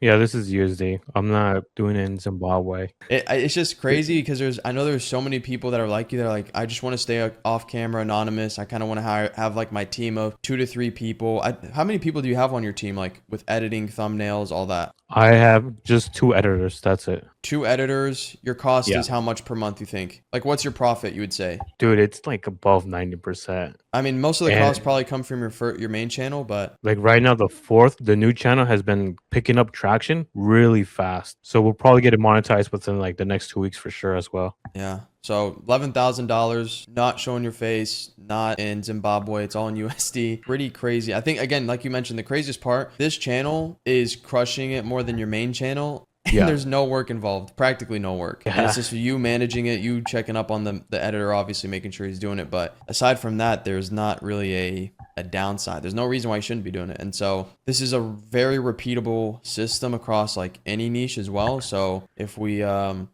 Yeah, this is USD. I'm not doing it in Zimbabwe. It's just crazy because I know there's so many people that are like you. They're like, I just want to stay off camera, anonymous. I kind of want to have like my team of 2 to 3 people. How many people do you have on your team, like with editing, thumbnails, all that? I have just 2 editors. That's it. 2 editors. Your cost Yeah. is how much per month, you think? Like, what's your profit, you would say? Dude, it's like above 90%. I mean, most of the And- costs probably come from your main channel, but Like right now, the new channel has been picking up traction really fast. So we'll probably get it monetized within like the next 2 weeks for sure as well. yeah. So $11,000, not showing your face, not in Zimbabwe. It's all in USD. Pretty crazy. I think, again, like you mentioned, the craziest part, this channel is crushing it more than your main channel. And Yeah. there's no work involved, practically no work. And Yeah. it's just you managing it, you checking up on the editor, obviously making sure he's doing it. But aside from that, there's not really a downside. There's no reason why you shouldn't be doing it. And so this is a very repeatable system across like any niche as well. So if we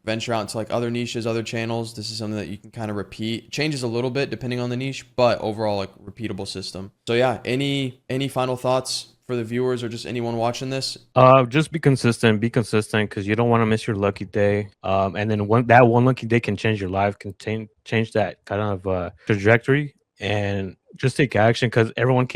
venture out into like other niches, other channels, this is something that you can kind of repeat. It changes a little bit depending on the niche, but overall like repeatable system. So yeah, any final thoughts for the viewers or just anyone watching this? Just be consistent because you don't want to miss your lucky day. And then one lucky day can change your life, can change that kind of trajectory. And just take action, because everyone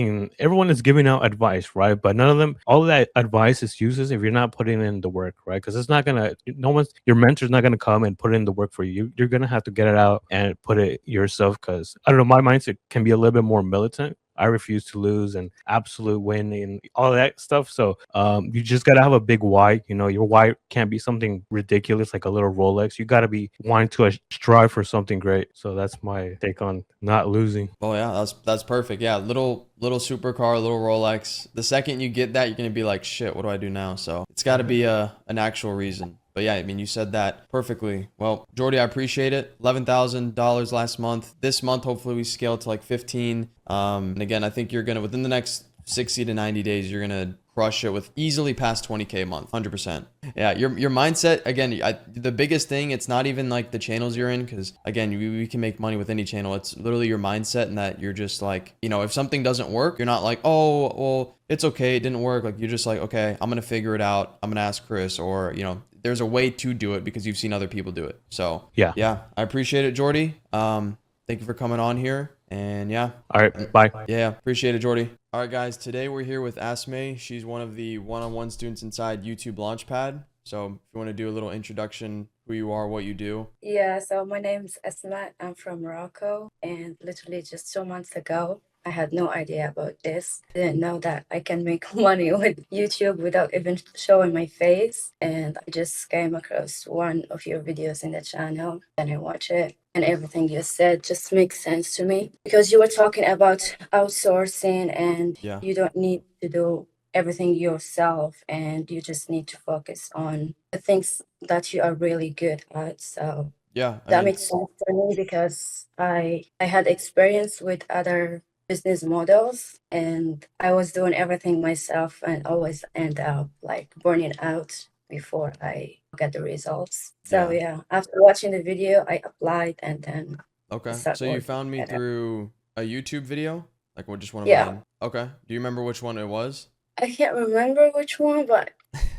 is giving out advice, right? But all of that advice is useless if you're not putting in the work, right? Because it's not gonna, your mentor's not gonna come and put in the work for you. You're gonna have to get it out and put it yourself. Because I don't know, my mindset can be a little bit more militant. I refuse to lose and absolute win and all that stuff. So you just gotta have a big why. You know, your why can't be something ridiculous like a little Rolex. You gotta be wanting to strive for something great. So that's my take on not losing. Oh yeah, that's perfect. Yeah, little supercar, little Rolex. The second you get that, you're gonna be like, shit, what do I do now? So it's got to be an actual reason. But yeah, I mean, you said that perfectly. Well, Jordi, I appreciate it. $11,000 last month. This month, hopefully, we scale to like 15. And again, I think you're gonna, within the next 60 to 90 days, you're gonna crush it with easily past 20K a month, 100%. Yeah, your mindset, again, the biggest thing, it's not even like the channels you're in, because again, we can make money with any channel. It's literally your mindset, and that you're just like, you know, if something doesn't work, you're not like, oh, well, it's okay, it didn't work. Like, you're just like, okay, I'm gonna figure it out. I'm gonna ask Chris, or, you know, there's a way to do it because you've seen other people do it. So yeah, I appreciate it, Jordi. Thank you for coming on here. And yeah. All right. Bye. Yeah. Appreciate it, Jordi. All right, guys. Today we're here with Asme. She's one of the one-on-one students inside YouTube Launchpad. So if you want to do a little introduction, who you are, what you do. Yeah, so my name's Asma. I'm from Morocco, and literally just 2 months ago, I had no idea about this. Didn't know that I can make money with YouTube without even showing my face. And I just came across one of your videos in the channel, and I watched it. And everything you said just makes sense to me, because you were talking about outsourcing, and Yeah. you don't need to do everything yourself, and you just need to focus on the things that you are really good at. So Yeah. that makes sense for me, because I had experience with other business models, and I was doing everything myself and always end up like burning out before I get the results. So Yeah. yeah, after watching the video, I applied and then I Okay. started So you working. found me And, through a YouTube video? Like what, just one of yeah, mine? Okay. Do you remember which one it was? I can't remember which one, but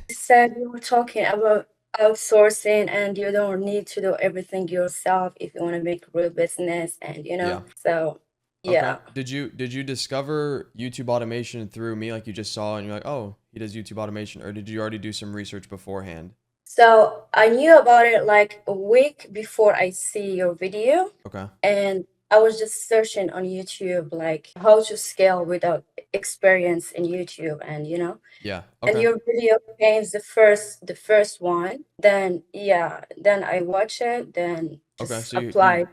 you said you were talking about outsourcing and you don't need to do everything yourself if you want to make a real business and Yeah. so Okay. yeah. Did you discover YouTube automation through me, like you just saw and you're like, oh, he does YouTube automation, or did you already do some research beforehand? So I knew about it like a week before I see your video, Okay. and I was just searching on YouTube like how to scale without experience in YouTube, and Yeah. and Okay. your video came the first one. Then yeah, then I watch it, then Okay. just So apply.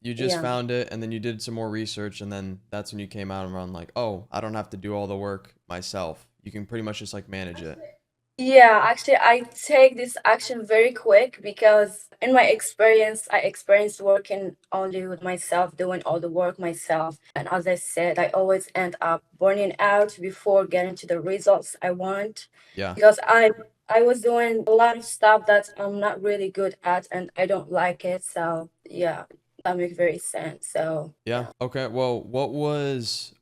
you just Yeah. found it and then you did some more research and then that's when you came out and run like, oh, I don't have to do all the work myself. You can pretty much just like manage it. Yeah, actually, I take this action very quick because in my experience, I experienced working only with myself, doing all the work myself. And as I said, I always end up burning out before getting to the results I want Yeah. because I was doing a lot of stuff that I'm not really good at and I don't like it. So yeah, that makes very sense. So Yeah. Okay. Well, what was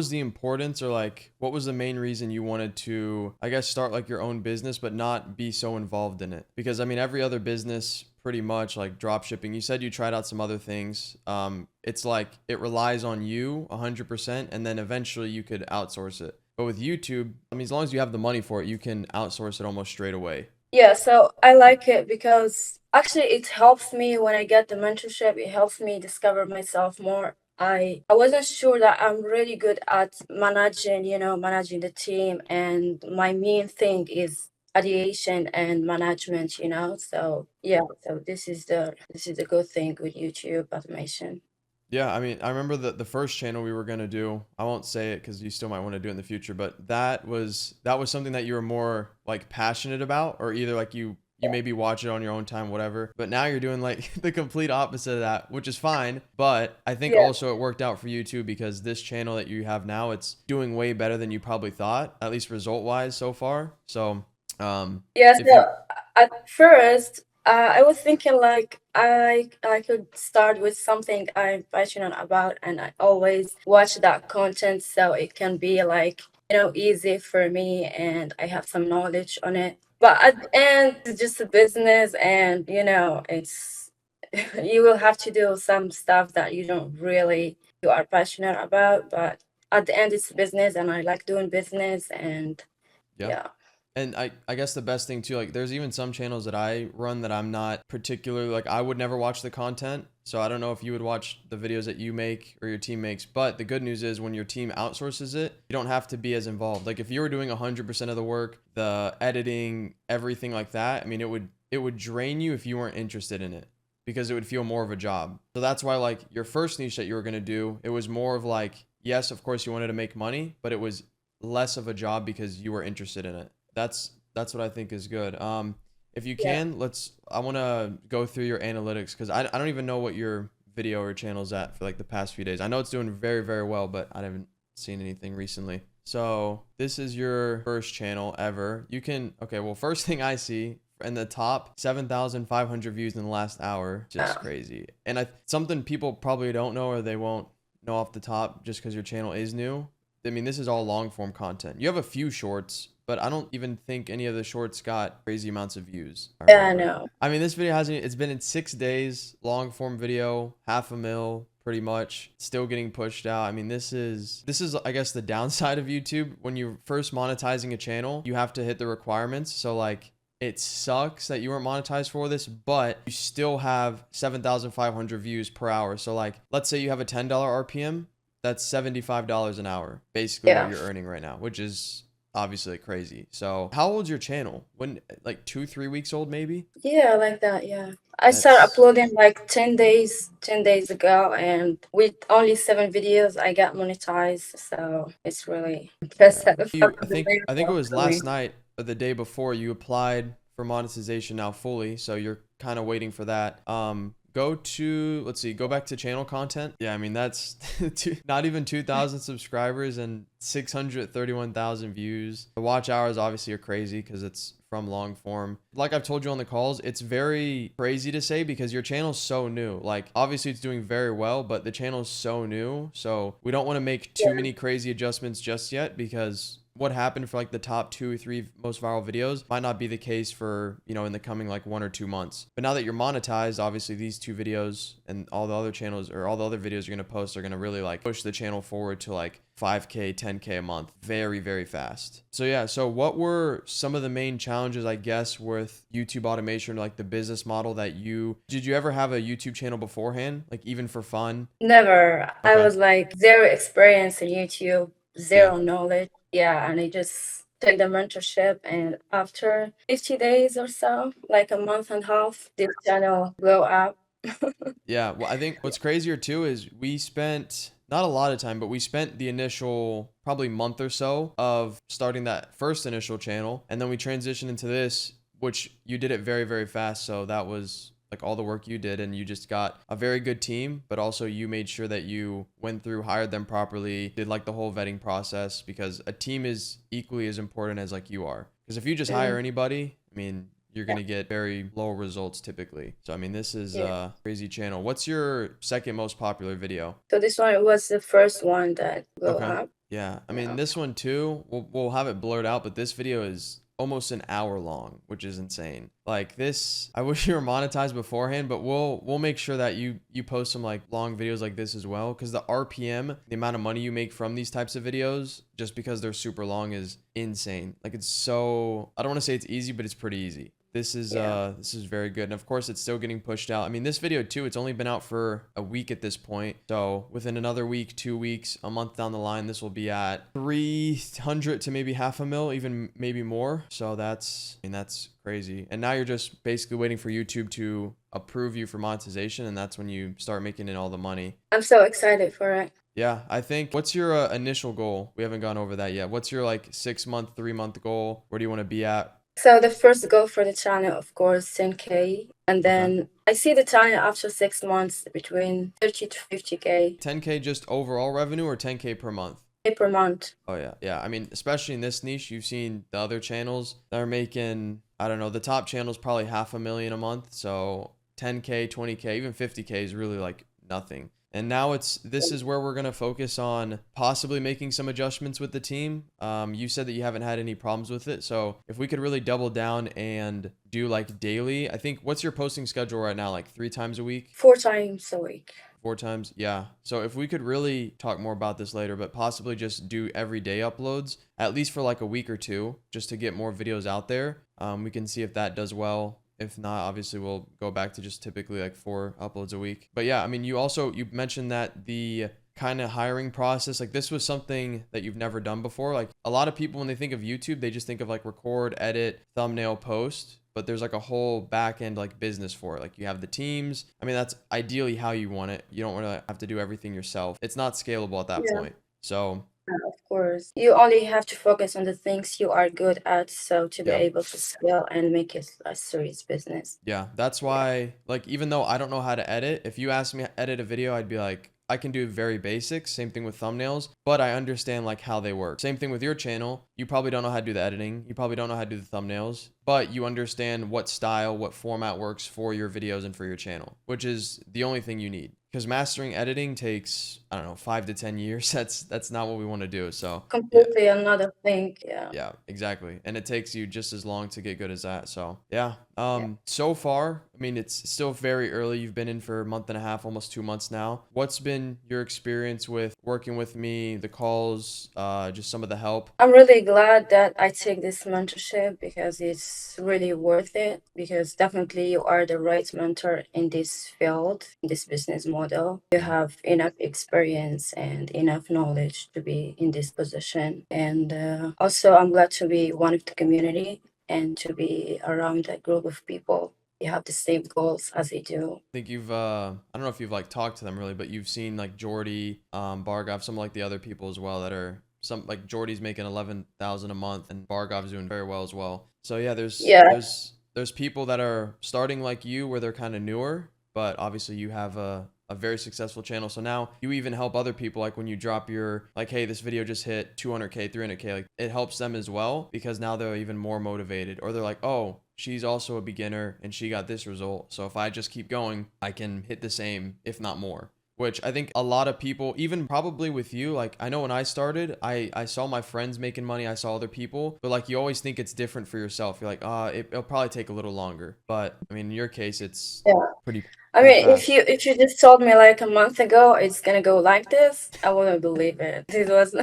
the importance, or like what was the main reason you wanted to, I guess, start like your own business but not be so involved in it? Because I mean every other business pretty much, like drop shipping, you said you tried out some other things. It's like it relies on you 100% and then eventually you could outsource it. But with YouTube, I mean, as long as you have the money for it, you can outsource it almost straight away. yeah, so I like it because actually it helps me when I get the mentorship. It helps me discover myself more. I wasn't sure that I'm really good at managing the team, and my main thing is ideation and management. So yeah, so this is the good thing with YouTube automation. Yeah, I mean, I remember the first channel we were gonna do. I won't say it because you still might want to do it in the future, but that was something that you were more like passionate about, or either like you maybe watch it on your own time, whatever. But now you're doing like the complete opposite of that, which is fine. But I think Yeah. also it worked out for you too because this channel that you have now, it's doing way better than you probably thought, at least result wise so far. So, Yeah, if you, so at first, I was thinking like I could start with something I'm passionate about, and I always watch that content, so it can be like easy for me, and I have some knowledge on it. But at the end, it's just a business, and it's you will have to do some stuff that you are passionate about. But at the end, it's business, and I like doing business, and yeah. yeah. And I guess the best thing too, like there's even some channels that I run that I'm not particularly like, I would never watch the content. So I don't know if you would watch the videos that you make or your team makes, but the good news is when your team outsources it, you don't have to be as involved. Like if you were doing 100% of the work, the editing, everything like that, I mean, it would drain you if you weren't interested in it because it would feel more of a job. So that's why like your first niche that you were going to do, it was more of like, yes, of course you wanted to make money, but it was less of a job because you were interested in it. That's what I think is good. If you Yeah. can, I want to go through your analytics because I don't even know what your video or channel's at for like the past few days. I know it's doing very, very well, but I haven't seen anything recently. So this is your first channel ever. Okay, well, first thing I see in the top, 7,500 views in the last hour. Just Wow. crazy. And something people probably don't know or they won't know off the top just because your channel is new. I mean, this is all long form content. You have a few shorts, but I don't even think any of the shorts got crazy amounts of views. I Yeah, I remember. know. I mean, this video it's been in 6 days, long form video, 500,000 pretty much, still getting pushed out. I mean, this is I guess the downside of YouTube. When you're first monetizing a channel, you have to hit the requirements. So like it sucks that you weren't monetized for this, but you still have 7,500 views per hour. So like, let's say you have a $10 RPM, that's $75 an hour, basically what Yeah. you're earning right now, which is obviously crazy. So how old's your channel? When, like 2-3 weeks old maybe? Yeah, like that, yeah. I started That's uploading like 10 days ago, and with only 7 videos, I got monetized. So it's really yeah. impressive. I think it was last night or the day before you applied for monetization now fully, so you're kind of waiting for that. Go back to channel content. Yeah, I mean that's not even 2,000 subscribers and 631,000 views. The watch hours obviously are crazy because it's from long form. Like I've told you on the calls, it's very crazy to say because your channel's so new. Like obviously it's doing very well, but the channel's so new. So we don't want to make too many crazy adjustments just yet because what happened for like the top 2 or 3 most viral videos might not be the case for, you know, in the coming like 1 or 2 months. But now that you're monetized, obviously these 2 videos and all the other channels or all the other videos you're going to post are going to really like push the channel forward to like 5K, 10K a month very, very fast. So yeah, so what were some of the main challenges, I guess, with YouTube automation, like the business model that did you ever have a YouTube channel beforehand, like even for fun? Never. I Okay. was like zero experience in YouTube, Yeah. zero knowledge. Yeah, and I just took the mentorship, and after 50 days or so, like a month and a half, this channel blew up. Yeah, well, I think what's crazier too is we spent not a lot of time, but we spent the initial probably month or so of starting that first initial channel, and then we transitioned into this, which you did it very, very fast. So that was like all the work you did, and you just got a very good team, but also you made sure that you went through, hired them properly, did like the whole vetting process, because a team is equally as important as like you are. Because if you just hire anybody, I mean, you're going to get very low results typically. So, I mean, this is a crazy channel. What's your second most popular video? So this one was the first one that blew Okay. up. Yeah. I mean, this one too, we'll have it blurred out, but this video is almost an hour long, which is insane. Like this, I wish you were monetized beforehand, but we'll make sure that you post some like long videos like this as well, because the RPM, the amount of money you make from these types of videos, just because they're super long, is insane. Like it's so, I don't want to say it's easy, but it's pretty easy. This is very good. And of course it's still getting pushed out. I mean, this video too, it's only been out for a week at this point. So within another week, 2 weeks, a month down the line, this will be at 300 to maybe half a mil, even maybe more. So that's crazy. And now you're just basically waiting for YouTube to approve you for monetization, and that's when you start making in all the money. I'm so excited for it. Yeah, I think, what's your initial goal? We haven't gone over that yet. What's your like 6-month, 3-month goal? Where do you want to be at? So the first goal for the channel, of course, 10K. And then I see the channel after 6 months between 30 to 50K 10K just overall revenue or 10K per month? per month. Oh yeah. Yeah. I mean, especially in this niche, you've seen the other channels that are making, I don't know, the top channel's probably $500,000 a month. So 10K, 20K, even 50K is really like nothing. And now this is where we're going to focus on possibly making some adjustments with the team. You said that you haven't had any problems with it. So if we could really double down and do like daily, I think, what's your posting schedule right now? Like 3 times a week? 4 times a week. 4 times? Yeah. So if we could really talk more about this later, but possibly just do everyday uploads, at least for like a week or 2, just to get more videos out there. We can see if that does well. If not, obviously we'll go back to just typically like 4 uploads a week. But yeah, I mean, you mentioned that the kind of hiring process, like this was something that you've never done before. Like a lot of people, when they think of YouTube, they just think of like record, edit, thumbnail, post, but there's like a whole back end like business for it. Like you have the teams. I mean, that's ideally how you want it. You don't want to have to do everything yourself. It's not scalable at that point. So Of course. You only have to focus on the things you are good at, so to be Yeah. able to scale and make it a serious business. yeah, that's why, like, even though I don't know how to edit, if you ask me to edit a video, I'd be like, I can do very basics. Same thing with thumbnails, but I understand like how they work. Same thing with your channel. You probably don't know how to do the editing. You probably don't know how to do the thumbnails, but you understand what style, what format works for your videos and for your channel, which is the only thing you need. Because mastering editing takes, I don't know, 5 to 10 years. That's not what we want to do. So Completely another thing. Yeah. yeah, exactly. And it takes you just as long to get good as that. So yeah. So far, I mean, it's still very early. You've been in for a month and a half, almost 2 months now. What's been your experience with working with me, the calls, just some of the help? I'm really glad that I take this mentorship because it's really worth it. Because definitely you are the right mentor in this field, in this business model. You have enough experience and enough knowledge to be in this position. And also, I'm glad to be one of the community and to be around a group of people. You have the same goals as I do. I think you've I don't know if you've like talked to them really, but you've seen like Jordi, Bargov, some like the other people as well that are some, like Jordi's making 11,000 a month and Bargov's doing very well as well. So yeah, there's people that are starting like you where they're kind of newer, but obviously you have a a very successful channel. So now you even help other people, like when you drop your, like, hey, this video just hit 200K, 300K, like it helps them as well, because now they're even more motivated, or they're like, oh, she's also a beginner and she got this result. So if I just keep going, I can hit the same, if not more. Which I think a lot of people, even probably with you, like I know when I started, I saw my friends making money, I saw other people, but like you always think it's different for yourself. You're like, it'll probably take a little longer. But I mean, in your case, it's Yeah. pretty I pretty mean, fast. if you just told me like a month ago it's gonna go like this, I wouldn't believe it. It was,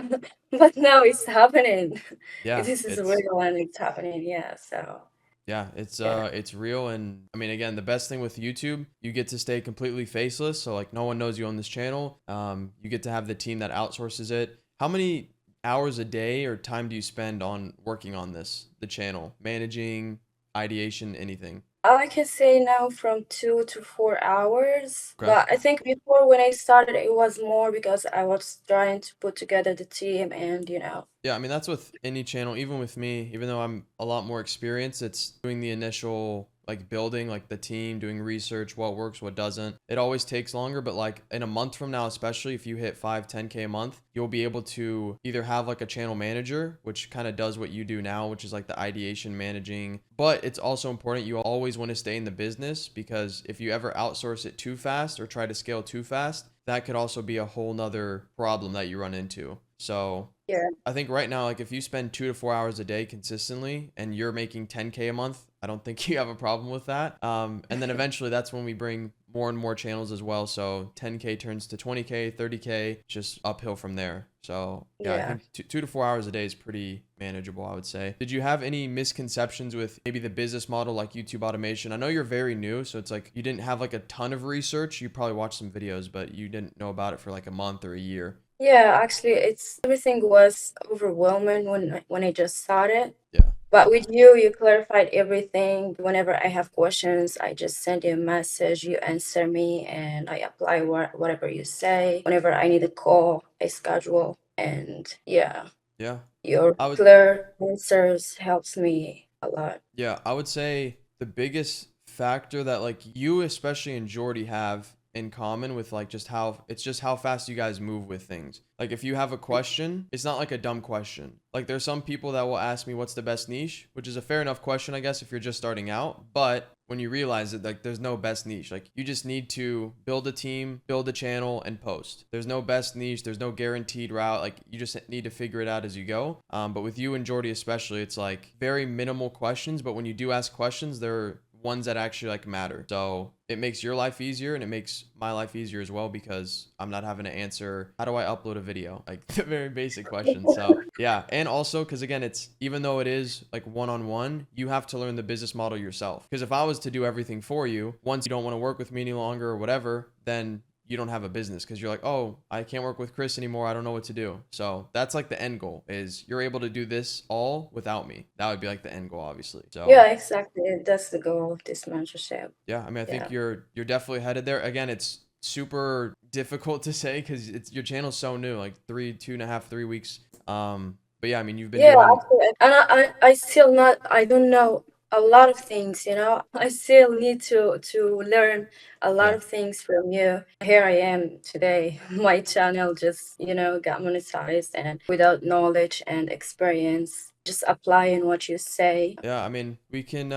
but now it's happening. Yeah, This is it's real and it's happening. Yeah. So yeah, yeah. it's real. And I mean, again, the best thing with YouTube, you get to stay completely faceless, so like no one knows you on this channel. You get to have the team that outsources it. How many hours a day or time do you spend on working on the channel, managing, ideation, anything? I can say now from 2 to 4 hours. Okay. But I think before when I started, it was more because I was trying to put together the team and, you know. Yeah, I mean, that's with any channel, even with me, even though I'm a lot more experienced, it's doing the initial, like building like the team, doing research, what works, what doesn't. It always takes longer, but like in a month from now, especially if you hit 5, 10K a month, you'll be able to either have like a channel manager, which kind of does what you do now, which is like the ideation managing. But it's also important, you always want to stay in the business, because if you ever outsource it too fast or try to scale too fast, that could also be a whole nother problem that you run into. So Yeah. I think right now, like if you spend 2 to 4 hours a day consistently and you're making 10K a month, I don't think you have a problem with that. And then eventually that's when we bring more and more channels as well. So 10K turns to 20K, 30K, just uphill from there. So yeah, I Yeah. think 2 to 4 hours a day is pretty manageable, I would say. Did you have any misconceptions with maybe the business model, like YouTube automation? I know you're very new, so it's like you didn't have like a ton of research. You probably watched some videos, but you didn't know about it for like a month or a year. Yeah, actually, it's everything was overwhelming when I just started. Yeah. But with you, you clarified everything. Whenever I have questions, I just send you a message, you answer me, and I apply whatever you say. Whenever I need a call, I schedule. And yeah, Yeah. your I would clear answers helps me a lot. Yeah, I would say the biggest factor that like you especially and Jordi have in common with like just how fast you guys move with things. Like if you have a question, it's not like a dumb question. Like there's some people that will ask me what's the best niche, which is a fair enough question, I guess, if you're just starting out. But when you realize that like there's no best niche, like you just need to build a team, build a channel, and post. There's no best niche, there's no guaranteed route. Like you just need to figure it out as you go. But with you and Jordi especially, it's like very minimal questions, but when you do ask questions, they're ones that actually like matter. So it makes your life easier and it makes my life easier as well, because I'm not having to answer, how do I upload a video? Like the very basic questions. So yeah. And also, because again, it's, even though it is like one-on-one, you have to learn the business model yourself. Because if I was to do everything for you, once you don't want to work with me any longer or whatever, then you don't have a business, because you're like, oh, I can't work with Chris anymore, I don't know what to do. So that's like the end goal, is you're able to do this all without me. That would be like the end goal, obviously. So Yeah, exactly. That's the goal of this mentorship. yeah, I mean, I think Yeah. you're definitely headed there. Again, it's super difficult to say because it's your channel's so new, like 2.5, 3 weeks. But yeah, I mean, you've been Yeah, doing, actually, and I still not, I don't know a lot of things, you know. I still need to learn a lot yeah. of things from you. Here I am today. My channel just, you know, got monetized, and without knowledge and experience, just applying what you say. Yeah, I mean, we can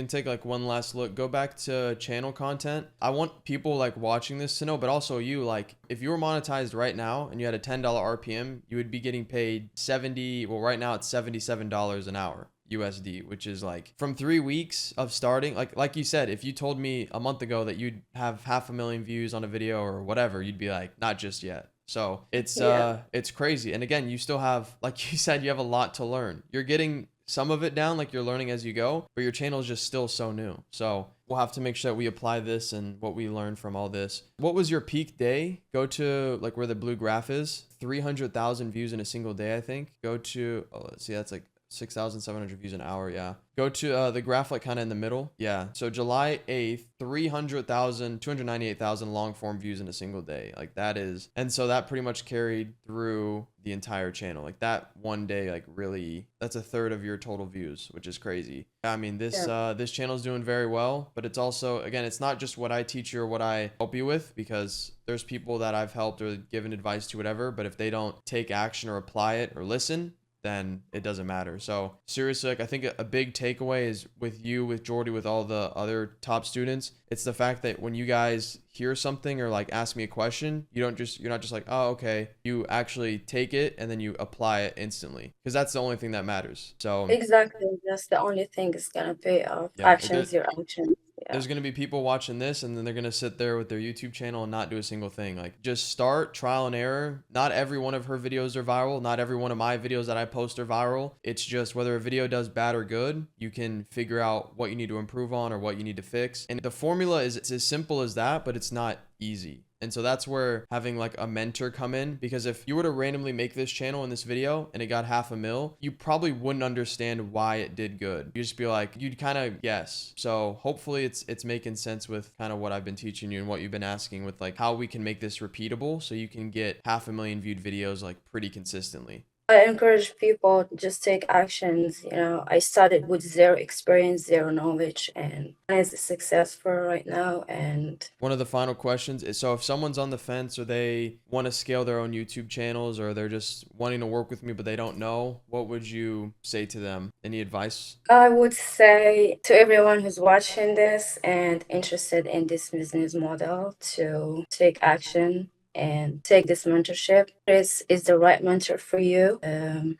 take like one last look. Go back to channel content. I want people like watching this to know, but also you, like if you were monetized right now and you had a $10 RPM, you would be getting paid 70, well right now it's $77 an hour. USD, which is like from 3 weeks of starting, like you said, if you told me a month ago that you'd have 500,000 views on a video or whatever, you'd be like, not just yet. So Yeah. it's crazy. And again, you still have, like you said, you have a lot to learn. You're getting some of it down, like you're learning as you go, but your channel is just still so new. So we'll have to make sure that we apply this and what we learned from all this. What was your peak day? Go to like where the blue graph is, 300,000 views in a single day, I think. Go to, oh, let's see, that's like 6,700 views an hour. Yeah. Go to the graph like kind of in the middle. Yeah. So July 8th, 300,000, 298,000 long form views in a single day. Like that is, and so that pretty much carried through the entire channel. Like that one day, like really, that's a third of your total views, which is crazy. I mean, this channel is doing very well, but it's also, again, it's not just what I teach you or what I help you with, because there's people that I've helped or given advice to, whatever, but if they don't take action or apply it or listen, then it doesn't matter. So seriously, like I think a big takeaway is with you, with Jordi, with all the other top students, it's the fact that when you guys hear something or like ask me a question, you're not just like, oh, okay. You actually take it and then you apply it instantly, because that's the only thing that matters. So Exactly. That's the only thing is gonna pay off. yeah, like Actions, your actions. Yeah. there's going to be people watching this and then they're going to sit there with their YouTube channel and not do a single thing. Like just start, trial and error. Not every one of her videos are viral. Not every one of my videos that I post are viral. It's just whether a video does bad or good, you can figure out what you need to improve on or what you need to fix. And the formula is, it's as simple as that, but it's not easy. And so that's where having like a mentor come in, because if you were to randomly make this channel in this video and it got 500,000, you probably wouldn't understand why it did good. You'd just be like, you'd kind of guess. So hopefully it's making sense with kind of what I've been teaching you and what you've been asking with like how we can make this repeatable so you can get 500,000 viewed videos like pretty consistently. I encourage people to just take actions. I started with zero experience, zero knowledge, and it's successful right now. And one of the final questions is, so if someone's on the fence or they want to scale their own YouTube channels or they're just wanting to work with me but they don't know, what would you say to them? Any advice? I would say to everyone who's watching this and interested in this business model to take action and take this mentorship. Chris is the right mentor for you.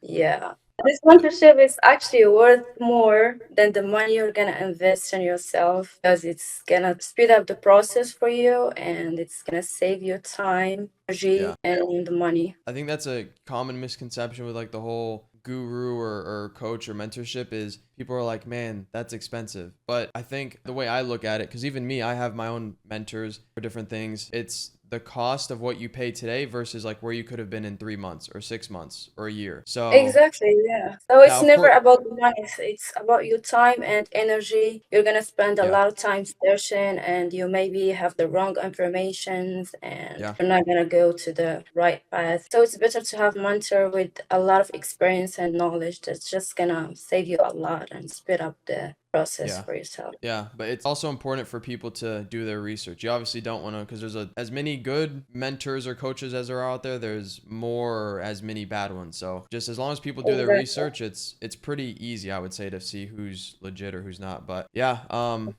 Yeah. This mentorship is actually worth more than the money you're gonna invest in yourself, because it's gonna speed up the process for you and it's gonna save you time, energy, and the money. I think that's a common misconception with like the whole guru or coach or mentorship is people are like, man, that's expensive. But I think the way I look at it, because even me, I have my own mentors for different things. It's the cost of what you pay today versus like where you could have been in 3 months or 6 months or a year. So exactly, yeah. So it's of never course, about the money. It's about your time and energy. You're gonna spend a yeah, lot of time searching, and you maybe have the wrong information, and yeah. you're not gonna go to the right path. So it's better to have a mentor with a lot of experience and knowledge that's just gonna save you a lot and speed up the process Yeah. for yourself. Yeah, but it's also important for people to do their research. You obviously don't want to, because there's as many good mentors or coaches as there are out there, there's more as many bad ones. So just as long as people do their Exactly. research, it's pretty easy, I would say, to see who's legit or who's not. But yeah,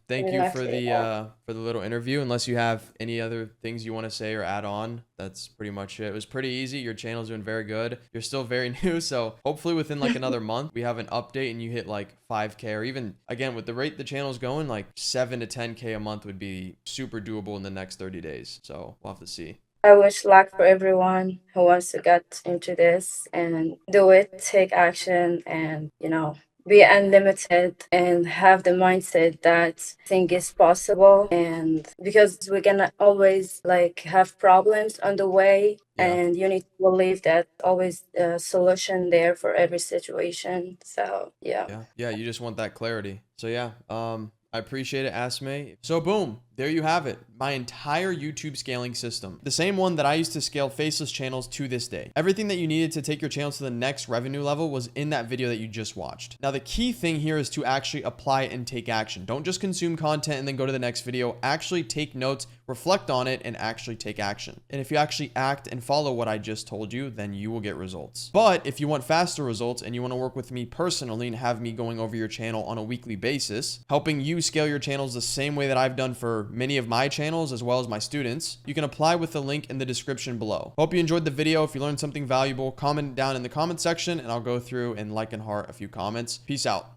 thank you for Exactly, yeah. the little interview. Unless you have any other things you want to say or add on, that's pretty much it. It was pretty easy. Your channel's doing very good. You're still very new, so hopefully within like another month we have an update and you hit like 5K, or even again with the rate the channel's going, like 7 to 10K a month would be super doable in the next 30 days. So we'll have to see. I wish luck for everyone who wants to get into this and do it, take action, and be unlimited and have the mindset that thing is possible. And because we're gonna always like have problems on the way, Yeah. and you need to believe that always a solution there for every situation. So yeah. Yeah, you just want that clarity. So yeah, I appreciate it, Asme. So boom, there you have it. My entire YouTube scaling system. The same one that I used to scale Faceless channels to this day. Everything that you needed to take your channel to the next revenue level was in that video that you just watched. Now, the key thing here is to actually apply it and take action. Don't just consume content and then go to the next video. Actually take notes, reflect on it, and actually take action. And if you actually act and follow what I just told you, then you will get results. But if you want faster results and you want to work with me personally and have me going over your channel on a weekly basis, helping you scale your channels the same way that I've done for many of my channels as well as my students, you can apply with the link in the description below. Hope you enjoyed the video. If you learned something valuable, comment down in the comment section and I'll go through and like and heart a few comments. Peace out.